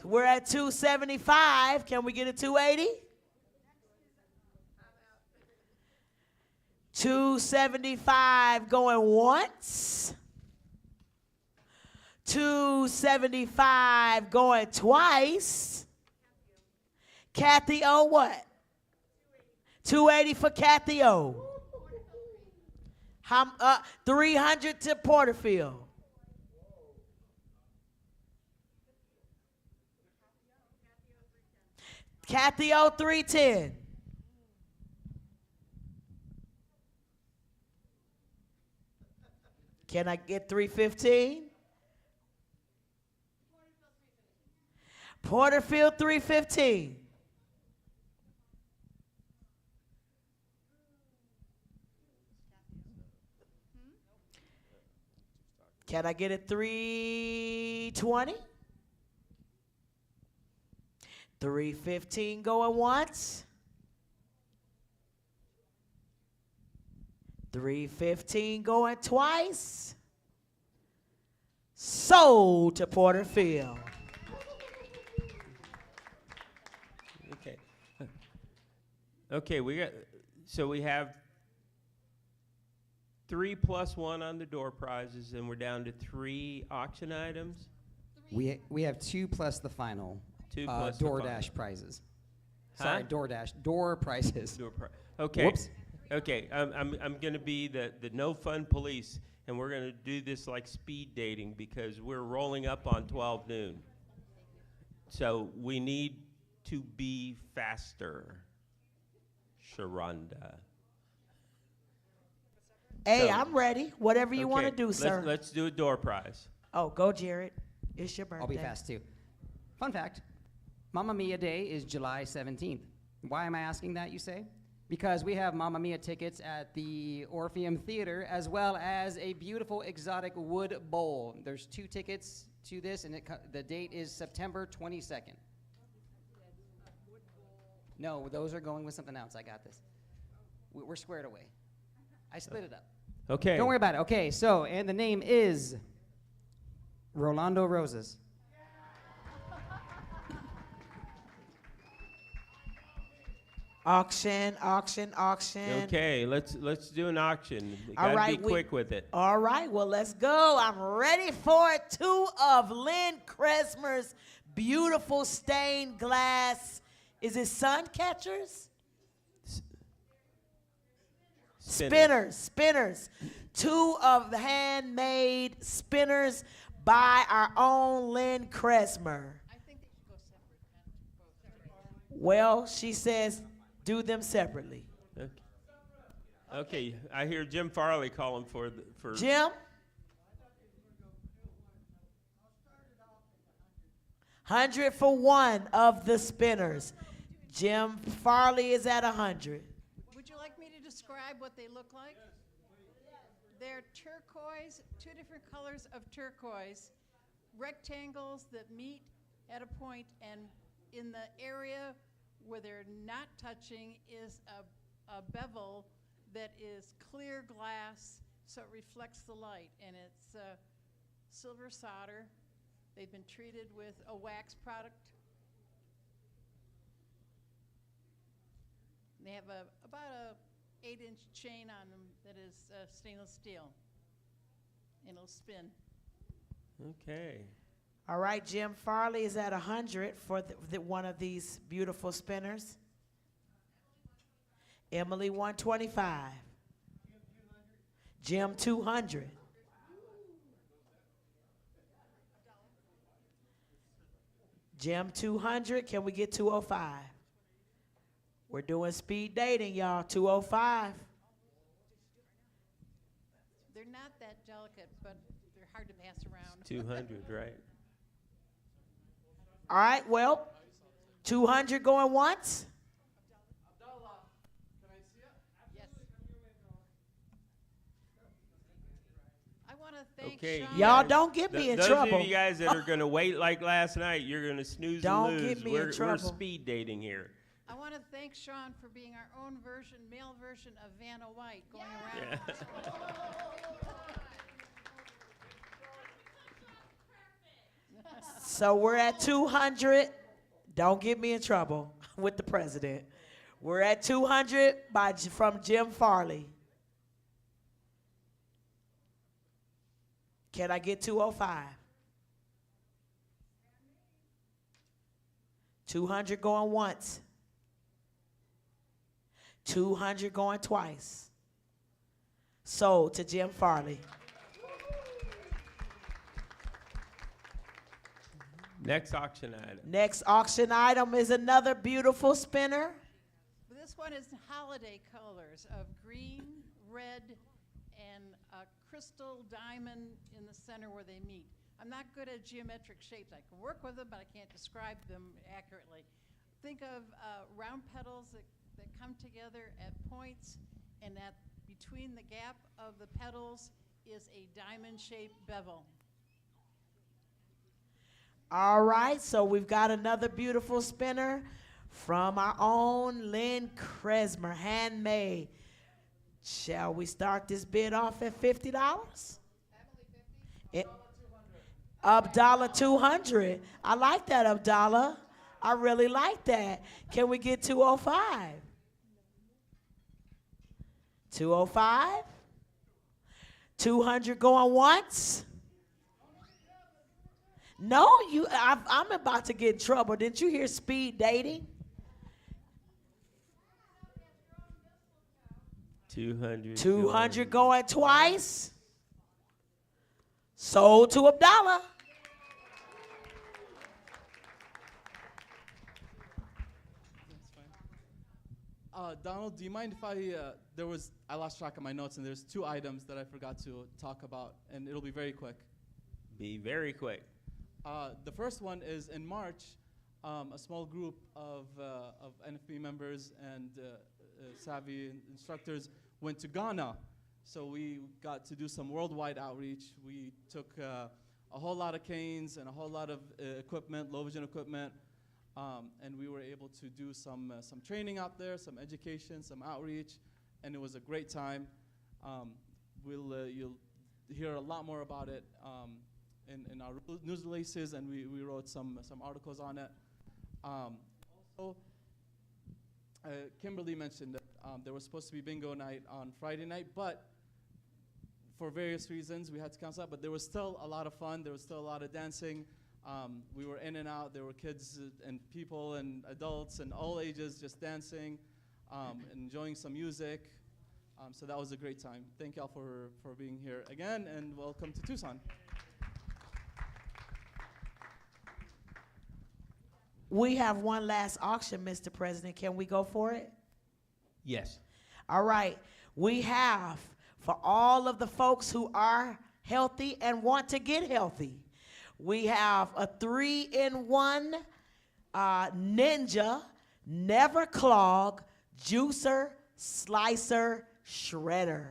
We're at 275. Can we get a 280? $275 going once. $275 going twice. Kathy O what? $280 for Kathy O. $300 to Porterfield. Kathy O $310. Can I get $315? Porterfield $315. Can I get it $320? $315 going once. $315 going twice. Sold to Porterfield. Okay. Okay, we have 3 plus 1 on the door prizes, and we're down to 3 auction items. We have 2 plus the final 2 plus the DoorDash final. prizes. Huh? Sorry, DoorDash door prices. Okay. Whoops. Okay. I'm going to be the no fun police, and we're going to do this like speed dating because we're rolling up on 12 noon. So we need to be faster, Sharonda. Hey, So- I'm ready. Whatever you want to Okay, do, sir. Let's do a door prize. Oh, go, Jared. It's your birthday. I'll be fast too. Fun fact, Mamma Mia Day is July 17th. Why am I asking that, you say? Because we have Mamma Mia tickets at the Orpheum Theater as well as a beautiful exotic wood bowl. There's 2 tickets to this, and the date is September 22nd. No, those are going with something else. I got this. We're squared away. I split it up. Okay. Don't worry about it. Okay, so, and the name is Rolando Roses. Auction, auction, auction. Okay, let's do an auction. You All gotta right, be quick with it. All right, well, let's go. I'm ready for it. 2 of Lynn Kresmer's beautiful stained glass. Is it sun catchers? Spinners. 2 of the handmade spinners by our own Lynn Kresmer. Well, she says do them separately. Okay, I hear Jim Farley calling for Jim? 100 for 1 of the spinners. Jim Farley is at 100. Would you like me to describe what they look like? They're turquoise, 2 different colors of turquoise, rectangles that meet at a point, and in the area where they're not touching is a bevel that is clear glass, so it reflects the light, and it's silver solder. They've been treated with a wax product. They have about a 8-inch chain on them that is stainless steel, and it'll spin. Okay. All right, Jim Farley is at 100 for one of these beautiful spinners. Emily 125. Jim 200. Jim 200. Can we get 205? We're doing speed dating, y'all. 205. They're not that delicate, but they're hard to pass around. 200, right? All right, well, 200 going once. Yes. I want to thank Okay. Sean. Y'all don't get me in trouble. Those of you guys that are going to wait like last night, you're going to snooze Don't and lose. get me in We're trouble. speed dating here. I want to thank Sean for being our own version, male version of Vanna White going around. So we're at 200. Don't get me in trouble with the president. We're at 200 from Jim Farley. Can I get 205? 200 going once. 200 going twice. Sold to Jim Farley. Next auction item. Next auction item is another beautiful spinner. This one is holiday colors of green, red, and a crystal diamond in the center where they meet. I'm not good at geometric shapes. I can work with them, but I can't describe them accurately. Think of round petals that come together at points, and that between the gap of the petals is a diamond-shaped bevel. All right, so we've got another beautiful spinner from our own Lynn Kresmer, handmade. Shall we start this bid off at $50? $200. I like that, Abdallah. I really like that. Can we get 205? 205? 200 going once? No, I'm about to get in trouble. Didn't you hear speed dating? 200. 200 going twice. Sold to Abdallah. Donald, do you mind if I lost track of my notes, and there's 2 items that I forgot to talk about, and it'll be very quick. Be very quick. The first one is in March, a small group of NFB members and savvy instructors went to Ghana. So we got to do some worldwide outreach. We took a whole lot of canes and a whole lot of equipment, low vision equipment, and we were able to do some training out there, some education, some outreach, and it was a great time. You'll hear a lot more about it in our news releases, and we wrote some articles on it. Also, Kimberly mentioned that there was supposed to be bingo night on Friday night, but for various reasons we had to cancel that, but there was still a lot of fun. There was still a lot of dancing. We were in and out. There were kids and people and adults and all ages just dancing, enjoying some music. So that was a great time. Thank y'all for being here again, and welcome to Tucson. We have one last auction, Mr. President. Can we go for it? Yes. All right. We have, for all of the folks who are healthy and want to get healthy, we have a 3-in-1 Ninja Never Clog Juicer Slicer Shredder.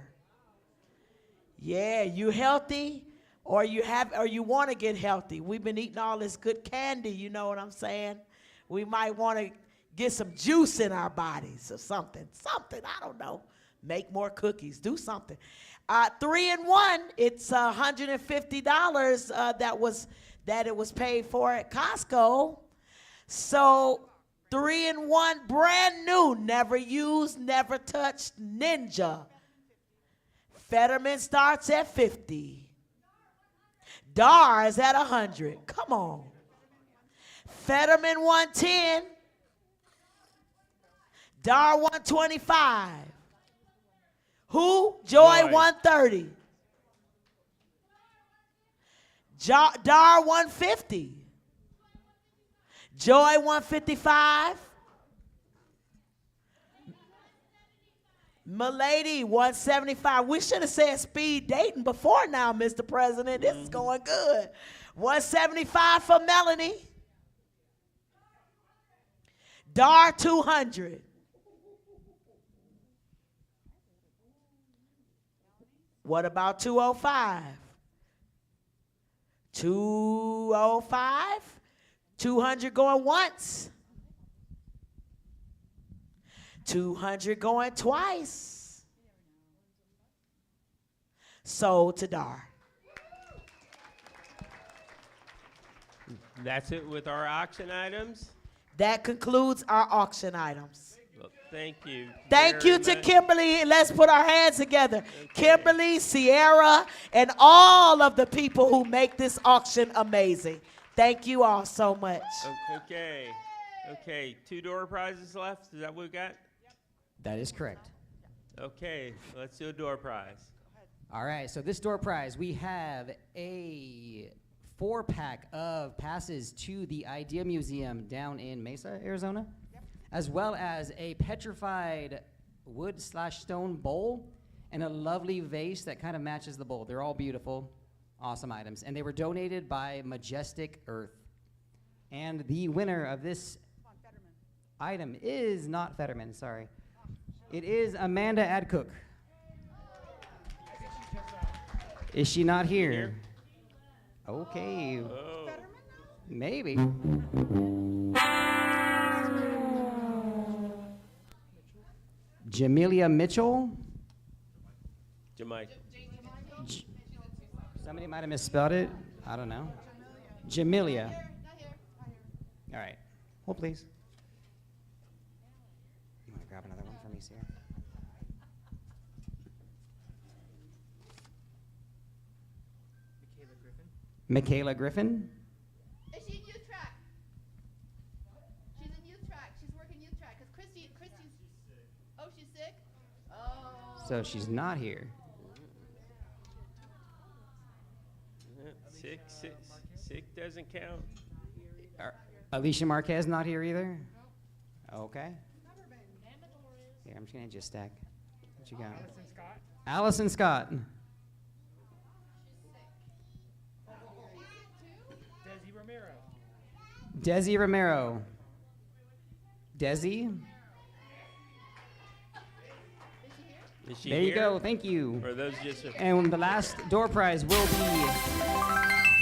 Yeah, you healthy or you want to get healthy. We've been eating all this good candy, you know what I'm saying? We might want to get some juice in our bodies or something, I don't know. Make more cookies, do something. 3-in-1, it's $150 that it was paid for at Costco. So 3-in-1, brand new, never used, never touched Ninja. Fetterman starts at 50. Dar is at 100. Come on. Fetterman 110. Dar 125. Who? Joy 130. Dar 150. Joy 155. Milady 175. We should have said speed dating before now, Mr. President. This is going good. 175 for Melanie. Dar 200. What about 205? 205? 200 going once. 200 going twice. Sold to Dar. That's it with our auction items. That concludes our auction items. Well, thank you. Thank very you to much. Kimberly. Let's put our hands together. Kimberly, Sierra, and all of the people who make this auction amazing. Thank you all so much. Okay. Okay. 2 door prizes left. Is that what we got? That is correct. Okay. Let's do a door prize. All right, so this door prize, we have a 4-pack of passes to the Idea Museum down in Mesa, Arizona, as well as a petrified wood/stone bowl and a lovely vase that kind of matches the bowl. They're all beautiful, awesome items, and they were donated by Majestic Earth. And the winner of this item is not Fetterman, sorry. It is Amanda Adcook. Is she not here? Okay. Oh. Maybe. Jamelia Mitchell. Jamaica. Somebody might have misspelled it. I don't know. Jamelia. All right. Hold, please. You want to grab another one for me, Sierra? Michaela Griffin. Is she in youth track? She's in youth track. She's working youth track. Because Christy's. Oh, she's sick? Oh. So she's not here. Sick doesn't count. Alicia Marquez not here either? Okay. Here, I'm just going to just stack. What you got? Allison Scott. Desi Romero. Desi Romero. Desi? Is she There you here? go. Thank you. Or are those just And the last door prize will be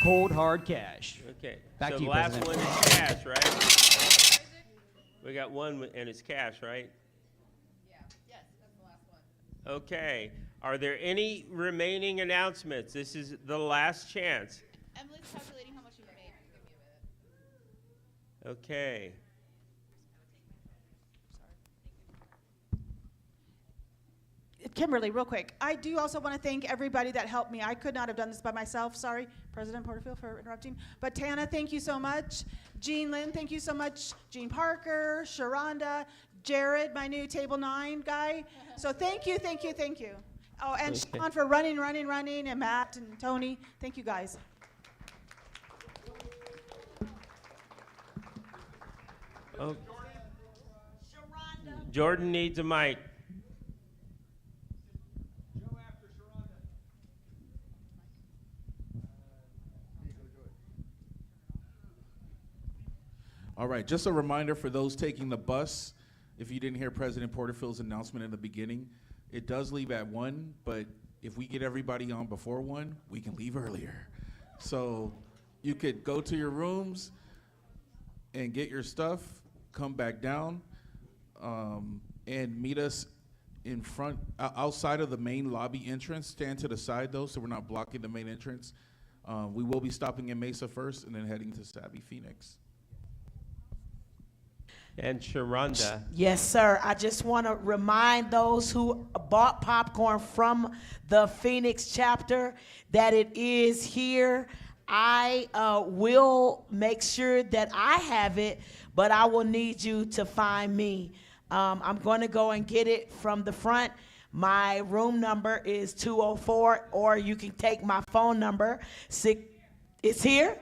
cold hard cash. Okay. Back so to you, the last President. one is cash, right? We got one and it's cash, right? Yes, that's the last one. Okay. Are there any remaining announcements? This is the last chance. Emily's calculating how much you made. Okay. Kimberly, real quick. I do also want to thank everybody that helped me. I could not have done this by myself. Sorry, President Porterfield, for interrupting. But Tana, thank you so much. Jean Lynn, thank you so much. Jean Parker, Sharonda, Jared, my new Table 9 guy. So thank you, thank you, thank you. Oh, and Okay. Sean for running, and Matt and Tony. Thank you, guys. Oh. Jordan needs a mic. All right, just a reminder for those taking the bus, if you didn't hear President Porterfield's announcement in the beginning, it does leave at 1, but if we get everybody on before 1, we can leave earlier. So you could go to your rooms and get your stuff, come back down, and meet us in front, outside of the main lobby entrance. Stand to the side though, so we're not blocking the main entrance. We will be stopping in Mesa first and then heading to Savvy Phoenix. And Sharonda. Yes, sir. I just want to remind those who bought popcorn from the Phoenix chapter that it is here. I will make sure that I have it, but I will need you to find me. I'm going to go and get it from the front. My room number is 204, or you can take my phone number. It's here?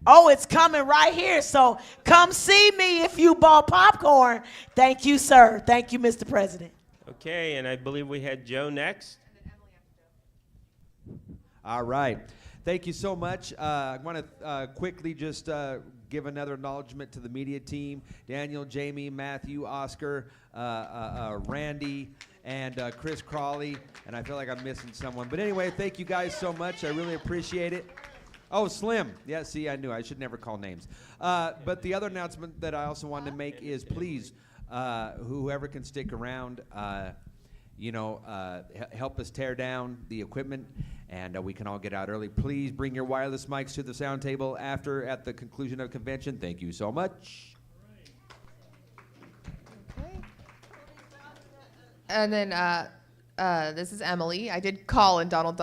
Oh, it's coming right here. So come see me if you bought popcorn. Thank you, sir. Thank you, Mr. President. Okay, and I believe we had Joe next. All right. Thank you so much. I want to quickly just give another acknowledgement to the media team, Daniel, Jamie, Matthew, Oscar, Randy, and Chris Crawley. And I feel like I'm missing someone. But anyway, thank you guys so much. I really appreciate it. Oh, Slim. Yeah, see, I knew. I should never call names. But the other announcement that I also wanted to make is please, whoever can stick around, help us tear down the equipment, and we can all get out early. Please bring your wireless mics to the sound table at the conclusion of convention. Thank you so much. Okay. And then this is Emily. I did call and Donald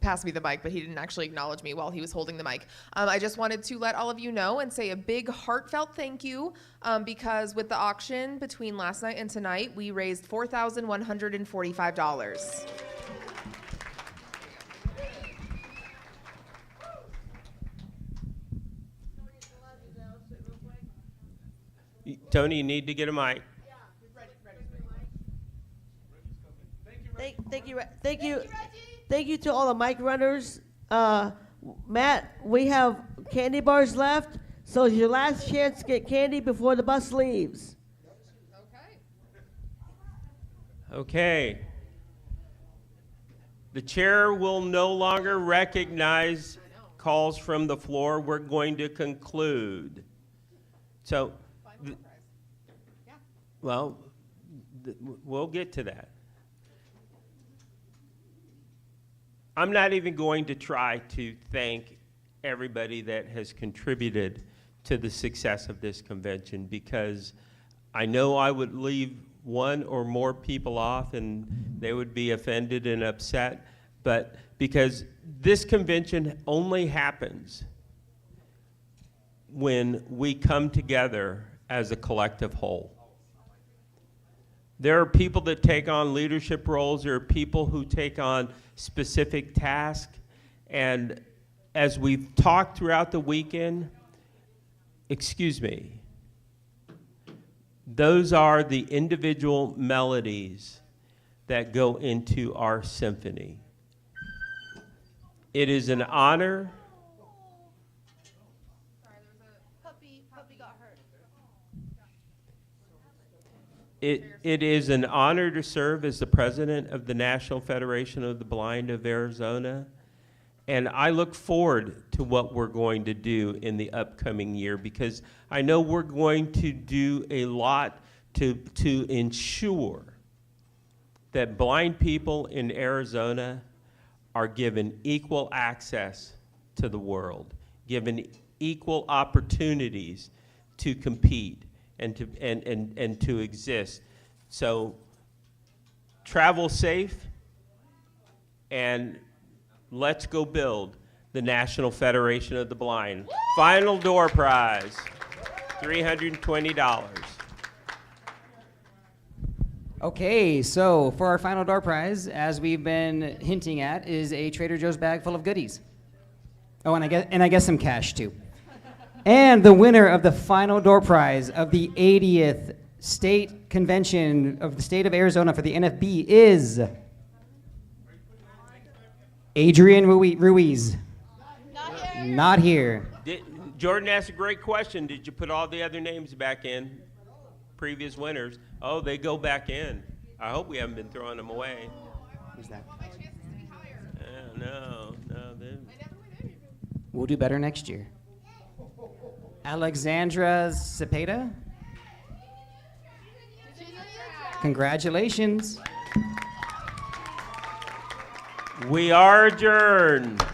passed me the mic, but he didn't actually acknowledge me while he was holding the mic. I just wanted to let all of you know and say a big heartfelt thank you because with the auction between last night and tonight, we raised $4,145. Tony, you need to get a mic. Thank you to all the mic runners. Matt, we have candy bars left, so it's your last chance to get candy before the bus leaves. Okay. The chair will no longer recognize calls from the floor. We're going to conclude. So, well, we'll get to that. I'm not even going to try to thank everybody that has contributed to the success of this convention because I know I would leave one or more people off and they would be offended and upset, but because this convention only happens when we come together as a collective whole. There are people that take on leadership roles. There are people who take on specific tasks. And as we've talked throughout the weekend, those are the individual melodies that go into our symphony. It is an honor. It is an honor to serve as the president of the National Federation of the Blind of Arizona, and I look forward to what we're going to do in the upcoming year because I know we're going to do a lot to ensure that blind people in Arizona are given equal access to the world, given equal opportunities to compete and to exist. So travel safe and let's go build the National Federation of the Blind. Final door prize, $320. Okay, so for our final door prize, as we've been hinting at, is a Trader Joe's bag full of goodies. Oh, and I guess some cash too. And the winner of the final door prize of the 80th State Convention of the State of Arizona for the NFB is Adrian Ruiz. Not here. Jordan asked a great question. Did you put all the other names back in? Previous winners. Oh, they go back in. I hope we haven't been throwing them away. Who's that? No. We'll do better next year. Alexandra Cepeda. Congratulations. We are adjourned.